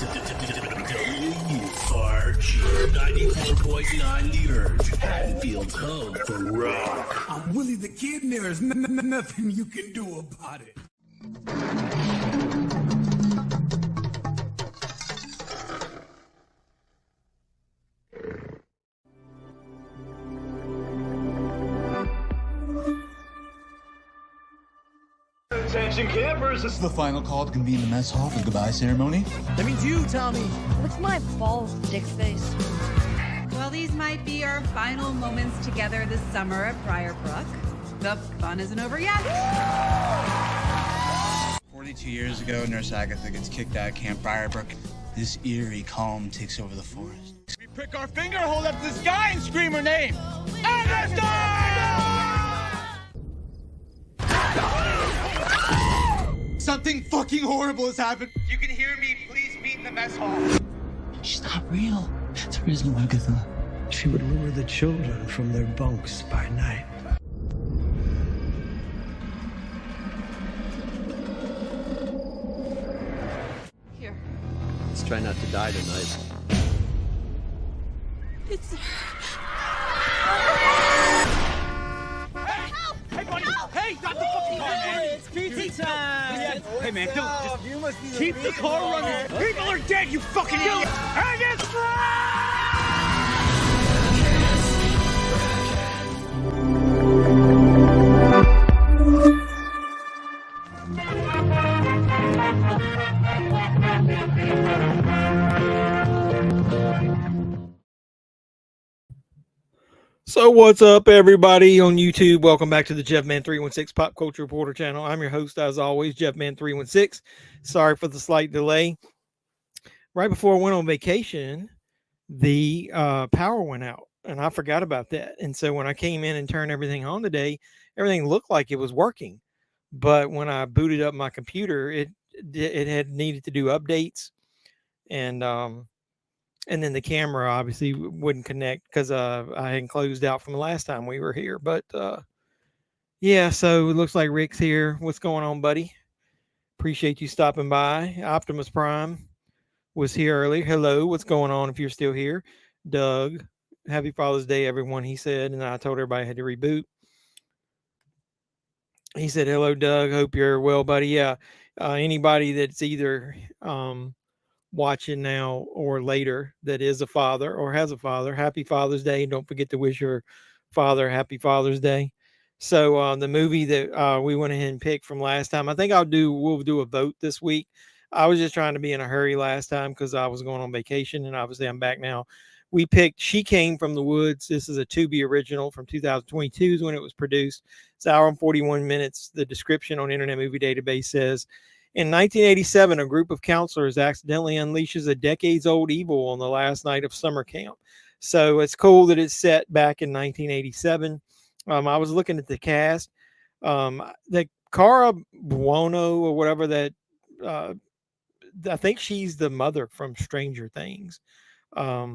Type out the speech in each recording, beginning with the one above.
WRG 94.9 The Urge, Haddonfield's home for rock. I'm Willie the Kid, and there's nothing you can do about it. Attention campers, This is the final call to convene the mess hall for the goodbye ceremony. That means you, Tommy. What's my balls, dick face? Well, these might be our final moments together this summer at Briarbrook. The fun isn't over yet. 42 years ago, Nurse Agatha gets kicked out of Camp Briarbrook. This eerie calm takes over the forest. We prick our finger, hold up to the sky, and scream her name. Agatha! Something fucking horrible has happened. If you can hear me, please meet in the mess hall. She's not real. There is no Agatha. She would lure the children from their bunks by night. Here. Let's try not to die tonight. It's... Hey, buddy! Hey, stop the fucking car, man! It's pizza time! Hey, man, don't just keep the car running. People are dead, you fucking idiot! So what's up, everybody on YouTube? Welcome back to the JEFFMAN316 Pop Culture Reporter channel. I'm your host, as always, JEFFMAN316. Sorry for the slight delay. Right before I went on vacation, the power went out, and I forgot about that. And so when I came in and turned everything on today, everything looked like it was working. But when I booted up my computer, it had needed to do updates, and then the camera obviously wouldn't connect because I hadn't closed out from the last time we were here. But yeah, so it looks like Rick's here. What's going on, buddy? Appreciate you stopping by. Optimus Prime was here earlier. Hello, what's going on if you're still here? Doug, happy Father's Day, everyone, he said. And I told everybody I had to reboot. He said, hello, Doug. Hope you're well, buddy. Yeah, anybody that's either watching now or later that is a father or has a father, happy Father's Day. Don't forget to wish your father happy Father's Day. So the movie that we went ahead and picked from last time, I think we'll do a vote this week. I was just trying to be in a hurry last time because I was going on vacation, and obviously I'm back now. We picked She Came from the Woods. This is a Tubi original from 2022 is when it was produced. It's an hour and 41 minutes. The description on Internet Movie Database says, in 1987, a group of counselors accidentally unleashes a decades-old evil on the last night of summer camp. So it's cool that it's set back in 1987. I was looking at the cast. The Cara Buono or whatever that, I think she's the mother from Stranger Things. Let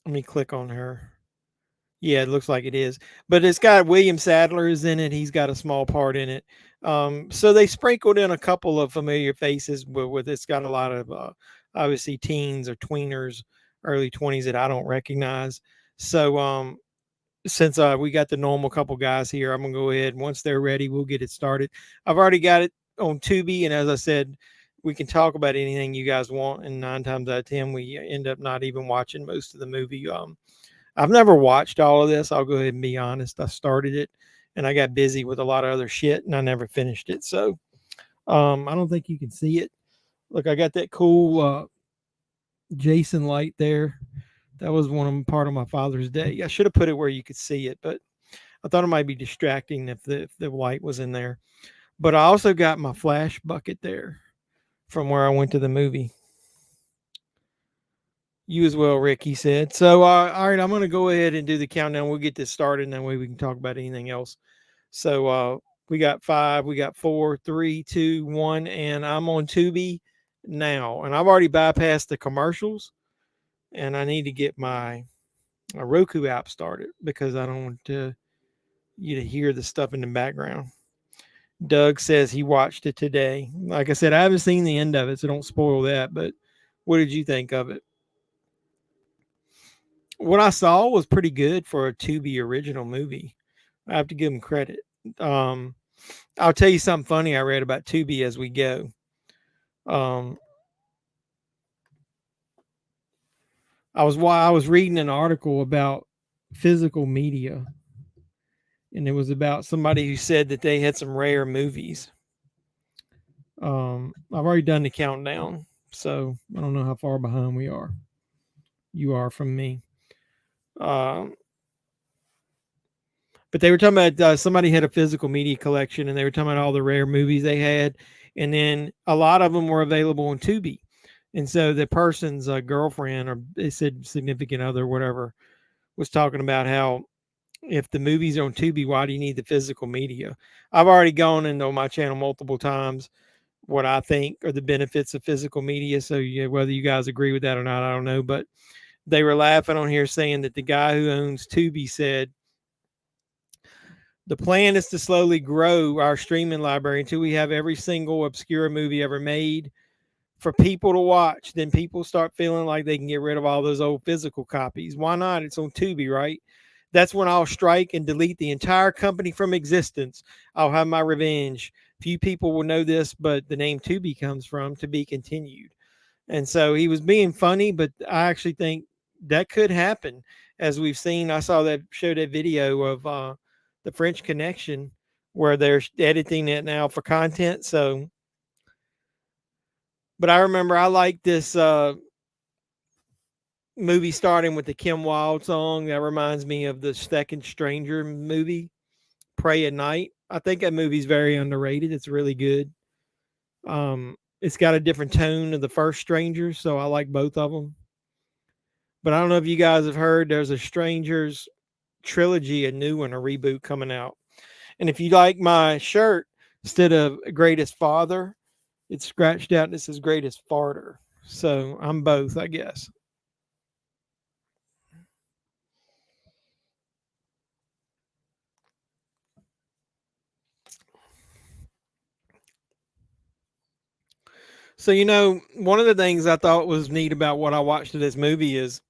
me click on her. Yeah, it looks like it is. But it's got William Sadler is in it. He's got a small part in it. So they sprinkled in a couple of familiar faces with it's got a lot of obviously teens or tweeners, early 20s that I don't recognize. So since we got the normal couple guys here, I'm gonna go ahead. Once they're ready, we'll get it started. I've already got it on Tubi, and as I said, we can talk about anything you guys want, and 9 times out of 10 we end up not even watching most of the movie. I've never watched all of this. I'll go ahead and be honest. I started it and I got busy with a lot of other shit and I never finished it. So I don't think you can see it. Look, I got that cool Jason light there. That was part of my Father's Day. I should have put it where you could see it, but I thought it might be distracting if the light was in there. But I also got my flash bucket there from where I went to the movie. You as well, Rick, he said. So, all right, I'm going to go ahead and do the countdown. We'll get this started, and that way we can talk about anything else. So, we got 5, we got 4, 3, 2, 1, and I'm on Tubi now. And I've already bypassed the commercials, and I need to get my Roku app started because I don't want you to hear the stuff in the background. Doug says he watched it today. Like I said, I haven't seen the end of it, so don't spoil that, but What did you think of it? What I saw was pretty good for a Tubi original movie. I have to give them credit. Um, I'll tell you something funny I read about Tubi as we go. Um, I was reading an article about physical media, and it was about somebody who said that they had some rare movies. I've already done the countdown, so I don't know how far behind we are. You are from me. But they were talking about somebody had a physical media collection, and they were talking about all the rare movies they had, and then a lot of them were available on Tubi. And so the person's girlfriend, or they said significant other, whatever, was talking about how if the movie's on Tubi, why do you need the physical media? I've already gone into my channel multiple times what I think are the benefits of physical media. So yeah, whether you guys agree with that or not, I don't know. But they were laughing on here saying that the guy who owns Tubi said the plan is to slowly grow our streaming library until we have every single obscure movie ever made for people to watch. Then people start feeling like they can get rid of all those old physical copies. Why not? It's on Tubi, right? That's when I'll strike and delete the entire company from existence. I'll have my revenge. Few people will know this, but the name Tubi comes from to be continued. And so he was being funny, but I actually think that could happen. As we've seen, I saw that showed that video of the French Connection where they're editing it now for content. So, but I remember I like this movie starting with the Kim Wilde song. That reminds me of the Second Stranger movie, Pray at Night. I think that movie's very underrated. It's really good. It's got a different tone of the first Strangers, so I like both of them. But I don't know if you guys have heard there's a Strangers trilogy, a new one, a reboot coming out. And if you like my shirt, instead of Greatest Father, it's scratched out and it says Greatest Farter. So I'm both, I guess. So, one of the things I thought was neat about what I watched of this movie is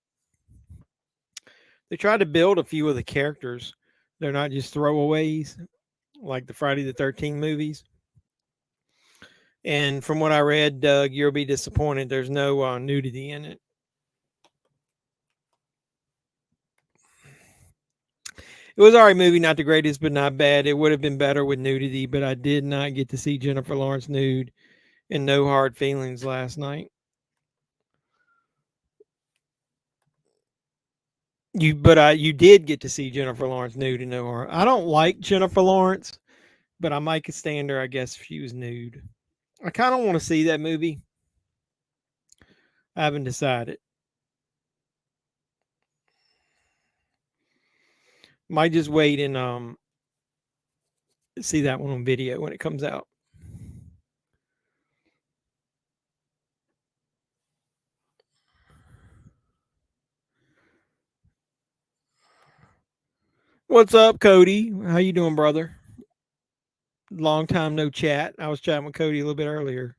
they tried to build a few of the characters. They're not just throwaways like the Friday the 13th movies. And from what I read, Doug, you'll be disappointed. There's no nudity in it. It was all right movie, not the greatest, but not bad. It would have been better with nudity, but I did not get to see Jennifer Lawrence nude and no hard feelings last night. You did get to see Jennifer Lawrence nude and no hard. I don't like Jennifer Lawrence, but I might could stand her, I guess, if she was nude. I kind of want to see that movie. I haven't decided. Might just wait and see that one on video when it comes out. What's up, Cody? How you doing, brother? Long time no chat. I was chatting with Cody a little bit earlier.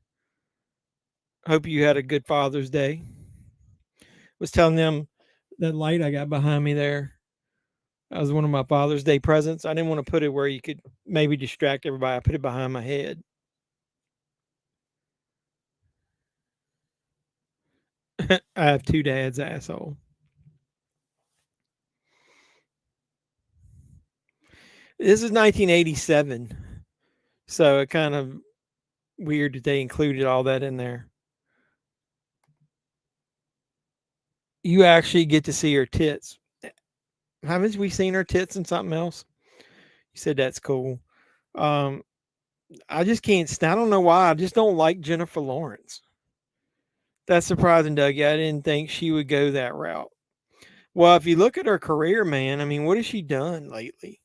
Hope you had a good Father's Day. Was telling them that light I got behind me there. That was one of my Father's Day presents. I didn't want to put it where you could maybe distract everybody. I put it behind my head. I have two dads, asshole. This is 1987. So it kind of weird that they included all that in there. You actually get to see her tits. Haven't we seen her tits in something else? You said that's cool. I just can't. I don't know why. I just don't like Jennifer Lawrence. That's surprising, Doug. Yeah, I didn't think she would go that route. Well, if you look at her career, man, I mean, what has she done lately?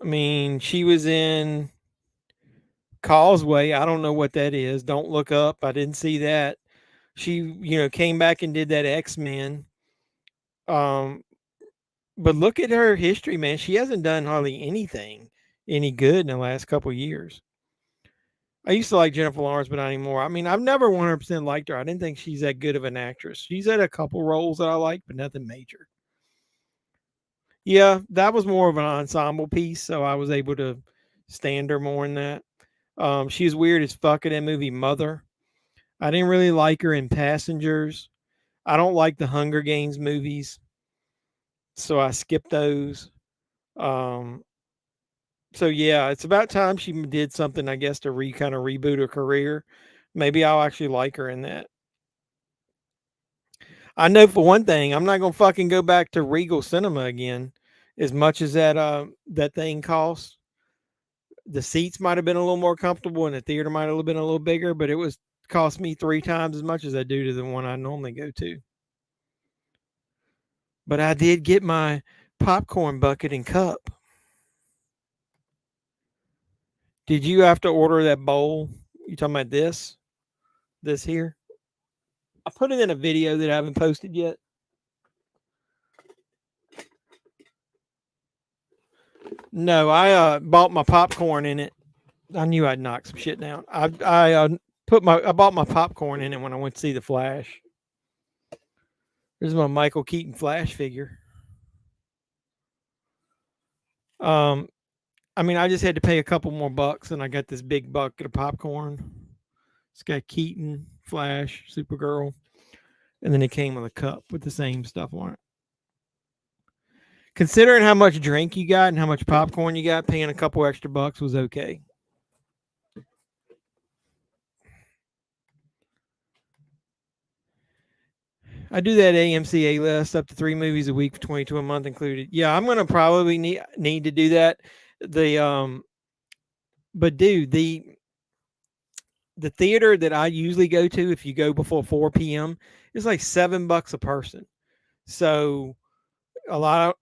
I mean, she was in Causeway. I don't know what that is. Don't Look Up. I didn't see that. She, came back and did that X-Men. But look at her history, man. She hasn't done hardly anything any good in the last couple of years. I used to like Jennifer Lawrence, but not anymore. I mean, I've never 100% liked her. I didn't think she's that good of an actress. She's had a couple roles that I like, but nothing major. Yeah, that was more of an ensemble piece, so I was able to stand her more in that. She was weird as fuck in that movie Mother. I didn't really like her in Passengers. I don't like the Hunger Games movies, so I skipped those. Um, so yeah, it's about time she did something, I guess, to kind of reboot her career. Maybe I'll actually like her in that. I know for one thing, I'm not gonna fucking go back to Regal Cinema again. As much as that thing costs, the seats might have been a little more comfortable, and the theater might have been a little bigger, but it was cost me 3 times as much as I do to the one I normally go to. But I did get my popcorn bucket and cup. Did you have to order that bowl? You talking about this? This here? I put it in a video that I haven't posted yet. No, I bought my popcorn in it. I knew I'd knock some shit down. I bought my popcorn in it when I went to see the Flash. This is my Michael Keaton Flash figure. I mean, I just had to pay a couple more bucks, and I got this big bucket of popcorn. It's got Keaton, Flash, Supergirl, and then it came with a cup with the same stuff on it. Considering how much drink you got and how much popcorn you got, paying a couple extra bucks was okay. I do that AMC A list up to 3 movies a week for 22 a month included. Yeah, I'm gonna probably need to do that. But dude, the theater that I usually go to, if you go before 4 p.m., is like $7 a person. So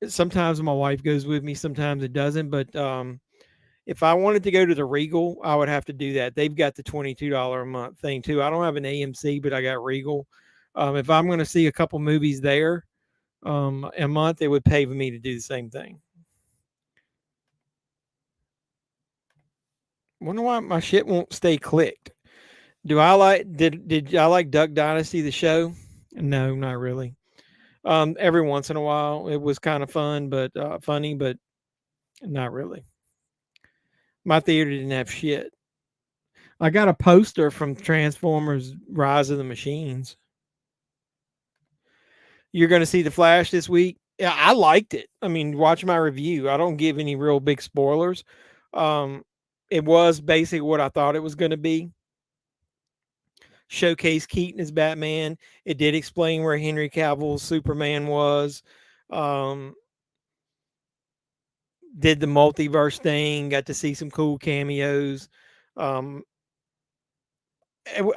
sometimes my wife goes with me, sometimes it doesn't. But if I wanted to go to the Regal, I would have to do that. They've got the $22 a month thing too. I don't have an AMC, but I got Regal. If I'm going to see a couple movies there a month, it would pay for me to do the same thing. Wonder why my shit won't stay clicked. Did I like Duck Dynasty the show? No, not really. Every once in a while, it was kind of fun, but funny, but not really. My theater didn't have shit. I got a poster from Transformers: Rise of the Machines. You're going to see the Flash this week. Yeah, I liked it. I mean, watch my review. I don't give any real big spoilers. It was basically what I thought it was going to be. Showcase Keaton as Batman. It did explain where Henry Cavill's Superman was. Did the multiverse thing. Got to see some cool cameos.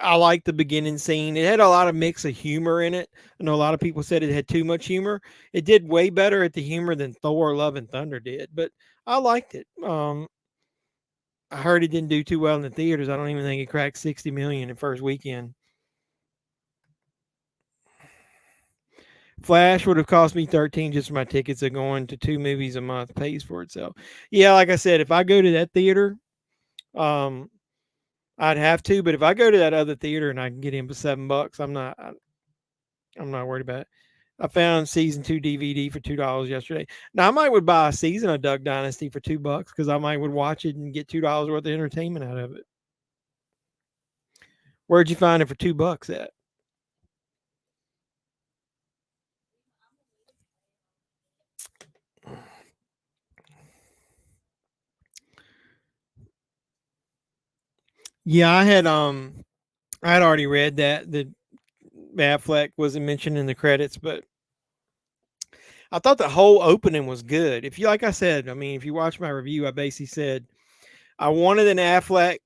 I like the beginning scene. It had a lot of mix of humor in it. I know a lot of people said it had too much humor. It did way better at the humor than Thor: Love and Thunder did, but I liked it. I heard it didn't do too well in the theaters. I don't even think it cracked 60 million in first weekend. Flash would have cost me 13 just for my tickets of going to 2 movies a month. Pays for itself. Yeah, like I said, if I go to that theater, I'd have to, but if I go to that other theater and I can get in for $7, I'm not worried about it. I found season 2 DVD for $2 yesterday. Now I would buy a season of Duck Dynasty for $2 because I would watch it and get $2 worth of entertainment out of it. Where'd you find it for $2 at? Yeah, I had already read that Affleck wasn't mentioned in the credits, but I thought the whole opening was good. If you, like I said, I mean, if you watch my review, I basically said I wanted an Affleck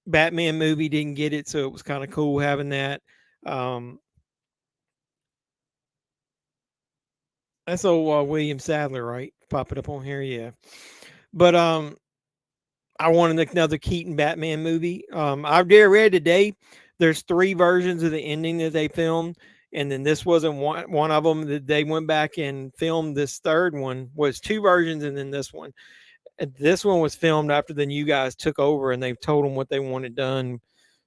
Batman movie, didn't get it, so it was kind of cool having that. That's old William Sadler, right? Pop it up on here, yeah. But I wanted another Keaton Batman movie. I read today there's 3 versions of the ending that they filmed, and then this wasn't one of them. That they went back and filmed. This third one was 2 versions, and then this one. This one was filmed after the new guys took over, and they've told them what they wanted done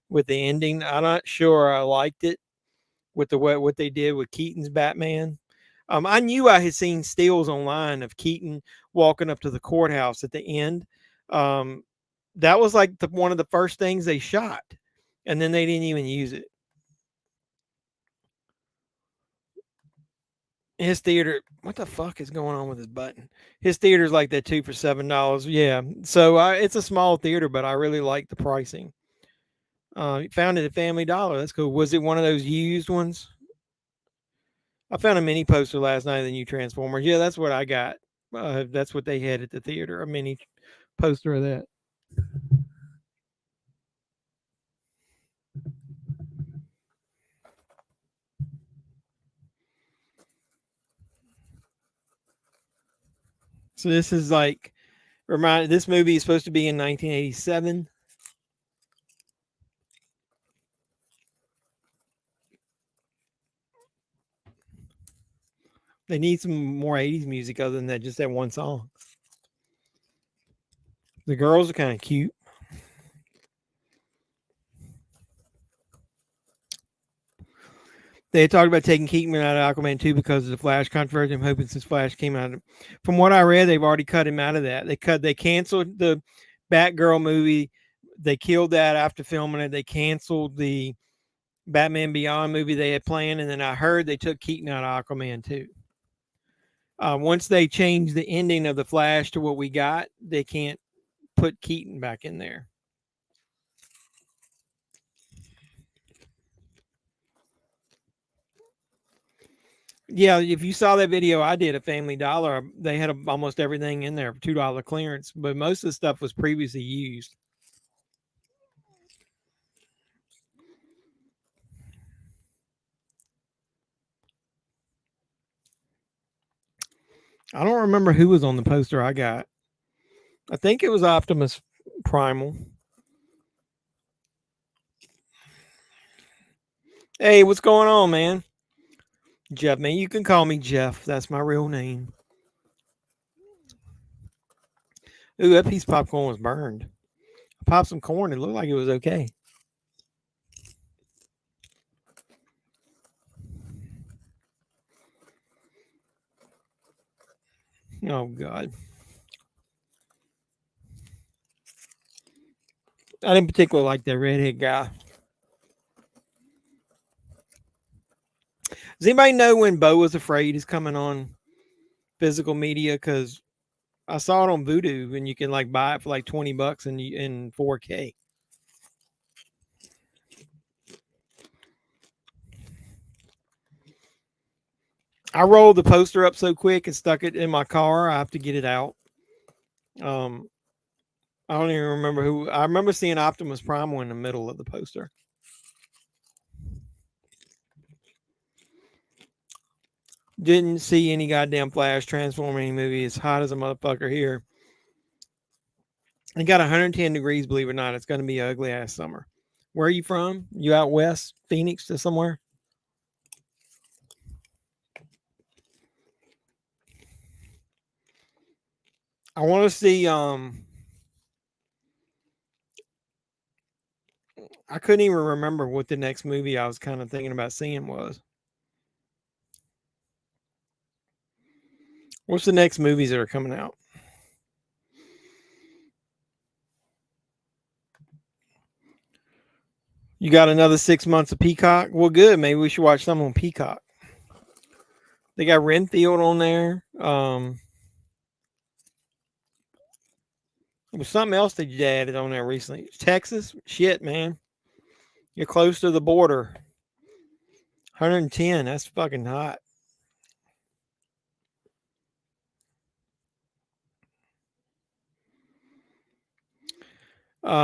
with the ending. I'm not sure I liked it with the what they did with Keaton's Batman. I knew I had seen stills online of Keaton walking up to the courthouse at the end. That was like one of the first things they shot, and then they didn't even use it. His theater, what the fuck is going on with his button? His theater's like that too for $7. Yeah, so it's a small theater, but I really like the pricing. Found it at Family Dollar. That's cool. Was it one of those used ones? I found a mini poster last night of the new Transformers. Yeah, that's what I got. That's what they had at the theater, a mini poster of that. So this is like, this movie is supposed to be in 1987. They need some more 80s music other than that, just that one song. The girls are kind of cute. They had talked about taking Keaton out of Aquaman 2 because of the Flash controversy. I'm hoping since Flash came out, from what I read, they've already cut him out of that. They canceled the Batgirl movie. They killed that after filming it. They canceled the Batman Beyond movie they had planned, and then I heard they took Keaton out of Aquaman 2. Once they changed the ending of the Flash to what we got, they can't put Keaton back in there. Yeah, if you saw that video I did at Family Dollar, they had almost everything in there for $2 clearance, but most of the stuff was previously used. I don't remember who was on the poster I got. I think it was Optimus Primal. Hey, what's going on, man? Jeff, man, you can call me Jeff. That's my real name. Ooh, that piece of popcorn was burned. I popped some corn. It looked like it was okay. Oh, God. I didn't particularly like that redhead guy. Does anybody know when Beau Was Afraid is coming on physical media? Because I saw it on Vudu, and you can like buy it for like $20 in 4K. I rolled the poster up so quick and stuck it in my car. I have to get it out. I don't even remember who. I remember seeing Optimus Primal in the middle of the poster. Didn't see any goddamn Flash Transforming movie. It's hot as a motherfucker here. It got 110 degrees, believe it or not. It's going to be an ugly ass summer. Where are you from? You out west? Phoenix to somewhere? I want to see, I couldn't even remember what the next movie I was kind of thinking about seeing was. What's the next movies that are coming out? You got another 6 months of Peacock? Well, good. Maybe we should watch some on Peacock. They got Renfield on there. There was something else that you added on there recently. Texas? Shit, man. You're close to the border. 110. That's fucking hot.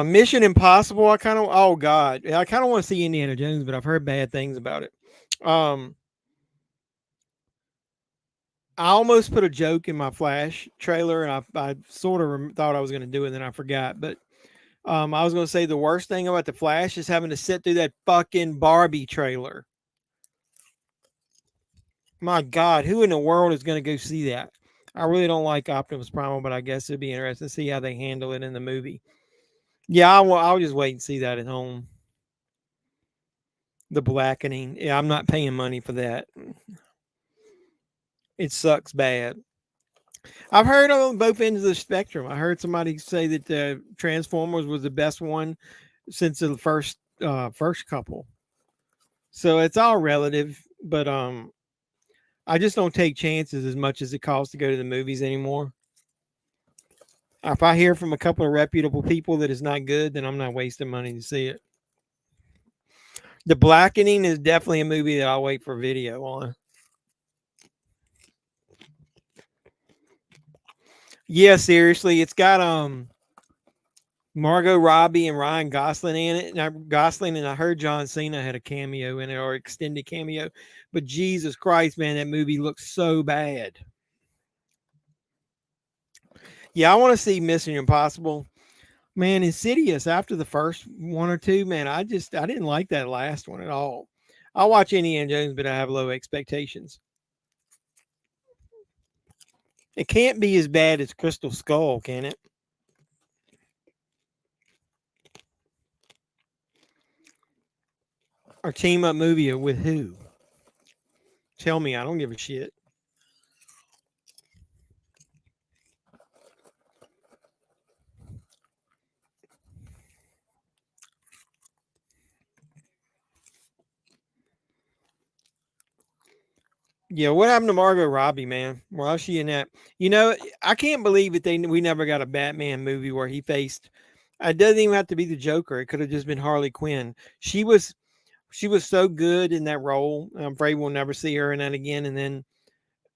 Mission Impossible. I kind of want to see Indiana Jones, but I've heard bad things about it. I almost put a joke in my Flash trailer, and I sort of thought I was going to do it, and then I forgot. But I was going to say the worst thing about the Flash is having to sit through that fucking Barbie trailer. My God, who in the world is going to go see that? I really don't like Optimus Primal, but I guess it'd be interesting to see how they handle it in the movie. Yeah, I'll just wait and see that at home. The blackening. Yeah, I'm not paying money for that. It sucks bad. I've heard on both ends of the spectrum. I heard somebody say that Transformers was the best one since the first couple. So it's all relative, but I just don't take chances as much as it costs to go to the movies anymore. If I hear from a couple of reputable people that it's not good, then I'm not wasting money to see it. The Blackening is definitely a movie that I'll wait for video on. Yeah, seriously, it's got Margot Robbie and Ryan Gosling in it. And I heard John Cena had a cameo in it, or extended cameo. But Jesus Christ, man, that movie looks so bad. Yeah, I want to see Mission Impossible. Man, Insidious after the first one or two, man, I didn't like that last one at all. I'll watch Indiana Jones, but I have low expectations. It can't be as bad as Crystal Skull, can it? Or team up movie with who? Tell me, I don't give a shit. Yeah, what happened to Margot Robbie, man? Why is she in that? You know, I can't believe that we never got a Batman movie where he faced. It doesn't even have to be the Joker. It could have just been Harley Quinn. She was so good in that role. I'm afraid we'll never see her in that again. And then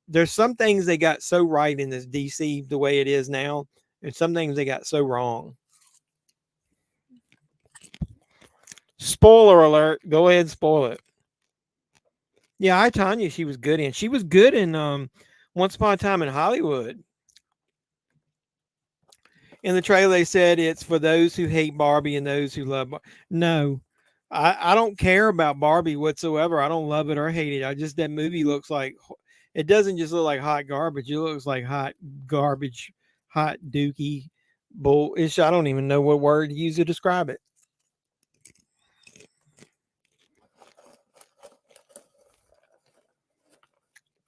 there's some things they got so right in this DC the way it is now, and some things they got so wrong. Spoiler alert! Go ahead, spoil it. Yeah, I Tanya, she was good in. She was good in Once Upon a Time in Hollywood. In the trailer, they said it's for those who hate Barbie and those who love Barbie. No, I don't care about Barbie whatsoever. I don't love it or hate it. That movie looks like, it doesn't just look like hot garbage. It looks like hot garbage, hot dookie bull. I don't even know what word to use to describe it.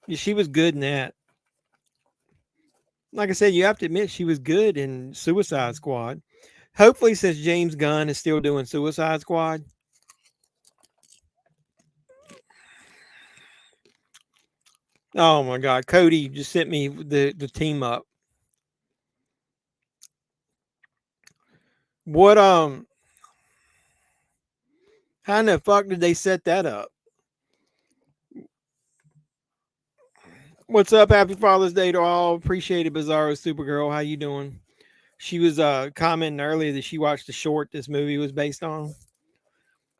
She was good in that. Like I said, you have to admit she was good in Suicide Squad. Hopefully, since James Gunn is still doing Suicide Squad. Oh my God, Cody just sent me the team up. What how in the fuck did they set that up? What's up? Happy Father's Day to all. Appreciate it, Bizarro Supergirl. How you doing? She was commenting earlier that she watched the short this movie was based on.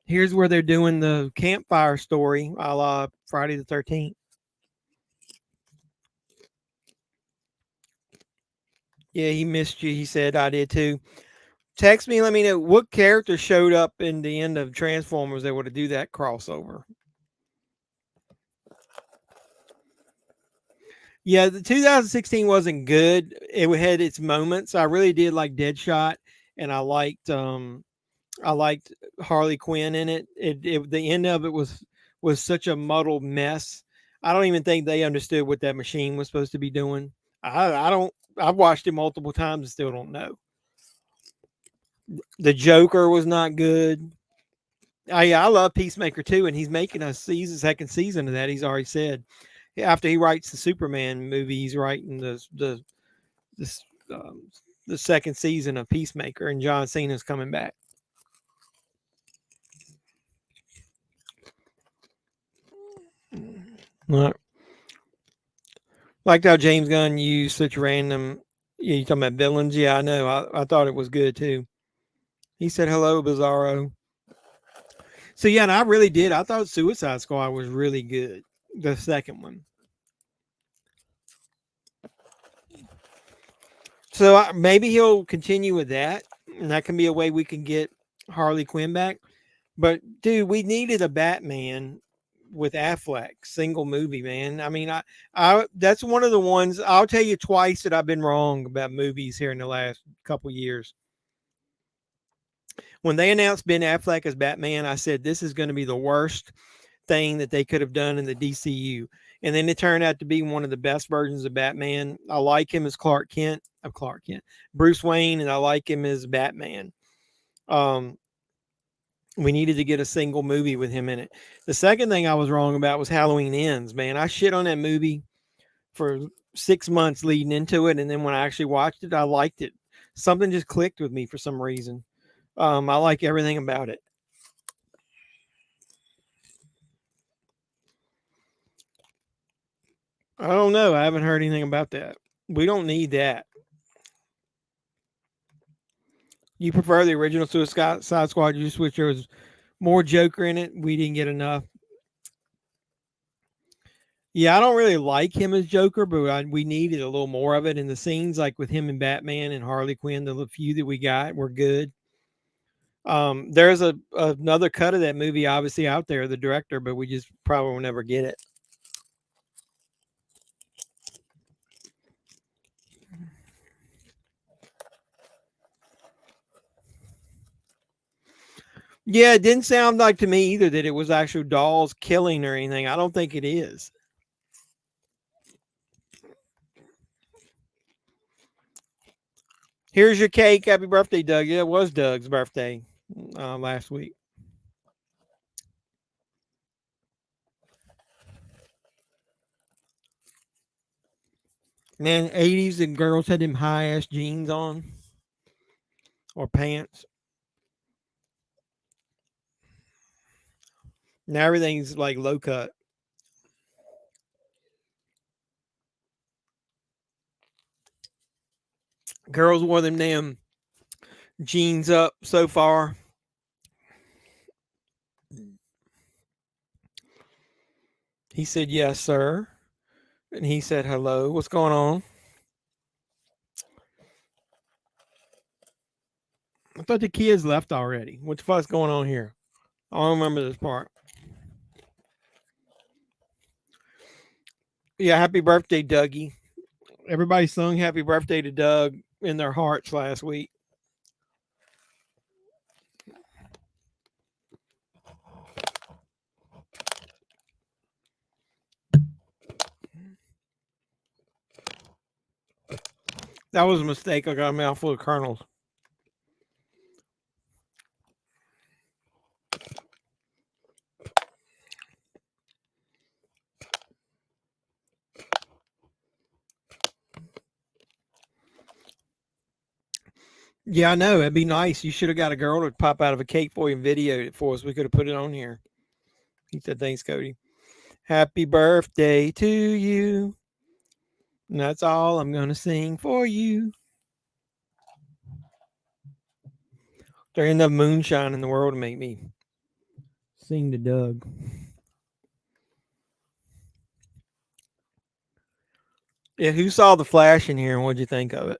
Here's where they're doing the campfire story, a la Friday the 13th. Yeah, he missed you. He said I did too. Text me, let me know what character showed up in the end of Transformers that would do that crossover. Yeah, the 2016 wasn't good. It had its moments. I really did like Deadshot, and I liked Harley Quinn in it. The end of it was such a muddled mess. I don't even think they understood what that machine was supposed to be doing. I've watched it multiple times and still don't know. The Joker was not good. I love Peacemaker too, and he's making a second season of that. He's already said after he writes the Superman movie, he's writing the second season of Peacemaker, and John Cena's coming back. Liked how James Gunn used such random. Yeah, you talking about villains? Yeah, I know. I thought it was good too. He said hello, Bizarro. So yeah, and I really did. I thought Suicide Squad was really good. The second one. So maybe he'll continue with that, and that can be a way we can get Harley Quinn back. But dude, we needed a Batman with Affleck, single movie, man. I mean, I that's one of the ones I'll tell you twice that I've been wrong about movies here in the last couple years. When they announced Ben Affleck as Batman, I said this is going to be the worst thing that they could have done in the DCU. And then it turned out to be one of the best versions of Batman. I like him as Clark Kent, Bruce Wayne, and I like him as Batman. We needed to get a single movie with him in it. The second thing I was wrong about was Halloween Ends, man. I shit on that movie for 6 months leading into it. And then when I actually watched it, I liked it. Something just clicked with me for some reason. I like everything about it. I don't know. I haven't heard anything about that. We don't need that. You prefer the original Suicide Squad? You just wish there was more Joker in it. We didn't get enough. Yeah, I don't really like him as Joker, but we needed a little more of it. And the scenes like with him and Batman and Harley Quinn, the few that we got were good. There's another cut of that movie obviously out there, the director, but we just probably will never get it. Yeah, it didn't sound like to me either that it was actual dolls killing or anything. I don't think it is. Here's your cake. Happy birthday, Doug. Yeah, it was Doug's birthday last week. Man, 80s and girls had them high ass jeans on or pants. Now everything's like low cut. Girls wore them damn jeans up so far. He said, yes, sir. And he said, hello. What's going on? I thought the kids left already. What the fuck's going on here? I don't remember this part. Yeah, happy birthday, Dougie. Everybody sung happy birthday to Doug in their hearts last week. That was a mistake. I got a mouthful of kernels. Yeah, I know. It'd be nice. You should have got a girl to pop out of a cake for you and videoed it for us. We could have put it on here. He said, thanks, Cody. Happy birthday to you. And that's all I'm going to sing for you. There ain't enough moonshine in the world to make me sing to Doug. Yeah, who saw the Flash in here and what'd you think of it?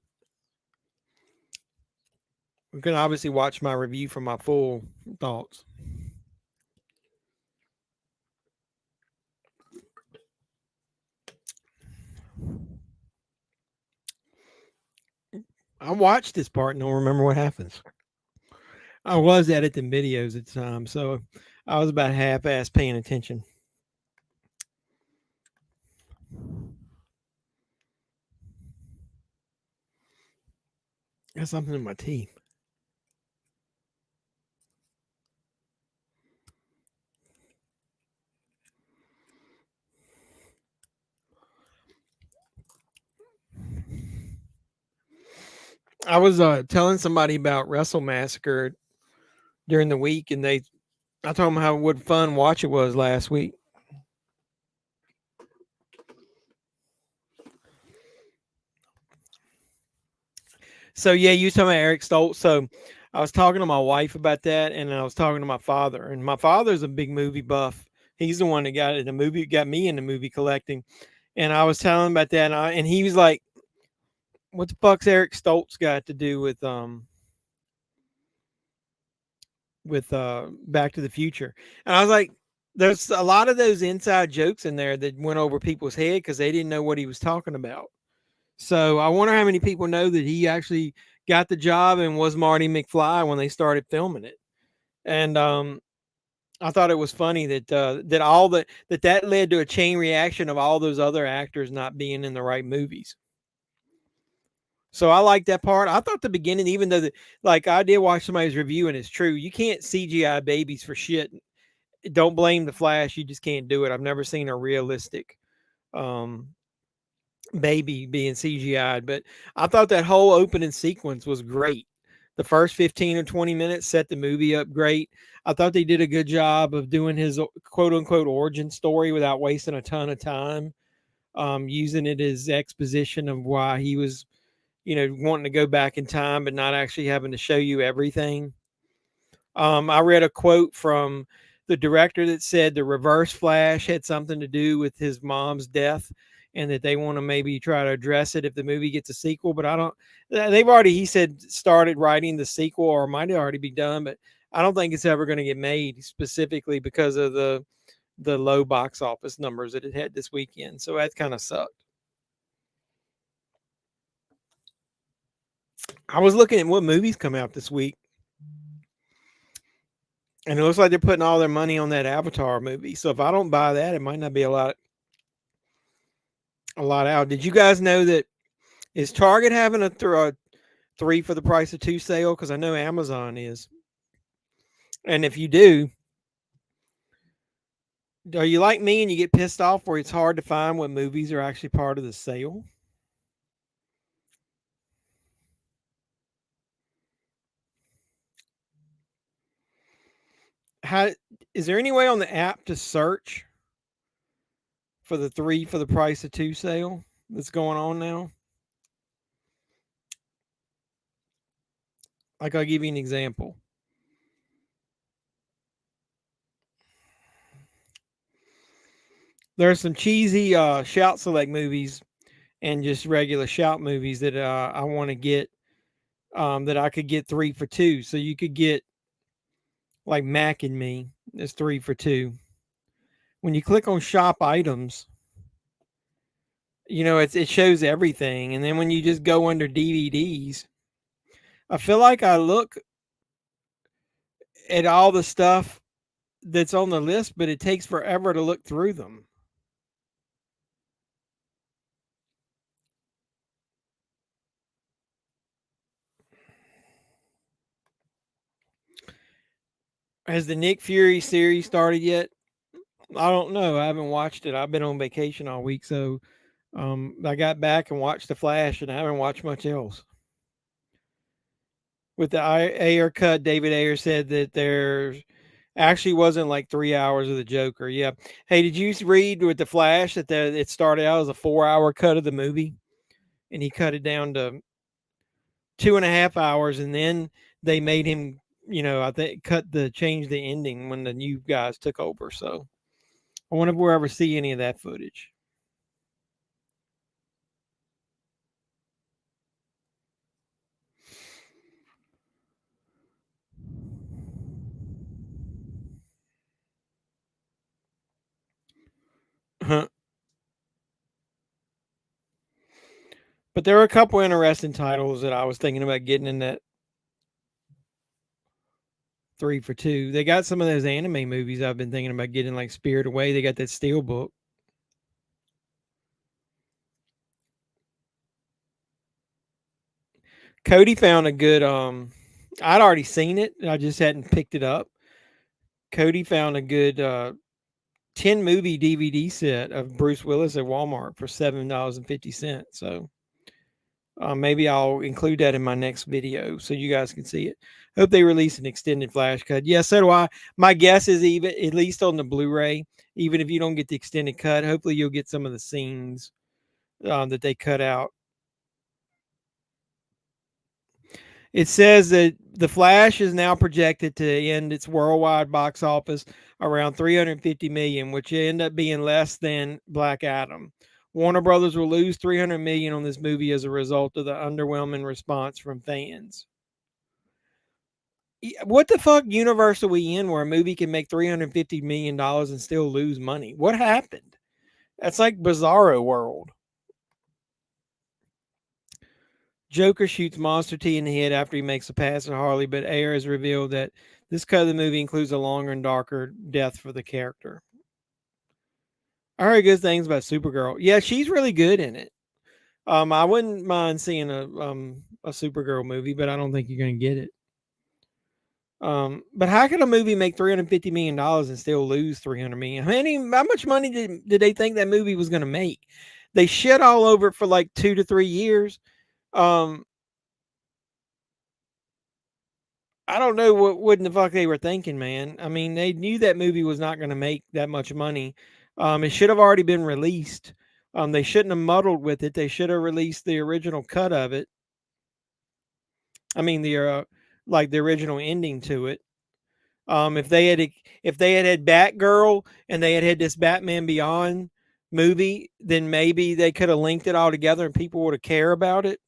You can obviously watch my review for my full thoughts. I watched this part and don't remember what happens. I was editing videos at the time, so I was about half-ass paying attention. Got something in my teeth. I was telling somebody about Wrestle Massacre during the week, and I told them how what fun watch it was last week. So yeah, you talking about Eric Stoltz. So I was talking to my wife about that, and I was talking to my father. And my father's a big movie buff. He's the one that got me into movie collecting. And I was telling him about that, and he was like, "What the fuck's Eric Stoltz got to do with Back to the Future?" And I was like, there's a lot of those inside jokes in there that went over people's head because they didn't know what he was talking about. So I wonder how many people know that he actually got the job and was Marty McFly when they started filming it. And I thought it was funny that that led to a chain reaction of all those other actors not being in the right movies. So I like that part. I thought the beginning, even though like I did watch somebody's review and it's true, you can't CGI babies for shit. Don't blame the Flash. You just can't do it. I've never seen a realistic baby being CGI'd, but I thought that whole opening sequence was great. The first 15 or 20 minutes set the movie up great. I thought they did a good job of doing his quote unquote origin story without wasting a ton of time, using it as exposition of why he was, wanting to go back in time, but not actually having to show you everything. I read a quote from the director that said the Reverse Flash had something to do with his mom's death and that they want to maybe try to address it if the movie gets a sequel. But they've already, he said, started writing the sequel or might already be done, but I don't think it's ever going to get made specifically because of the low box office numbers that it had this weekend. So that kind of sucked. I was looking at what movies come out this week, and it looks like they're putting all their money on that Avatar movie. So if I don't buy that, it might not be a lot out. Did you guys know that is Target having a 3 for the price of 2 sale? Because I know Amazon is. And if you do, are you like me and you get pissed off where it's hard to find what movies are actually part of the sale? Is there any way on the app to search for the 3 for the price of 2 sale that's going on now? Like, I'll give you an example. There's some cheesy Shout Select movies and just regular Shout movies that I want to get, that I could get 3 for 2. So you could get like Mac and Me is 3 for 2. When you click on shop items, it shows everything. And then when you just go under DVDs, I feel like I look at all the stuff that's on the list, but it takes forever to look through them. Has the Nick Fury series started yet? I don't know. I haven't watched it. I've been on vacation all week, so I got back and watched The Flash, and I haven't watched much else. With the Ayer cut, David Ayer said that there actually wasn't like 3 hours of the Joker. Yeah. Hey, did you read with The Flash that it started out as a 4-hour cut of the movie, and he cut it down to 2.5 hours, and then they made him, I think change the ending when the new guys took over. So I wonder if we'll ever see any of that footage. But there were a couple interesting titles that I was thinking about getting in that 3 for 2. They got some of those anime movies I've been thinking about getting, like Spirit Away. They got that Steelbook. Cody found a good I'd already seen it. I just hadn't picked it up. Cody found a good 10 movie DVD set of Bruce Willis at Walmart for $7.50. So maybe I'll include that in my next video so you guys can see it. Hope they release an extended Flash cut. Yeah, so do I. My guess is even at least on the Blu-ray, even if you don't get the extended cut, hopefully you'll get some of the scenes that they cut out. It says that The Flash is now projected to end its worldwide box office around $350 million, which will end up being less than Black Adam. Warner Brothers will lose $300 million on this movie as a result of the underwhelming response from fans. What the fuck universe are we in where a movie can make $350 million and still lose money? What happened? That's like Bizarro World. Joker shoots Monster T in the head after he makes a pass at Harley, but Ayer has revealed that this cut of the movie includes a longer and darker death for the character. I heard good things about Supergirl. Yeah, she's really good in it. I wouldn't mind seeing a Supergirl movie, but I don't think you're going to get it. But how can a movie make $350 million and still lose $300 million? How much money did they think that movie was going to make? They shit all over it for like 2 to 3 years. I don't know what in the fuck they were thinking, man. I mean, they knew that movie was not going to make that much money. It should have already been released. They shouldn't have muddled with it. They should have released the original cut of it. I mean, the original ending to it. If they had Batgirl and they had this Batman Beyond movie, then maybe they could have linked it all together and people would have cared about it.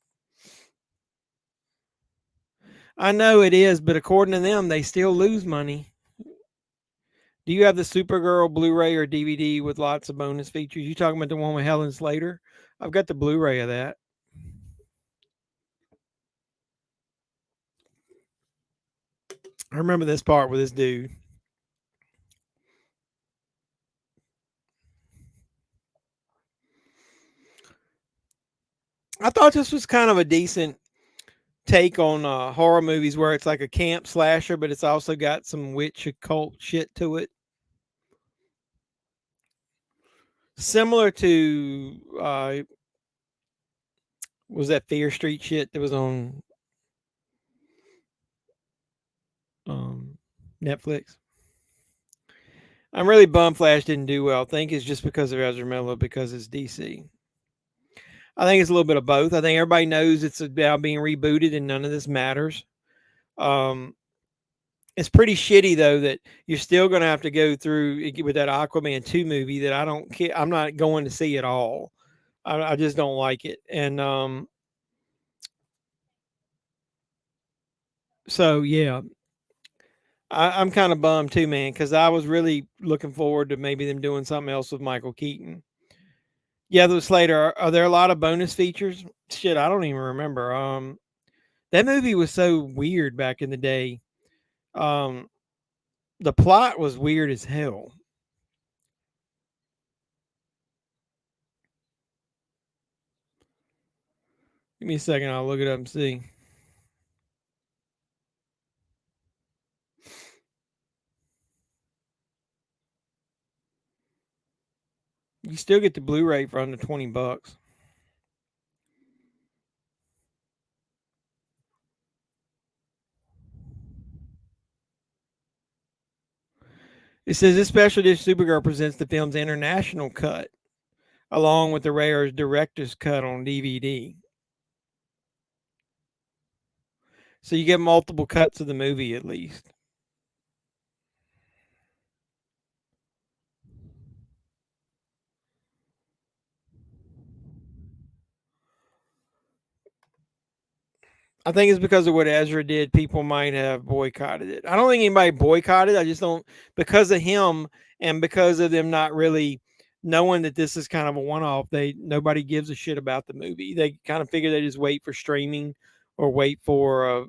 I know it is, but according to them, they still lose money. Do you have the Supergirl Blu-ray or DVD with lots of bonus features? You talking about the one with Helen Slater? I've got the Blu-ray of that. I remember this part with this dude. I thought this was kind of a decent take on horror movies where it's like a camp slasher, but it's also got some witch occult shit to it. Similar to was that Fear Street shit that was on Netflix? I'm really bummed Flash didn't do well. I think it's just because of Ezra Miller, because it's DC. I think it's a little bit of both. I think everybody knows it's about being rebooted and none of this matters. It's pretty shitty though that you're still going to have to go through with that Aquaman 2 movie that I don't care. I'm not going to see at all. I just don't like it. And so yeah, I'm kind of bummed too, man, because I was really looking forward to maybe them doing something else with Michael Keaton. Yeah, the Slater. Are there a lot of bonus features? Shit, I don't even remember. That movie was so weird back in the day. The plot was weird as hell. Give me a second. I'll look it up and see. You still get the Blu-ray for under $20. It says this special edition Supergirl presents the film's international cut, along with the rare director's cut on DVD. So you get multiple cuts of the movie at least. I think it's because of what Ezra did. People might have boycotted it. I don't think anybody boycotted. I just don't, because of him and because of them not really knowing that this is kind of a one-off. Nobody gives a shit about the movie. They kind of figure they just wait for streaming or wait for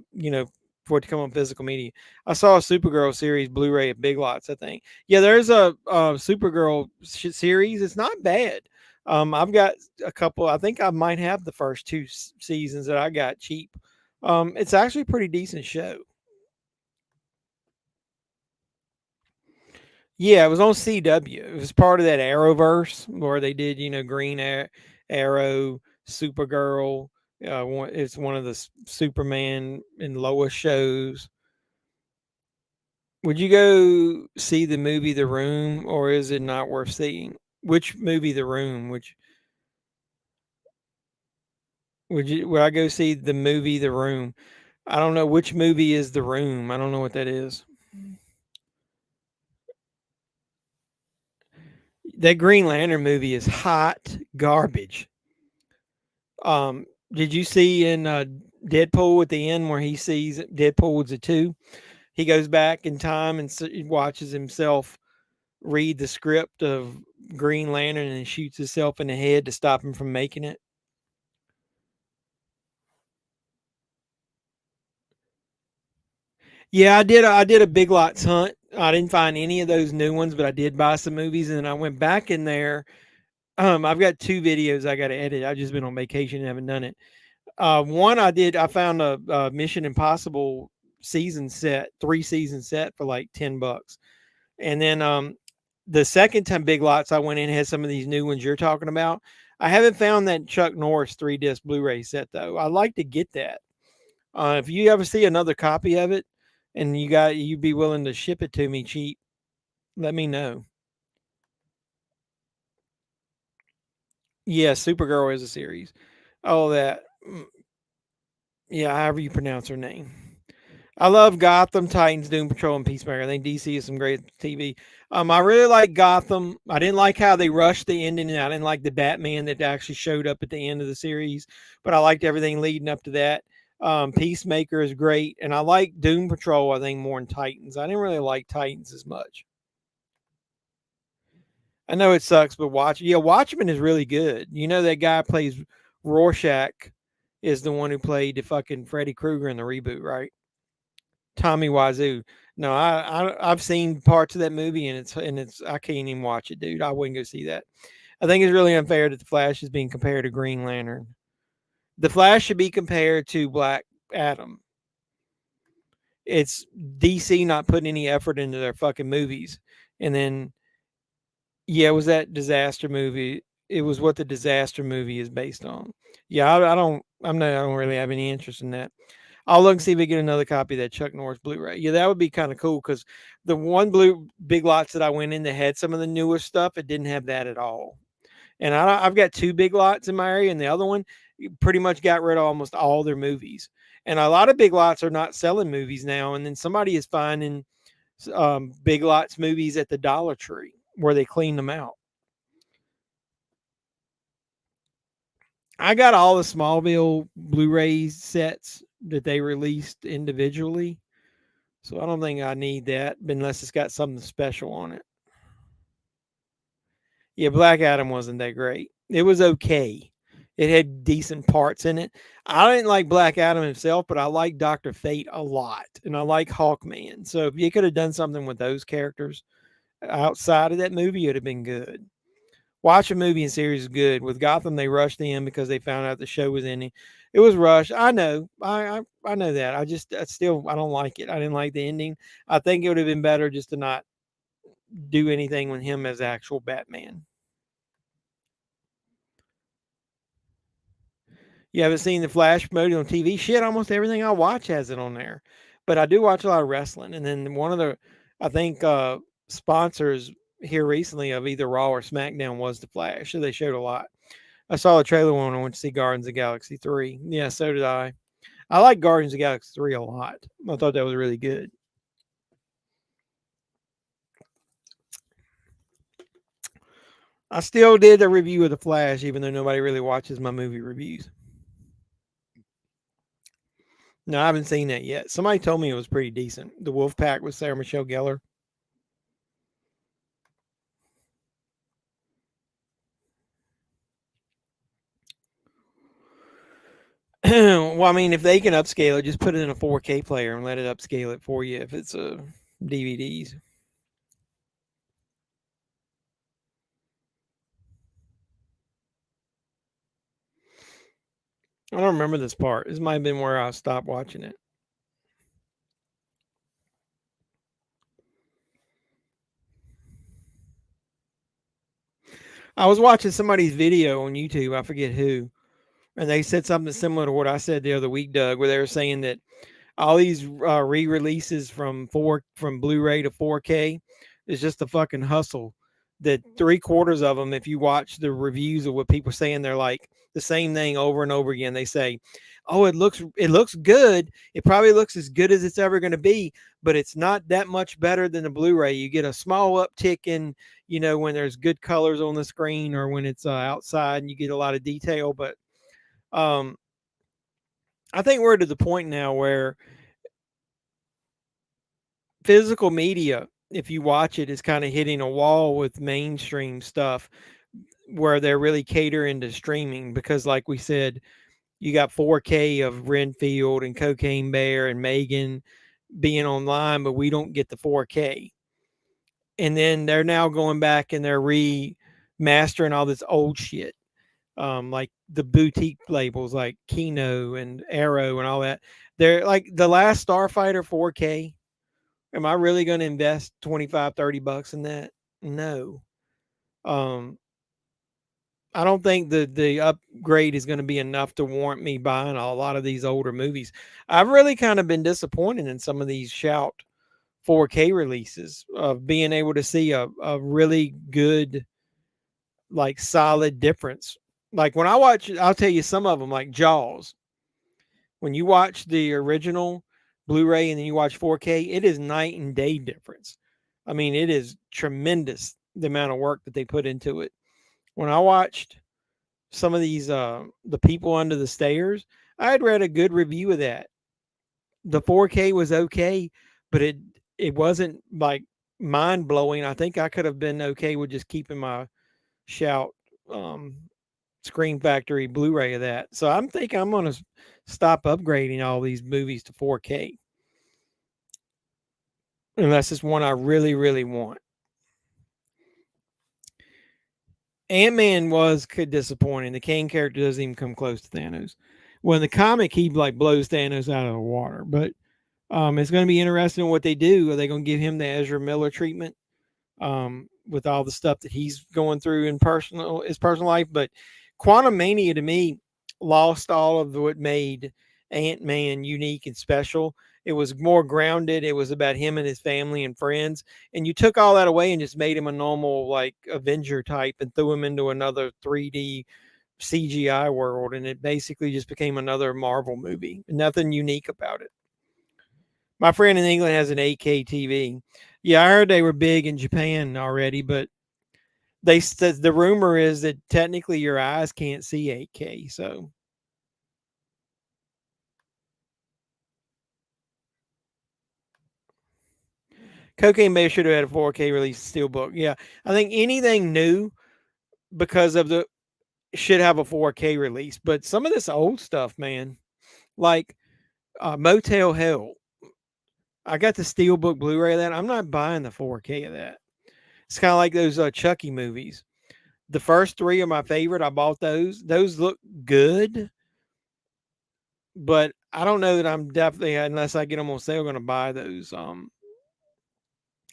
for it to come on physical media. I saw a Supergirl series Blu-ray at Big Lots, I think. Yeah, there's a Supergirl series. It's not bad. I've got a couple. I think I might have the first 2 seasons that I got cheap. It's actually a pretty decent show. Yeah, it was on CW. It was part of that Arrowverse where they did, Green Arrow, Supergirl. It's one of the Superman and Lois shows. Would you go see the movie The Room, or is it not worth seeing? Which movie, The Room? Would I go see the movie The Room? I don't know which movie is The Room. I don't know what that is. That Green Lantern movie is hot garbage. Did you see in Deadpool at the end where he sees Deadpool was a 2? he goes back in time and watches himself read the script of Green Lantern and shoots himself in the head to stop him from making it. Yeah, I did. I did a Big Lots hunt. I didn't find any of those new ones, but I did buy some movies, and then I went back in there. I've got 2 videos I got to edit. I've just been on vacation and haven't done it. One I did. I found a Mission Impossible season set, 3-season set for like $10, and then the second time Big Lots I went in had some of these new ones you're talking about. I haven't found that Chuck Norris 3-disc Blu-ray set though. I'd like to get that. If you ever see another copy of it and you'd be willing to ship it to me cheap, let me know. Yeah, Supergirl is a series. Oh, that. Yeah, however you pronounce her name. I love Gotham, Titans, Doom Patrol, and Peacemaker. I think DC is some great TV. I really like Gotham. I didn't like how they rushed the ending, and I didn't like the Batman that actually showed up at the end of the series. But I liked everything leading up to that. Peacemaker is great, and I like Doom Patrol. I think more than Titans. I didn't really like Titans as much. I know it sucks, but Watchmen is really good. You know that guy plays Rorschach is the one who played the fucking Freddy Krueger in the reboot, right? Tommy Wiseau. No, I've seen parts of that movie and it's I can't even watch it, dude. I wouldn't go see that. I think it's really unfair that the Flash is being compared to Green Lantern. The Flash should be compared to Black Adam. It's DC not putting any effort into their fucking movies. And then yeah, it was that disaster movie. It was what the disaster movie is based on. Yeah, I don't really have any interest in that. I'll look and see if we get another copy of that Chuck Norris Blu-ray. Yeah, that would be kind of cool because the one Big Lots that I went in that had some of the newer stuff, it didn't have that at all. And I've got 2 Big Lots in my area, and the other one pretty much got rid of almost all their movies. And a lot of Big Lots are not selling movies now. And then somebody is finding Big Lots movies at the Dollar Tree where they clean them out. I got all the Smallville Blu-ray sets that they released individually. So I don't think I need that unless it's got something special on it. Yeah, Black Adam wasn't that great. It was okay. It had decent parts in it. I didn't like Black Adam himself, but I like Dr. Fate a lot. And I like Hawkman. So if you could have done something with those characters outside of that movie, it would have been good. Watch a movie and series is good. With Gotham, they rushed in because they found out the show was ending. It was rushed. I know. I know that. I don't like it. I didn't like the ending. I think it would have been better just to not do anything with him as actual Batman. You haven't seen the Flash promoted on TV? Shit, almost everything I watch has it on there. But I do watch a lot of wrestling. And then one of the, I think, sponsors here recently of either Raw or SmackDown was the Flash. So they showed a lot. I saw a trailer when I went to see Guardians of the Galaxy 3. Yeah, so did I. I like Guardians of the Galaxy 3 a lot. I thought that was really good. I still did a review of The Flash, even though nobody really watches my movie reviews. No, I haven't seen that yet. Somebody told me it was pretty decent. The Wolfpack with Sarah Michelle Gellar. Well, I mean, if they can upscale it, just put it in a 4K player and let it upscale it for you if it's DVDs. I don't remember this part. This might have been where I stopped watching it. I was watching somebody's video on YouTube. I forget who. And they said something similar to what I said the other week, Doug, where they were saying that all these re-releases from Blu-ray to 4K is just a fucking hustle. That 3/4 of them, if you watch the reviews of what people are saying, they're like the same thing over and over again. They say, "Oh, it looks good. It probably looks as good as it's ever going to be, but it's not that much better than the Blu-ray. You get a small uptick in, when there's good colors on the screen or when it's outside, and you get a lot of detail, but I think we're to the point now where physical media, if you watch it, is kind of hitting a wall with mainstream stuff where they're really catering to streaming because, like we said, you got 4K of Renfield and Cocaine Bear and Megan being online, but we don't get the 4K. And then they're now going back and they're remastering all this old shit, like the boutique labels like Kino and Arrow and all that. They're like the last Starfighter 4K. Am I really going to invest 25, $30 in that? No. Um, I don't think the upgrade is going to be enough to warrant me buying a lot of these older movies. I've really kind of been disappointed in some of these shout 4K releases of being able to see a really good, like solid difference. Like when I watch, I'll tell you some of them, like Jaws. When you watch the original Blu-ray and then you watch 4K, it is night and day difference. I mean, it is tremendous the amount of work that they put into it. When I watched some of these the people under the stairs, I had read a good review of that. The 4K was okay, but it wasn't like mind blowing. I think I could have been okay with just keeping my shout um Screen Factory Blu-ray of that. So I'm thinking I'm gonna stop upgrading all these movies to 4K unless it's one I really, really want. Ant-Man was disappointing. The Kane character doesn't even come close to Thanos. Well, in the comic, he like blows Thanos out of the water. But it's going to be interesting what they do. Are they going to give him the Ezra Miller treatment with all the stuff that he's going through in his personal life? But Quantum Mania to me lost all of what made Ant-Man unique and special. It was more grounded. It was about him and his family and friends. And you took all that away and just made him a normal like Avenger type and threw him into another 3D CGI world. And it basically just became another Marvel movie. Nothing unique about it. My friend in England has an 8K TV. Yeah, I heard they were big in Japan already, but the rumor is that technically your eyes can't see 8K. So Cocaine Bear should have had a 4K release steelbook. Yeah, I think anything new because of the should have a 4K release. But some of this old stuff, man, like Motel Hell, I got the steelbook Blu-ray of that. I'm not buying the 4K of that. It's kind of like those Chucky movies. The first three are my favorite. I bought those. Those look good, but I don't know that I'm definitely, unless I get them on sale, going to buy those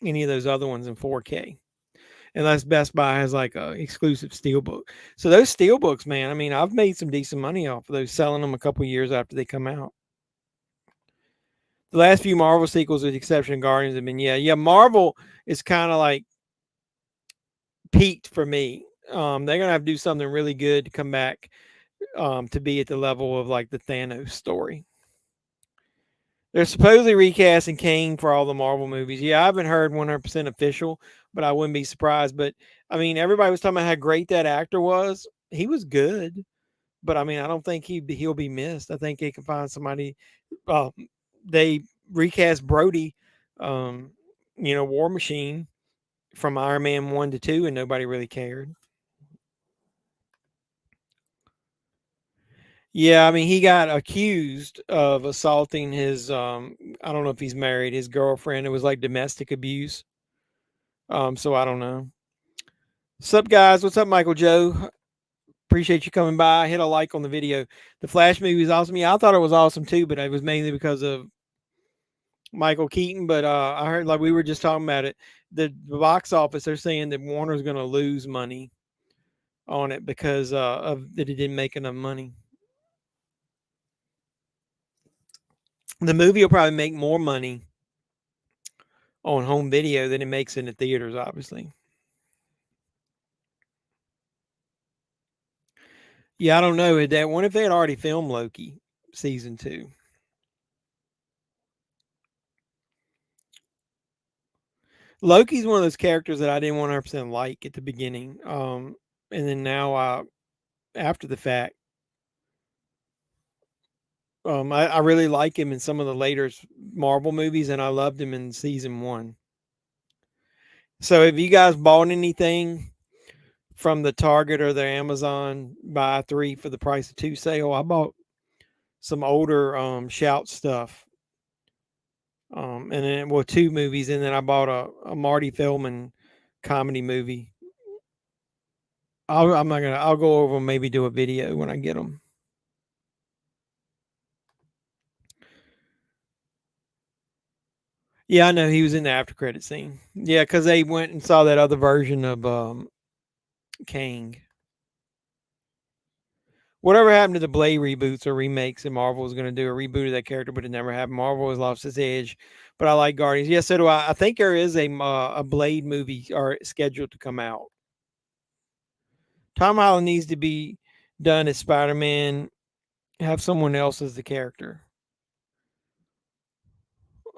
any of those other ones in 4K. Unless Best Buy has like a exclusive steelbook. So those steelbooks, man, I mean, I've made some decent money off of those, selling them a couple years after they come out. The last few Marvel sequels, with the exception of Guardians, have been Marvel is kind of like peaked for me. They're gonna have to do something really good to come back to be at the level of like the Thanos story. They're supposedly recasting Kane for all the Marvel movies. Yeah, I haven't heard 100% official, but I wouldn't be surprised. But I mean, everybody was talking about how great that actor was. He was good, but I mean, I don't think he'll be missed. I think they can find somebody. They recast Brody, War Machine from Iron Man 1 to 2, and nobody really cared. Yeah, I mean, he got accused of assaulting his I don't know if he's married, his girlfriend. It was like domestic abuse. So I don't know. What's up, guys? What's up, Michael Joe? Appreciate you coming by. Hit a like on the video. The Flash movie is awesome. Yeah, I thought it was awesome too, but it was mainly because of Michael Keaton. But I heard, like we were just talking about it, the box office, they're saying that Warner's going to lose money on it because of that it didn't make enough money. The movie will probably make more money on home video than it makes in the theaters, obviously. Yeah, I don't know. What if they had already filmed Loki season 2? Loki's one of those characters that I didn't 100% like at the beginning. And then now, after the fact, I really like him in some of the later Marvel movies, and I loved him in season 1. So have you guys bought anything from the Target or the Amazon buy 3 for the price of 2 sale? I bought some older Shout stuff. And then 2 movies, and then I bought a Marty Feldman comedy movie. I'll go over and maybe do a video when I get them. Yeah, I know he was in the after credit scene. Yeah, because they went and saw that other version of Kang. Whatever happened to the Blade reboots or remakes that Marvel was going to do, a reboot of that character, but it never happened. Marvel has lost its edge. But I like Guardians. Yeah, so do I. I think there is a Blade movie or scheduled to come out. Tom Holland needs to be done as Spider-Man. Have someone else as the character.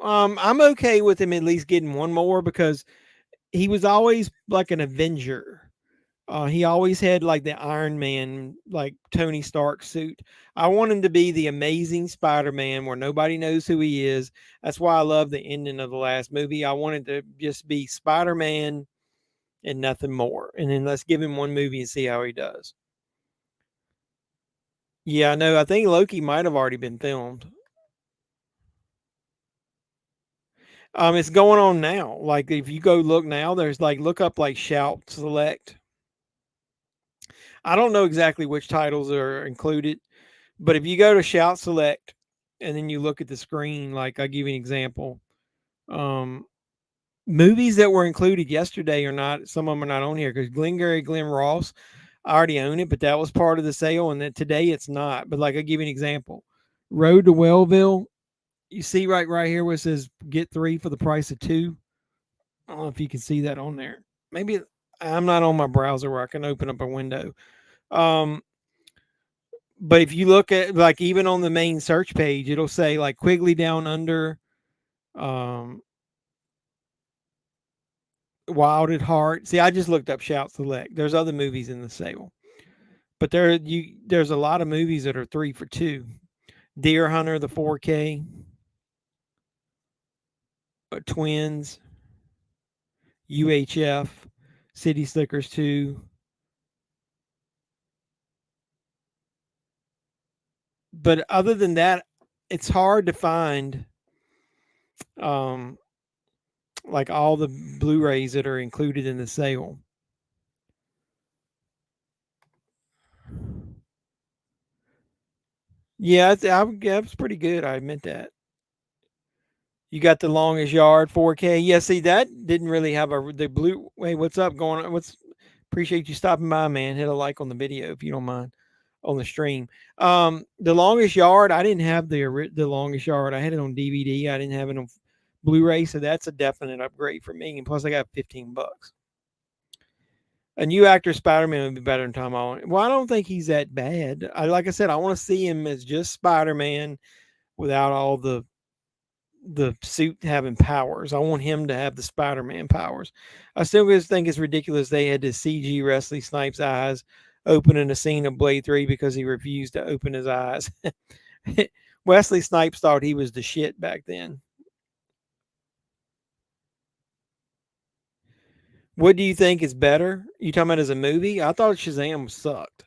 I'm okay with him at least getting one more because he was always like an Avenger. He always had like the Iron Man, like Tony Stark suit. I want him to be the Amazing Spider-Man where nobody knows who he is. That's why I love the ending of the last movie. I wanted to just be Spider-Man and nothing more. And then let's give him one movie and see how he does. Yeah, no, I think Loki might have already been filmed. It's going on now. Like if you go look now, there's like look up like Shout Select. I don't know exactly which titles are included, but if you go to Shout Select and then you look at the screen, like I'll give you an example. Movies that were included yesterday are not, some of them are not on here because Glengarry Glen Ross, I already own it, but that was part of the sale, and then today it's not. But like I'll give you an example. Road to Wellville, you see right here where it says get 3 for the price of 2. I don't know if you can see that on there. Maybe I'm not on my browser where I can open up a window. But if you look at like even on the main search page, it'll say like Quigley Down Under, Wild at Heart. See, I just looked up Shout Select. There's other movies in the sale, but there's a lot of movies that are 3 for 2. Deer Hunter, the 4K, Twins, UHF, City Slickers 2. But other than that, it's hard to find like all the Blu-rays that are included in the sale. Yeah, it's pretty good. I admit that. You got The Longest Yard 4K. Yeah, see, that didn't really have the blue. Wait, what's up going on? Appreciate you stopping by, man. Hit a like on the video if you don't mind on the stream. The Longest Yard, I didn't have the Longest Yard. I had it on DVD. I didn't have it on Blu-ray, so that's a definite upgrade for me. And plus, I got $15. A new actor Spider-Man would be better than Tom Holland. Well, I don't think he's that bad. Like I said, I want to see him as just Spider-Man without all the suit having powers. I want him to have the Spider-Man powers. I still just think it's ridiculous they had to CG Wesley Snipes' eyes open in a scene of Blade 3 because he refused to open his eyes. Wesley Snipes thought he was the shit back then. What do you think is better? You talking about as a movie? I thought Shazam sucked.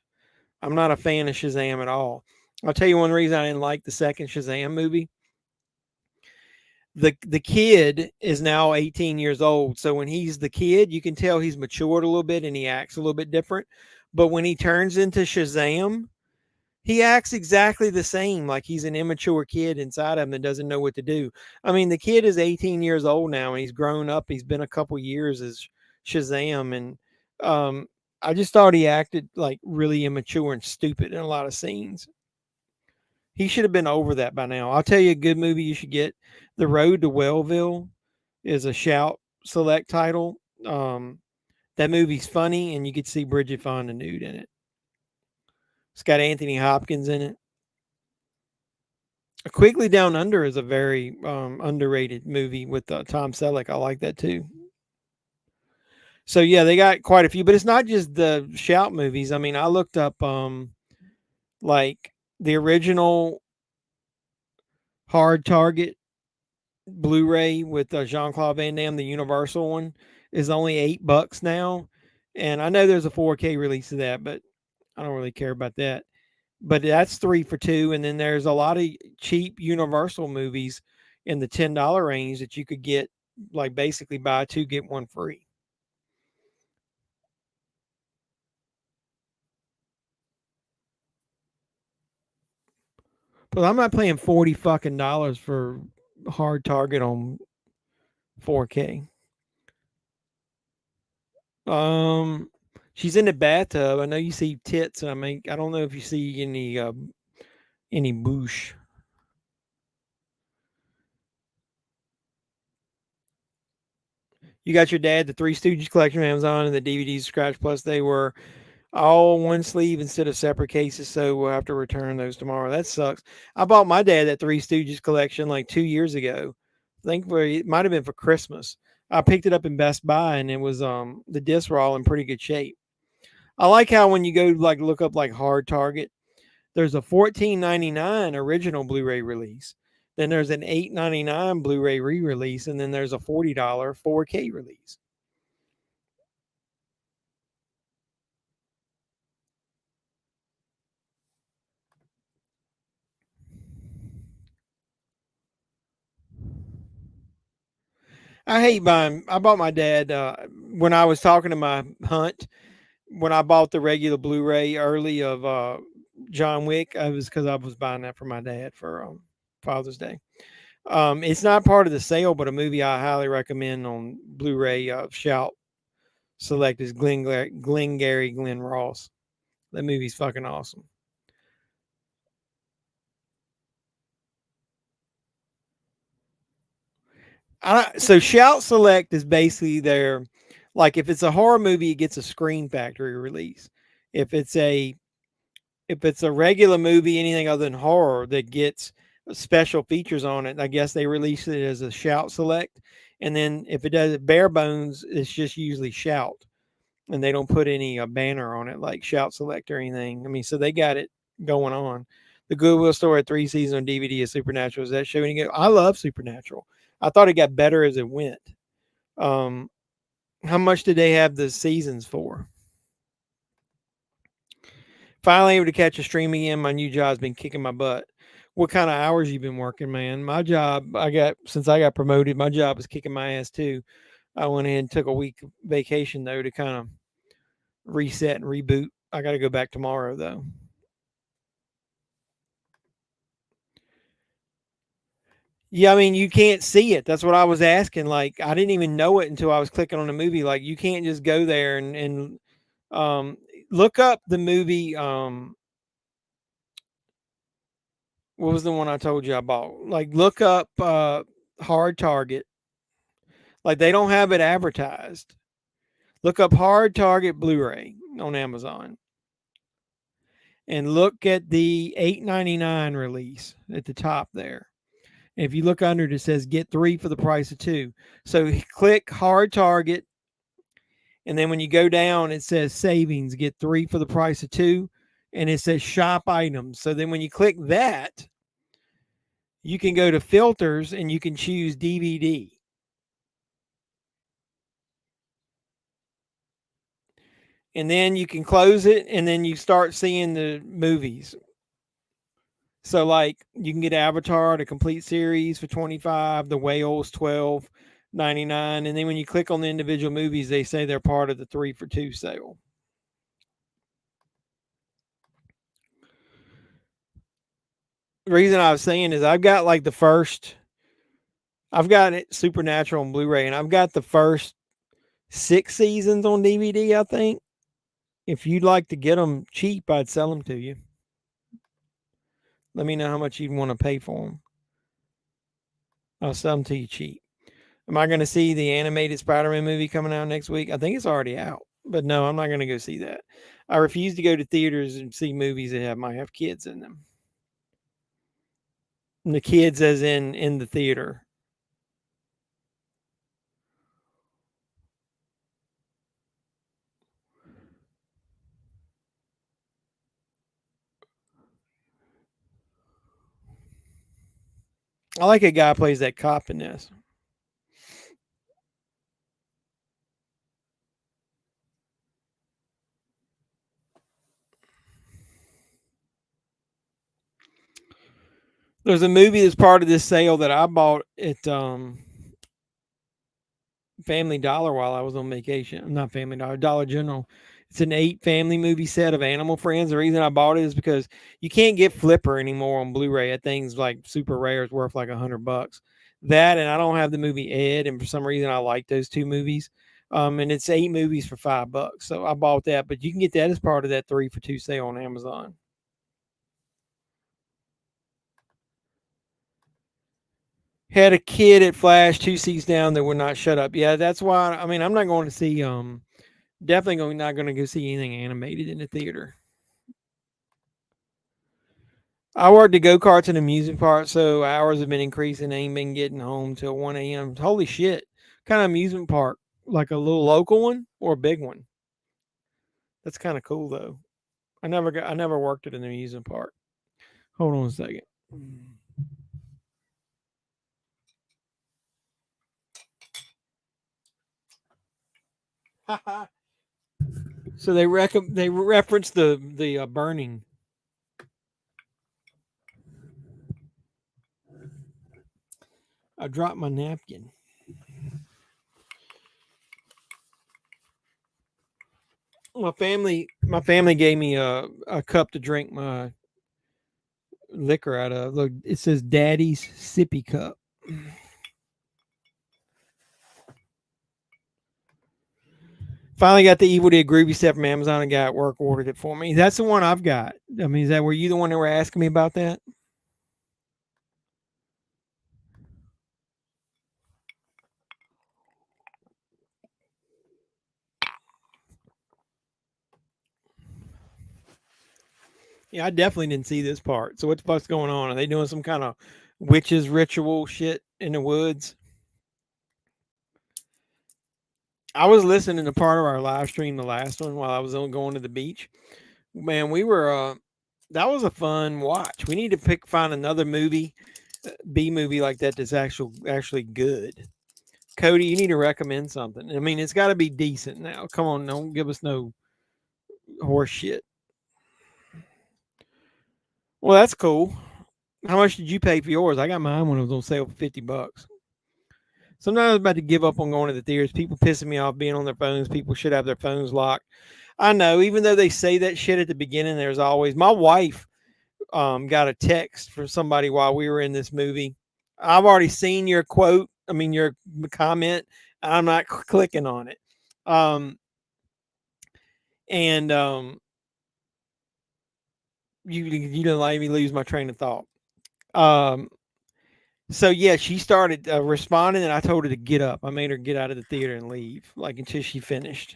I'm not a fan of Shazam at all. I'll tell you one reason I didn't like the second Shazam movie. The kid is now 18 years old. So when he's the kid, you can tell he's matured a little bit and he acts a little bit different. But when he turns into Shazam, he acts exactly the same, like he's an immature kid inside of him that doesn't know what to do. I mean, the kid is 18 years old now and he's grown up. He's been a couple years as Shazam. And I just thought he acted like really immature and stupid in a lot of scenes. He should have been over that by now. I'll tell you a good movie you should get. The Road to Wellville is a Shout Select title. That movie's funny, and you get to see Bridget Fonda nude in it. It's got Anthony Hopkins in it. A Quigley Down Under is a very underrated movie with Tom Selleck. I like that too. So yeah, they got quite a few, but it's not just the Shout movies. I mean, I looked up like the original Hard Target Blu-ray with Jean-Claude Van Damme, the Universal one, is only $8 now. And I know there's a 4K release of that, but I don't really care about that. But that's 3 for 2. And then there's a lot of cheap Universal movies in the $10 range that you could get, like basically buy 2, get 1 free. But I'm not paying $40 for hard target on 4K. She's in the bathtub. I know you see tits. I mean, I don't know if you see any boosh. You got your dad, the Three Stooges collection on Amazon, and the DVDs Scratch Plus. They were all one sleeve instead of separate cases, so we'll have to return those tomorrow. That sucks. I bought my dad that Three Stooges collection like 2 years ago. I think it might have been for Christmas. I picked it up in Best Buy, and it was the discs were all in pretty good shape. I like how when you go like look up like hard target, there's a $14.99 original Blu-ray release. Then there's an $8.99 Blu-ray re-release, and then there's a $40 4K release. I hate buying. I bought my dad when I was talking to my hunt. When I bought the regular Blu-ray early of John Wick, it was because I was buying that for my dad for Father's Day. It's not part of the sale, but a movie I highly recommend on Blu-ray. Shout Select is Glengarry Glen Ross. That movie's fucking awesome. So Shout Select is basically their, like if it's a horror movie, it gets a Screen Factory release. If it's a regular movie, anything other than horror that gets special features on it, I guess they release it as a Shout Select. And then if it does it bare bones, it's just usually Shout, and they don't put any banner on it like Shout Select or anything. I mean, so they got it going on. The Goodwill Store had 3 seasons on DVD of Supernatural. Is that show any good? I love Supernatural. I thought it got better as it went. How much did they have the seasons for? Finally able to catch a stream again. My new job's been kicking my butt. What kind of hours you been working, man? My job, since I got promoted, my job is kicking my ass too. I went ahead and took a week vacation though to kind of reset and reboot. I got to go back tomorrow though. Yeah, I mean, you can't see it. That's what I was asking. Like, I didn't even know it until I was clicking on the movie. Like, you can't just go there and look up the movie. What was the one I told you I bought? Like, look up Hard Target. Like, they don't have it advertised. Look up Hard Target Blu-ray on Amazon. And look at the $8.99 release at the top there. If you look under it, it says get 3 for the price of 2. So click Hard Target, and then when you go down, it says savings, get 3 for the price of 2, and it says shop items. So then when you click that, you can go to filters and you can choose DVD. And then you can close it, and then you start seeing the movies. So like you can get Avatar, the complete series for $25, The Whales $12.99, and then when you click on the individual movies, they say they're part of the 3 for 2 sale. The reason I was saying is I've got it Supernatural on Blu-ray, and I've got the first 6 seasons on DVD, I think. If you'd like to get them cheap, I'd sell them to you. Let me know how much you'd want to pay for them. I'll sell them to you cheap. Am I going to see the animated Spider-Man movie coming out next week? I think it's already out, but no, I'm not going to go see that. I refuse to go to theaters and see movies that might have kids in them. And the kids as in the theater. I like a guy who plays that cop in this. There's a movie that's part of this sale that I bought at Family Dollar while I was on vacation. Not Family Dollar, Dollar General. It's an 8 family movie set of Animal Friends. The reason I bought it is because you can't get Flipper anymore on Blu-ray. That thing's like super rare. It's worth like $100. That, and I don't have the movie Ed, and for some reason I like those two movies. And it's 8 movies for $5. So I bought that, but you can get that as part of that 3 for 2 sale on Amazon. Had a kid at Flash 2 seats down that would not shut up. Yeah, that's why. I mean, I'm not going to see. Definitely not going to go see anything animated in the theater. I worked at go karts and amusement park, so hours have been increasing. I ain't been getting home till 1 a.m. Holy shit! Kind of amusement park, like a little local one or a big one. That's kind of cool though. I never worked at an amusement park. Hold on a second. So they reference the burning. I dropped my napkin. My family gave me a cup to drink my liquor out of. Look, it says Daddy's sippy cup. Finally got the Evil Dead Groovy set from Amazon. A guy at work ordered it for me. That's the one I've got. I mean, were you the one that were asking me about that? Yeah, I definitely didn't see this part. So what the fuck's going on? Are they doing some kind of witches ritual shit in the woods? I was listening to part of our live stream, the last one, while I was going to the beach. Man, we were that was a fun watch. We need to find another movie, B movie like that that's actually good. Cody, you need to recommend something. I mean, it's got to be decent now. Come on, don't give us no horse shit. Well, that's cool. How much did you pay for yours? I got mine when it was on sale for $50. Sometimes I was about to give up on going to the theaters. People pissing me off being on their phones. People should have their phones locked. I know, even though they say that shit at the beginning, there's always my wife got a text from somebody while we were in this movie. I've already seen your quote. I mean, your comment. I'm not clicking on it. You didn't let me lose my train of thought. So yeah, she started responding, and I told her to get up. I made her get out of the theater and leave, like until she finished.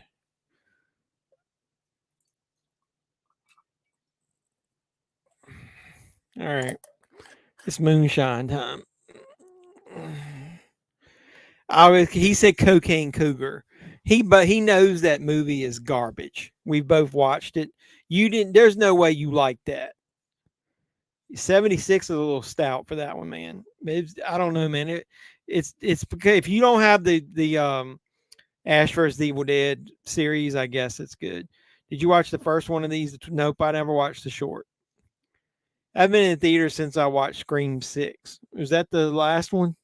All right, it's moonshine time. He said Cocaine Cougar. But he knows that movie is garbage. We've both watched it. You didn't. There's no way you like that. 76 is a little stout for that one, man. I don't know, man. It's because if you don't have the Ash vs. the Evil Dead series, I guess it's good. Did you watch the first one of these? Nope, I never watched the short. I've been in the theater since I watched Scream 6. Was that the last one?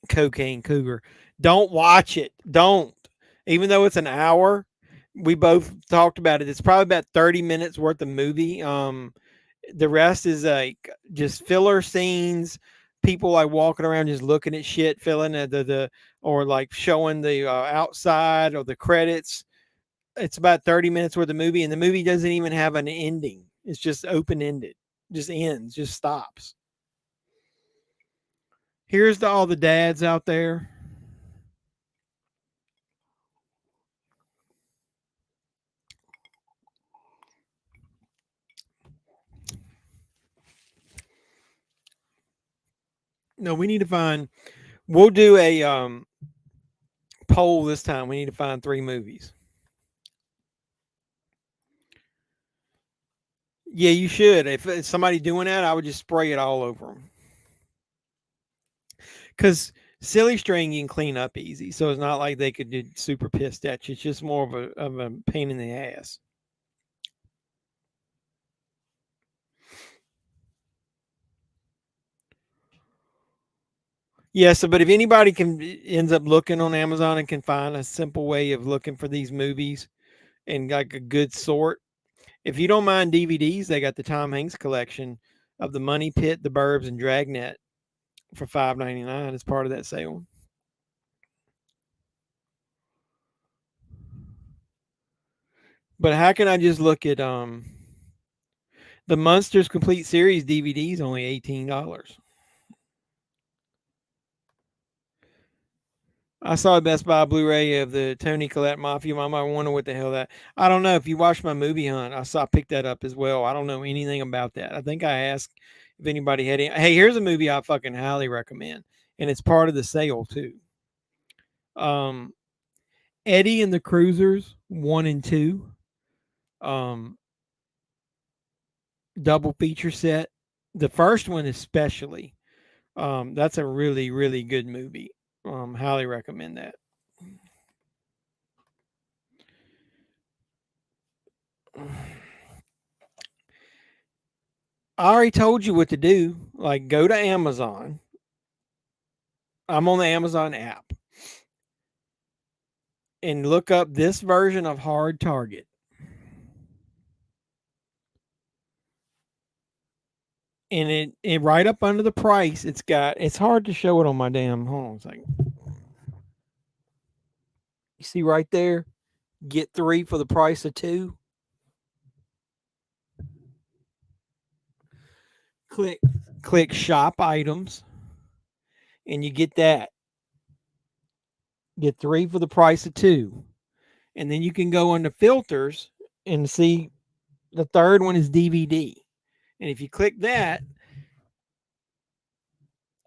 Cocaine Cougar. Don't watch it. Don't. Even though it's an hour, we both talked about it. It's probably about 30 minutes worth of movie. The rest is like just filler scenes, people like walking around just looking at shit, filling the or like showing the outside or the credits. It's about 30 minutes worth of movie, and the movie doesn't even have an ending. It's just open ended, just ends, just stops. Here's to all the dads out there. No, we need to find. We'll do a poll this time. We need to find 3 movies. Yeah, you should. If it's somebody doing that, I would just spray it all over them. Because silly string you can clean up easy, so it's not like they could get super pissed at you. It's just more of a pain in the ass. Yeah, so but if anybody ends up looking on Amazon and can find a simple way of looking for these movies and like a good sort, if you don't mind DVDs, they got the Tom Hanks collection of The Money Pit, The Burbs, and Dragnet for $5.99 as part of that sale. But how can I just look at the Munsters Complete Series DVDs only $18. I saw a Best Buy Blu-ray of the Tony Collette Mafia Mama. I wonder what the hell that. I don't know. If you watched my movie hunt, I picked that up as well. I don't know anything about that. I think I asked if anybody had any. Hey, here's a movie I fucking highly recommend, and it's part of the sale too. Um, Eddie and the Cruisers 1 and 2. Double feature set. The first one especially. That's a really, really good movie. Highly recommend that. I already told you what to do. Like, go to Amazon. I'm on the Amazon app. And look up this version of Hard Target. And it right up under the price, it's hard to show it on my damn home. It's like, you see right there? Get 3 for the price of 2. Click shop items, and you get that. Get 3 for the price of 2. And then you can go under filters and see the third one is DVD. And if you click that,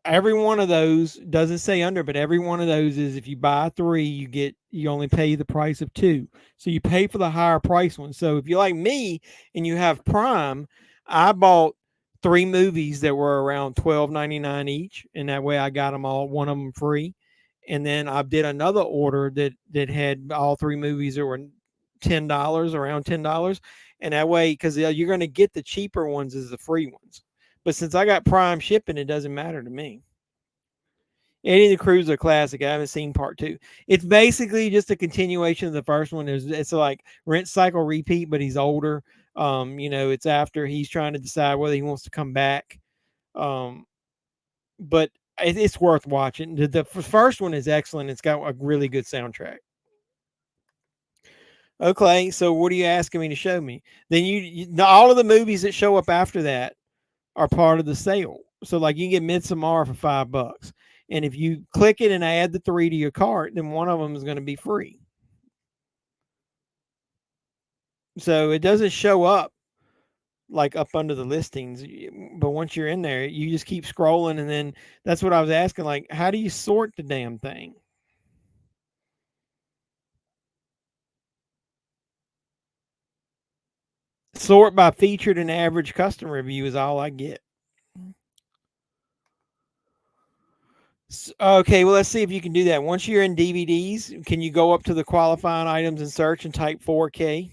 every one of those doesn't say under, but every one of those is if you buy 3, you only pay the price of 2. So you pay for the higher price one. So if you're like me and you have Prime, I bought 3 movies that were around $12.99 each, and that way I got them all, one of them free. And then I did another order that had all 3 movies that were $10, around $10, and that way, because you're going to get the cheaper ones as the free ones. But since I got Prime shipping, it doesn't matter to me. Eddie the Cruiser classic. I haven't seen part 2. It's basically just a continuation of the first one. It's like rent cycle repeat, but he's older. It's after he's trying to decide whether he wants to come back. But it's worth watching. The first one is excellent. It's got a really good soundtrack. Okay, so what are you asking me to show me? Then all of the movies that show up after that are part of the sale. So like you can get Midsommar for $5. And if you click it and add the 3 to your cart, then one of them is going to be free. So it doesn't show up like up under the listings, but once you're in there, you just keep scrolling. And then that's what I was asking, like, how do you sort the damn thing? Sort by featured and average customer review is all I get. Okay, well, let's see if you can do that. Once you're in DVDs, can you go up to the qualifying items and search and type 4K?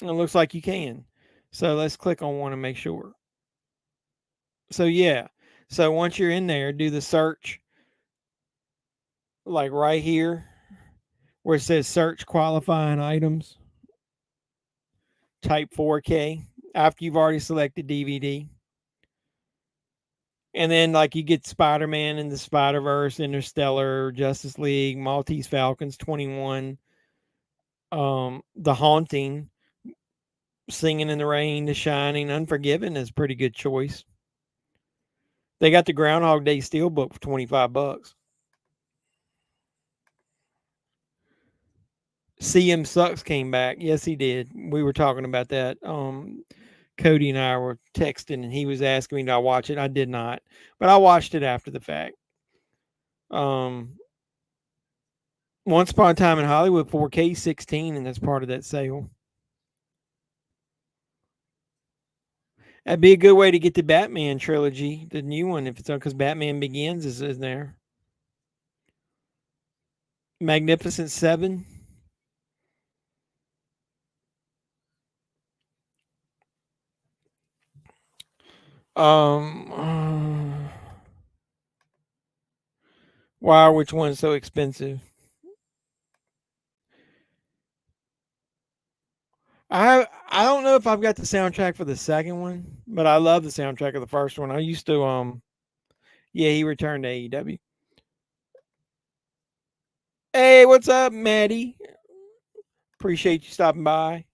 It looks like you can. So let's click on one and make sure. So yeah. So once you're in there, do the search like right here where it says search qualifying items. Type 4K after you've already selected DVD. And then like you get Spider-Man and the Spider-Verse, Interstellar, Justice League, Maltese Falcons 21, The Haunting, Singing in the Rain, The Shining, Unforgiven is a pretty good choice. They got the Groundhog Day Steelbook for $25. CM Sucks came back. Yes, he did. We were talking about that. Cody and I were texting, and he was asking me, did I watch it? I did not, but I watched it after the fact. Once Upon a Time in Hollywood 4K 16, and that's part of that sale. That'd be a good way to get the Batman trilogy, the new one, if it's on, because Batman Begins is in there. Magnificent Seven. Um, why? Which one's so expensive? I don't know if I've got the soundtrack for the second one, but I love the soundtrack of the first one. I used to yeah, he returned to AEW. Hey, what's up, Maddie? Appreciate you stopping by.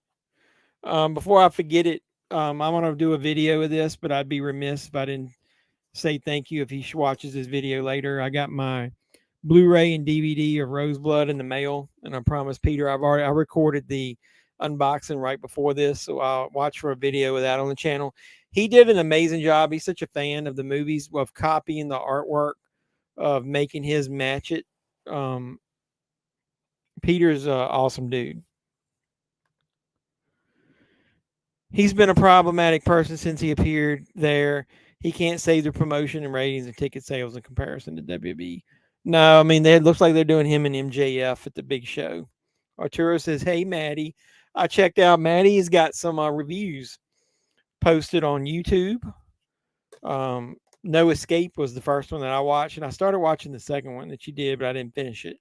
Before I forget it, I'm gonna do a video of this, but I'd be remiss if I didn't say thank you if he watches this video later. I got my Blu-ray and DVD of Roseblood in the mail, and I promised Peter I recorded the unboxing right before this, so I'll watch for a video of that on the channel. He did an amazing job. He's such a fan of the movies, of copying the artwork, of making his match it. Peter's an awesome dude. He's been a problematic person since he appeared there. He can't save the promotion and ratings and ticket sales in comparison to WWE. No, I mean, it looks like they're doing him and MJF at the big show. Arturo says, hey, Maddie. I checked out. Maddie's got some reviews posted on YouTube. No Escape was the first one that I watched, and I started watching the second one that you did, but I didn't finish it.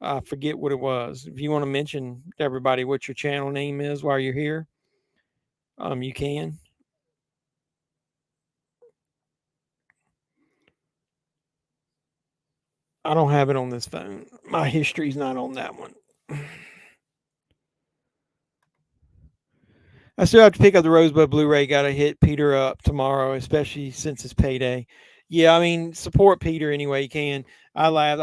I forget what it was. If you want to mention to everybody what your channel name is while you're here, you can. I don't have it on this phone. My history's not on that one. I still have to pick up the Rosebud Blu-ray. Got to hit Peter up tomorrow, especially since it's payday. Yeah, I mean, support Peter any way you can. I laughed.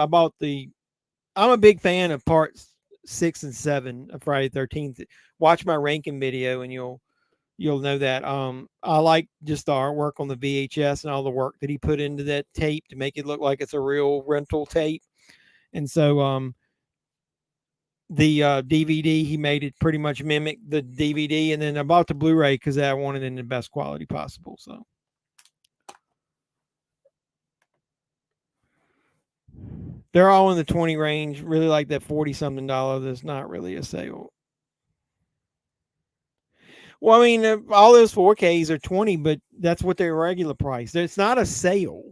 I'm a big fan of parts 6 and 7 of Friday the 13th. Watch my ranking video and you'll know that. I like just the artwork on the VHS and all the work that he put into that tape to make it look like it's a real rental tape. And so the DVD, he made it pretty much mimic the DVD, and then I bought the Blu-ray because I wanted it in the best quality possible. So they're all in the 20 range. Really like that $40-something that's not really a sale. Well, I mean, all those 4Ks are 20, but that's what their regular price. It's not a sale.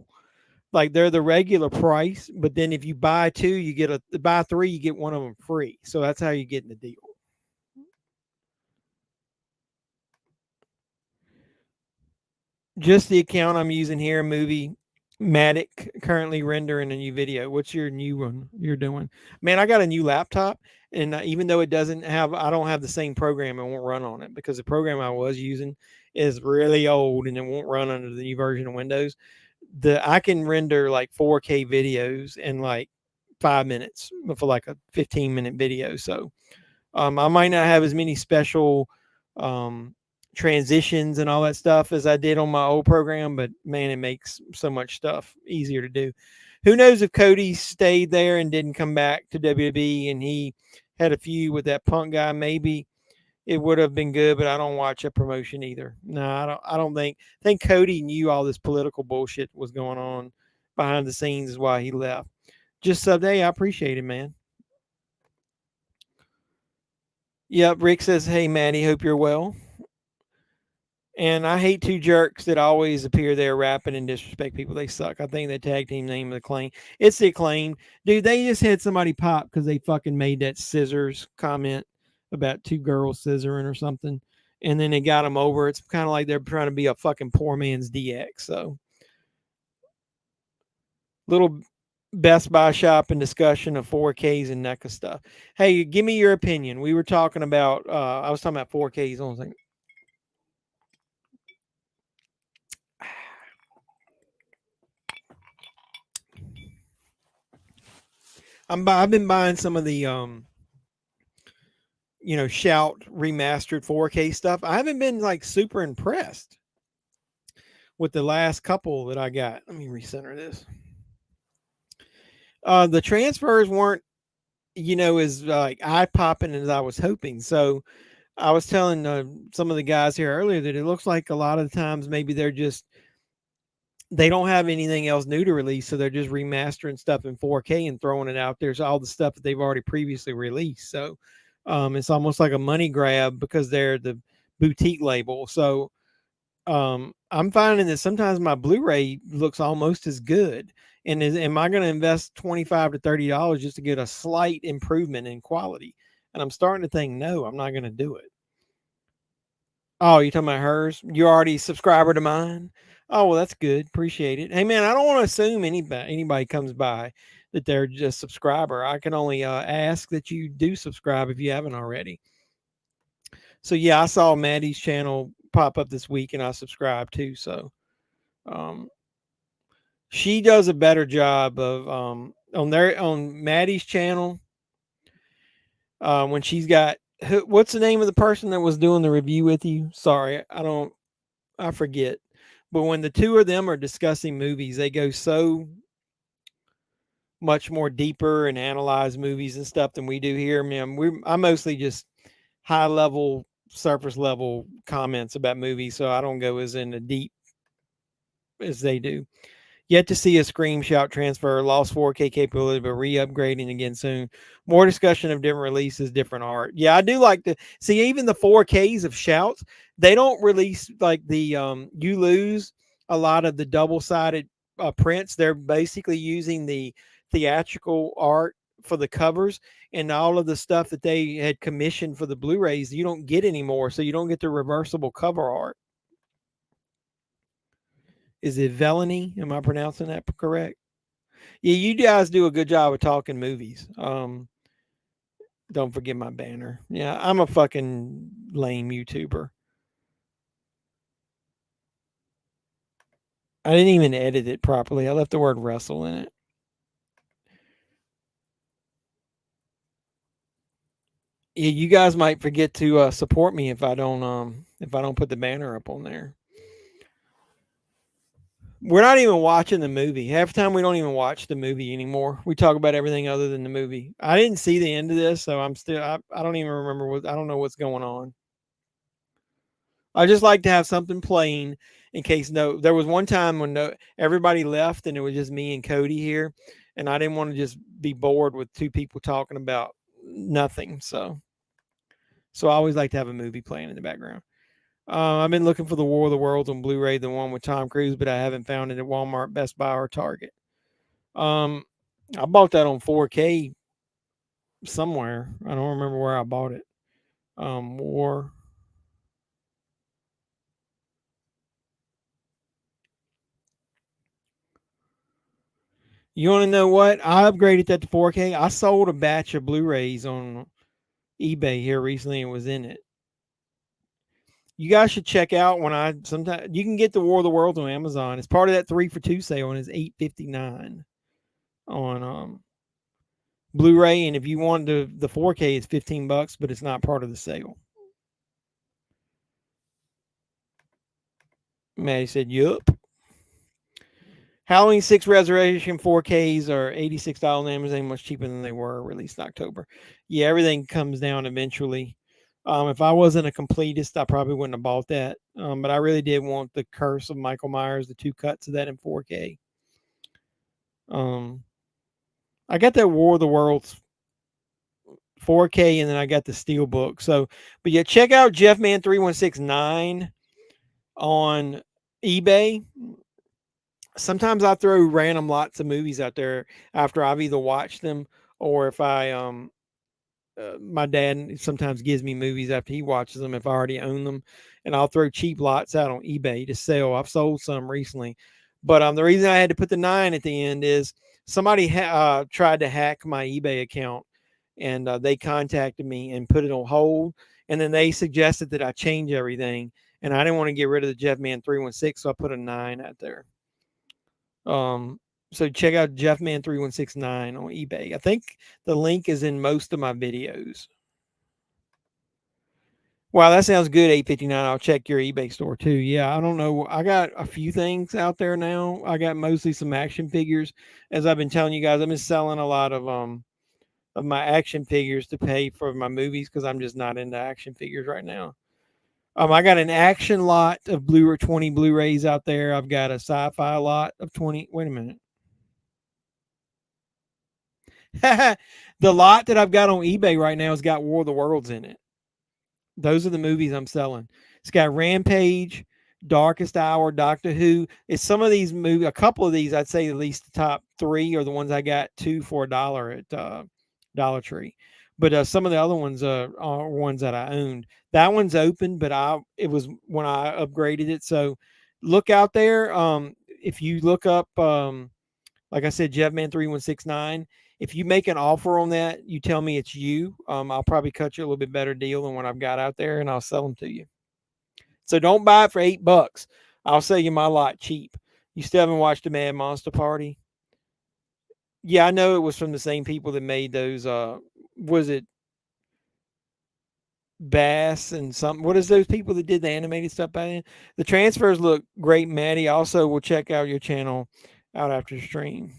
Like they're the regular price, but then if you buy two, you get buy three, you get one of them free. So that's how you get in the deal. Just the account I'm using here, Movie Matic, currently rendering a new video. What's your new one you're doing? Man, I got a new laptop, and even though I don't have the same program, it won't run on it because the program I was using is really old and it won't run under the new version of Windows. I can render like 4K videos in like 5 minutes for like a 15-minute video. So I might not have as many special transitions and all that stuff as I did on my old program, but man, it makes so much stuff easier to do. Who knows if Cody stayed there and didn't come back to WWE and he had a feud with that Punk guy, maybe it would have been good, but I don't watch a promotion either. No, I don't think Cody knew all this political bullshit was going on behind the scenes is why he left. Just someday, I appreciate it, man. Yep, Rick says, hey, Maddie, hope you're well. And I hate two jerks that always appear there rapping and disrespect people. They suck. I think the tag team name of the Acclaim. It's the Acclaim. Dude, they just had somebody pop because they fucking made that scissors comment about two girls scissoring or something. And then they got them over. It's kind of like they're trying to be a fucking poor man's DX. So little Best Buy shop and discussion of 4Ks and NECA stuff. Hey, give me your opinion. We were talking about, I was talking about 4Ks. I was like, I've been buying some of the Shout remastered 4K stuff. I haven't been like super impressed with the last couple that I got. Let me recenter this. The transfers weren't, as like eye popping as I was hoping. So I was telling some of the guys here earlier that it looks like a lot of the times maybe they don't have anything else new to release, so they're just remastering stuff in 4K and throwing it out there. So all the stuff that they've already previously released. So it's almost like a money grab because they're the boutique label. So I'm finding that sometimes my Blu-ray looks almost as good. And am I going to invest $25 to $30 just to get a slight improvement in quality? And I'm starting to think, no, I'm not going to do it. Oh, you talking about hers? You're already a subscriber to mine? Oh, well, that's good. Appreciate it. Hey, man, I don't want to assume anybody comes by that they're just a subscriber. I can only ask that you do subscribe if you haven't already. So, yeah, I saw Maddie's channel pop up this week and I subscribed too. So, she does a better job of on Maddie's channel when she's got what's the name of the person that was doing the review with you? Sorry, I forget. But when the two of them are discussing movies, they go so much more deeper and analyze movies and stuff than we do here. Man, I mostly just high level, surface level comments about movies, so I don't go as into deep as they do. Yet to see a Scream Shout transfer, lost 4K capability, but re-upgrading again soon. More discussion of different releases, different art. Yeah, I do like to see even the 4Ks of Shouts. They don't release like the you lose a lot of the double-sided prints. They're basically using the theatrical art for the covers and all of the stuff that they had commissioned for the Blu-rays. You don't get anymore, so you don't get the reversible cover art. Is it Velony? Am I pronouncing that correct? Yeah, you guys do a good job of talking movies. Don't forget my banner. Yeah, I'm a fucking lame YouTuber. I didn't even edit it properly. I left the word wrestle in it. Yeah, you guys might forget to support me if I don't put the banner up on there. We're not even watching the movie. Half the time we don't even watch the movie anymore. We talk about everything other than the movie. I didn't see the end of this, so I don't even remember I don't know what's going on. I just like to have something playing in case there was one time when everybody left and it was just me and Cody here, and I didn't want to just be bored with two people talking about nothing. So I always like to have a movie playing in the background. I've been looking for the War of the Worlds on Blu-ray, the one with Tom Cruise, but I haven't found it at Walmart, Best Buy, or Target. I bought that on 4K somewhere. I don't remember where I bought it. War. You want to know what? I upgraded that to 4K. I sold a batch of Blu-rays on eBay here recently and was in it. You guys should check out sometimes you can get the War of the Worlds on Amazon. It's part of that 3 for 2 sale and it's $8.59 on Blu-ray. And if you want the 4K, it's $15, but it's not part of the sale. Maddie said, yup. Halloween 6 Resurrection 4Ks are $86 on Amazon, much cheaper than they were released in October. Yeah, everything comes down eventually. If I wasn't a completist, I probably wouldn't have bought that. But I really did want the Curse of Michael Myers, the 2 cuts of that in 4K. I got that War of the Worlds 4K, and then I got the Steelbook. So, but yeah, check out JEFFMAN316 on eBay. Sometimes I throw random lots of movies out there after I've either watched them or if my dad sometimes gives me movies after he watches them if I already own them, and I'll throw cheap lots out on eBay to sell. I've sold some recently, but the reason I had to put the 9 at the end is somebody tried to hack my eBay account, and they contacted me and put it on hold, and then they suggested that I change everything, and I didn't want to get rid of the JEFFMAN316, so I put a 9 out there. So check out JEFFMAN3169 on eBay. I think the link is in most of my videos. Wow, that sounds good, $8.59. I'll check your eBay store too. Yeah, I don't know. I got a few things out there now. I got mostly some action figures. As I've been telling you guys, I've been selling a lot of of my action figures to pay for my movies because I'm just not into action figures right now. I got an action lot of 20 Blu-rays out there. I've got a sci-fi lot of 20. Wait a minute. The lot that I've got on eBay right now has got War of the Worlds in it. Those are the movies I'm selling. It's got Rampage, Darkest Hour, Doctor Who. It's some of these movies, a couple of these, I'd say at least the top 3 are the ones I got 2 for $1 at Dollar Tree. But some of the other ones are ones that I owned. That one's open, but it was when I upgraded it. So look out there. If you look up, like I said, JEFFMAN316, if you make an offer on that, you tell me it's you. I'll probably cut you a little bit better deal than what I've got out there, and I'll sell them to you. So don't buy it for $8. I'll sell you my lot cheap. You still haven't watched the Mad Monster Party? Yeah, I know it was from the same people that made those. Was it Bass and something? What is those people that did the animated stuff by then? The transfers look great, Maddie. Also, we'll check out your channel out after the stream.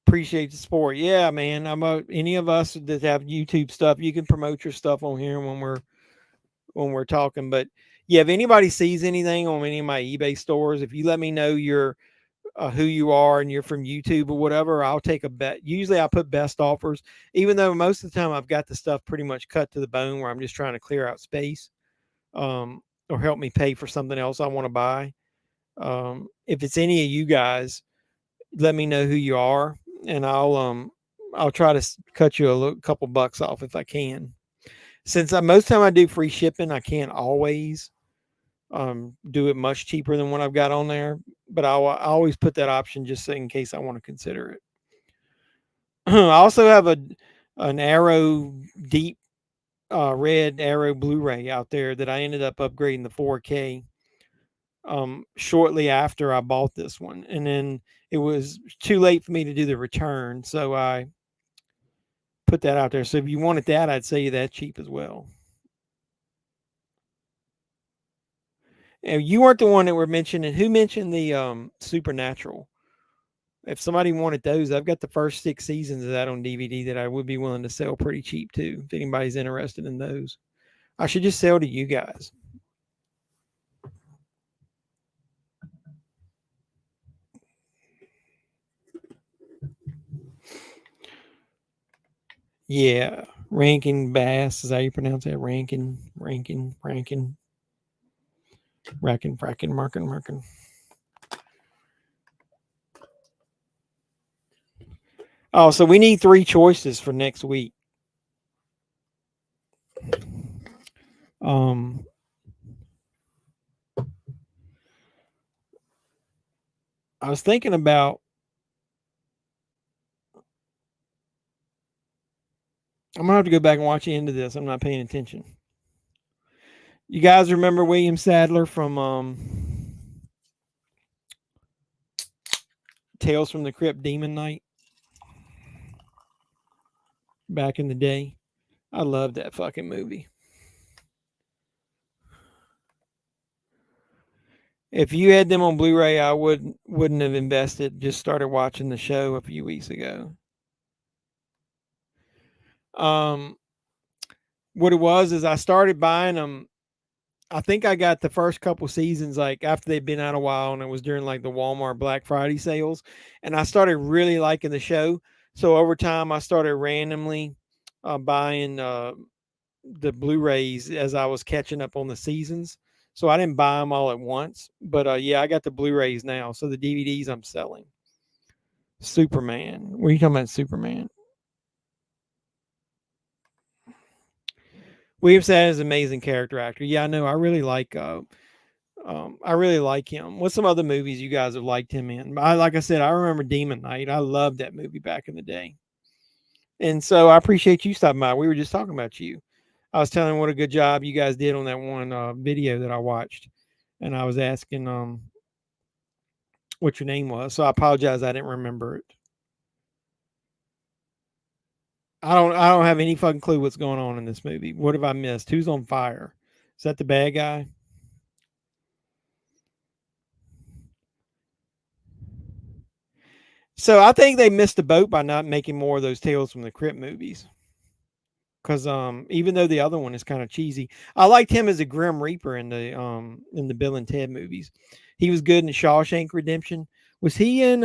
Appreciate the support. Yeah, man. Any of us that have YouTube stuff, you can promote your stuff on here when we're talking. But yeah, if anybody sees anything on any of my eBay stores, if you let me know you're who you are and you're from YouTube or whatever, I'll take a bet. Usually I put best offers, even though most of the time I've got the stuff pretty much cut to the bone where I'm just trying to clear out space, or help me pay for something else I want to buy. If it's any of you guys, let me know who you are, and I'll try to cut you a couple bucks off if I can. Since most of the time I do free shipping, I can't always do it much cheaper than what I've got on there, but I always put that option just so in case I want to consider it. I also have an Arrow deep red Arrow Blu-ray out there that I ended up upgrading the 4K shortly after I bought this one, and then it was too late for me to do the return, so I put that out there. So if you wanted that, I'd sell you that cheap as well. And you weren't the one that were mentioning. Who mentioned the Supernatural? If somebody wanted those, I've got the first 6 seasons of that on DVD that I would be willing to sell pretty cheap too, if anybody's interested in those. I should just sell to you guys. Yeah, Rankin Bass is how you pronounce that. Rankin. Markin. Oh, so we need 3 choices for next week. I was thinking about, I'm gonna have to go back and watch the end of this. I'm not paying attention. You guys remember William Sadler from Tales from the Crypt Demon Knight? Back in the day. I loved that fucking movie. If you had them on Blu-ray, I wouldn't have invested. Just started watching the show a few weeks ago. What it was is I started buying them. I think I got the first couple seasons like after they'd been out a while, and it was during like the Walmart Black Friday sales, and I started really liking the show. So over time, I started randomly buying the Blu-rays as I was catching up on the seasons. So I didn't buy them all at once, but yeah, I got the Blu-rays now. So the DVDs I'm selling. Superman. What are you talking about, Superman? William Sadler is an amazing character actor. Yeah, I know. I really like him. What's some other movies you guys have liked him in? Like I said, I remember Demon Knight. I loved that movie back in the day. And so I appreciate you stopping by. We were just talking about you. I was telling what a good job you guys did on that one video that I watched. And I was asking what your name was. So I apologize I didn't remember it. I don't have any fucking clue what's going on in this movie. What have I missed? Who's on fire? Is that the bad guy? So I think they missed the boat by not making more of those Tales from the Crypt movies. Because even though the other one is kind of cheesy, I liked him as a Grim Reaper in the Bill and Ted movies. He was good in Shawshank Redemption. Was he in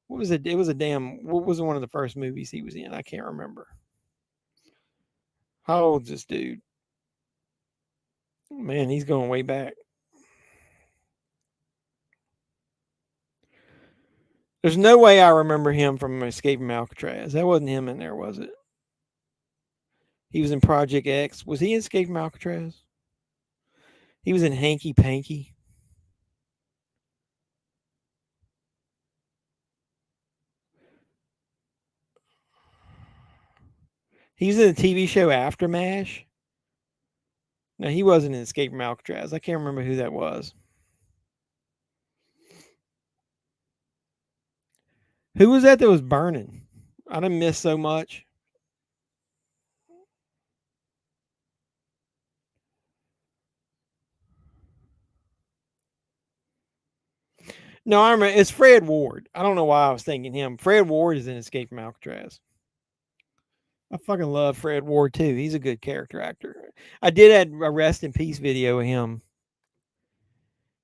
what was it? It was a damn what was one of the first movies he was in? I can't remember. How old's this dude? Man, he's going way back. There's no way I remember him from Escape from Alcatraz. That wasn't him in there, was it? He was in Project X. Was he in Escape from Alcatraz? He was in Hanky Panky. He was in the TV show Aftermath. No, he wasn't in Escape from Alcatraz. I can't remember who that was. Who was that was burning? I done missed so much. No, I remember. It's Fred Ward. I don't know why I was thinking him. Fred Ward is in Escape from Alcatraz. I fucking love Fred Ward too. He's a good character actor. I did add a rest in peace video of him.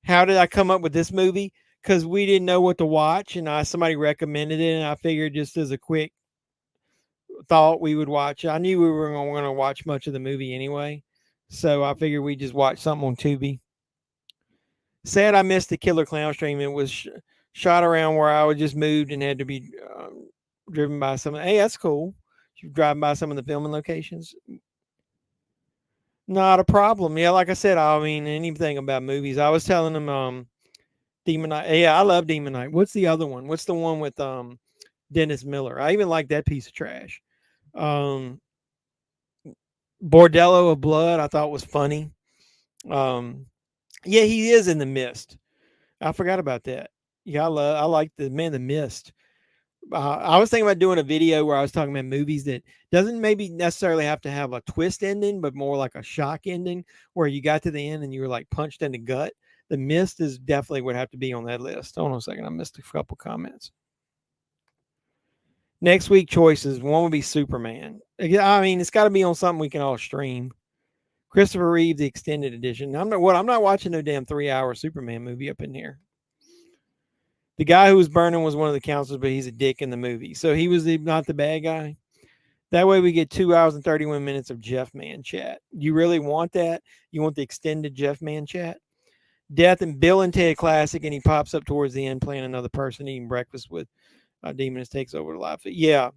How did I come up with this movie? Because we didn't know what to watch, and somebody recommended it, and I figured just as a quick thought we would watch. I knew we were going to watch much of the movie anyway, so I figured we'd just watch something on Tubi. Sad I missed the Killer Clown stream. It was shot around where I was just moved and had to be driven by some. Hey, that's cool. You drive by some of the filming locations. Not a problem. Yeah, like I said, I mean anything about movies. I was telling them Demon Knight. Yeah, I love Demon Knight. What's the other one? What's the one with Dennis Miller? I even like that piece of trash. Bordello of Blood, I thought was funny. Yeah, he is in The Mist. I forgot about that. Yeah, I like The Mist. I was thinking about doing a video where I was talking about movies that doesn't maybe necessarily have to have a twist ending, but more like a shock ending where you got to the end and you were like punched in the gut. The Mist is definitely would have to be on that list. Hold on a second. I missed a couple comments. Next week choices. One would be Superman. I mean, it's got to be on something we can all stream. Christopher Reeve, the extended edition. I'm not watching no damn 3-hour Superman movie up in here. The guy who was burning was one of the counselors, but he's a dick in the movie. So he was not the bad guy. That way we get 2 hours and 31 minutes of Jeff Man chat. You really want that? You want the extended Jeff Man chat? Death and Bill and Ted classic, and he pops up towards the end playing another person eating breakfast with Demoness takes over the life. Yeah.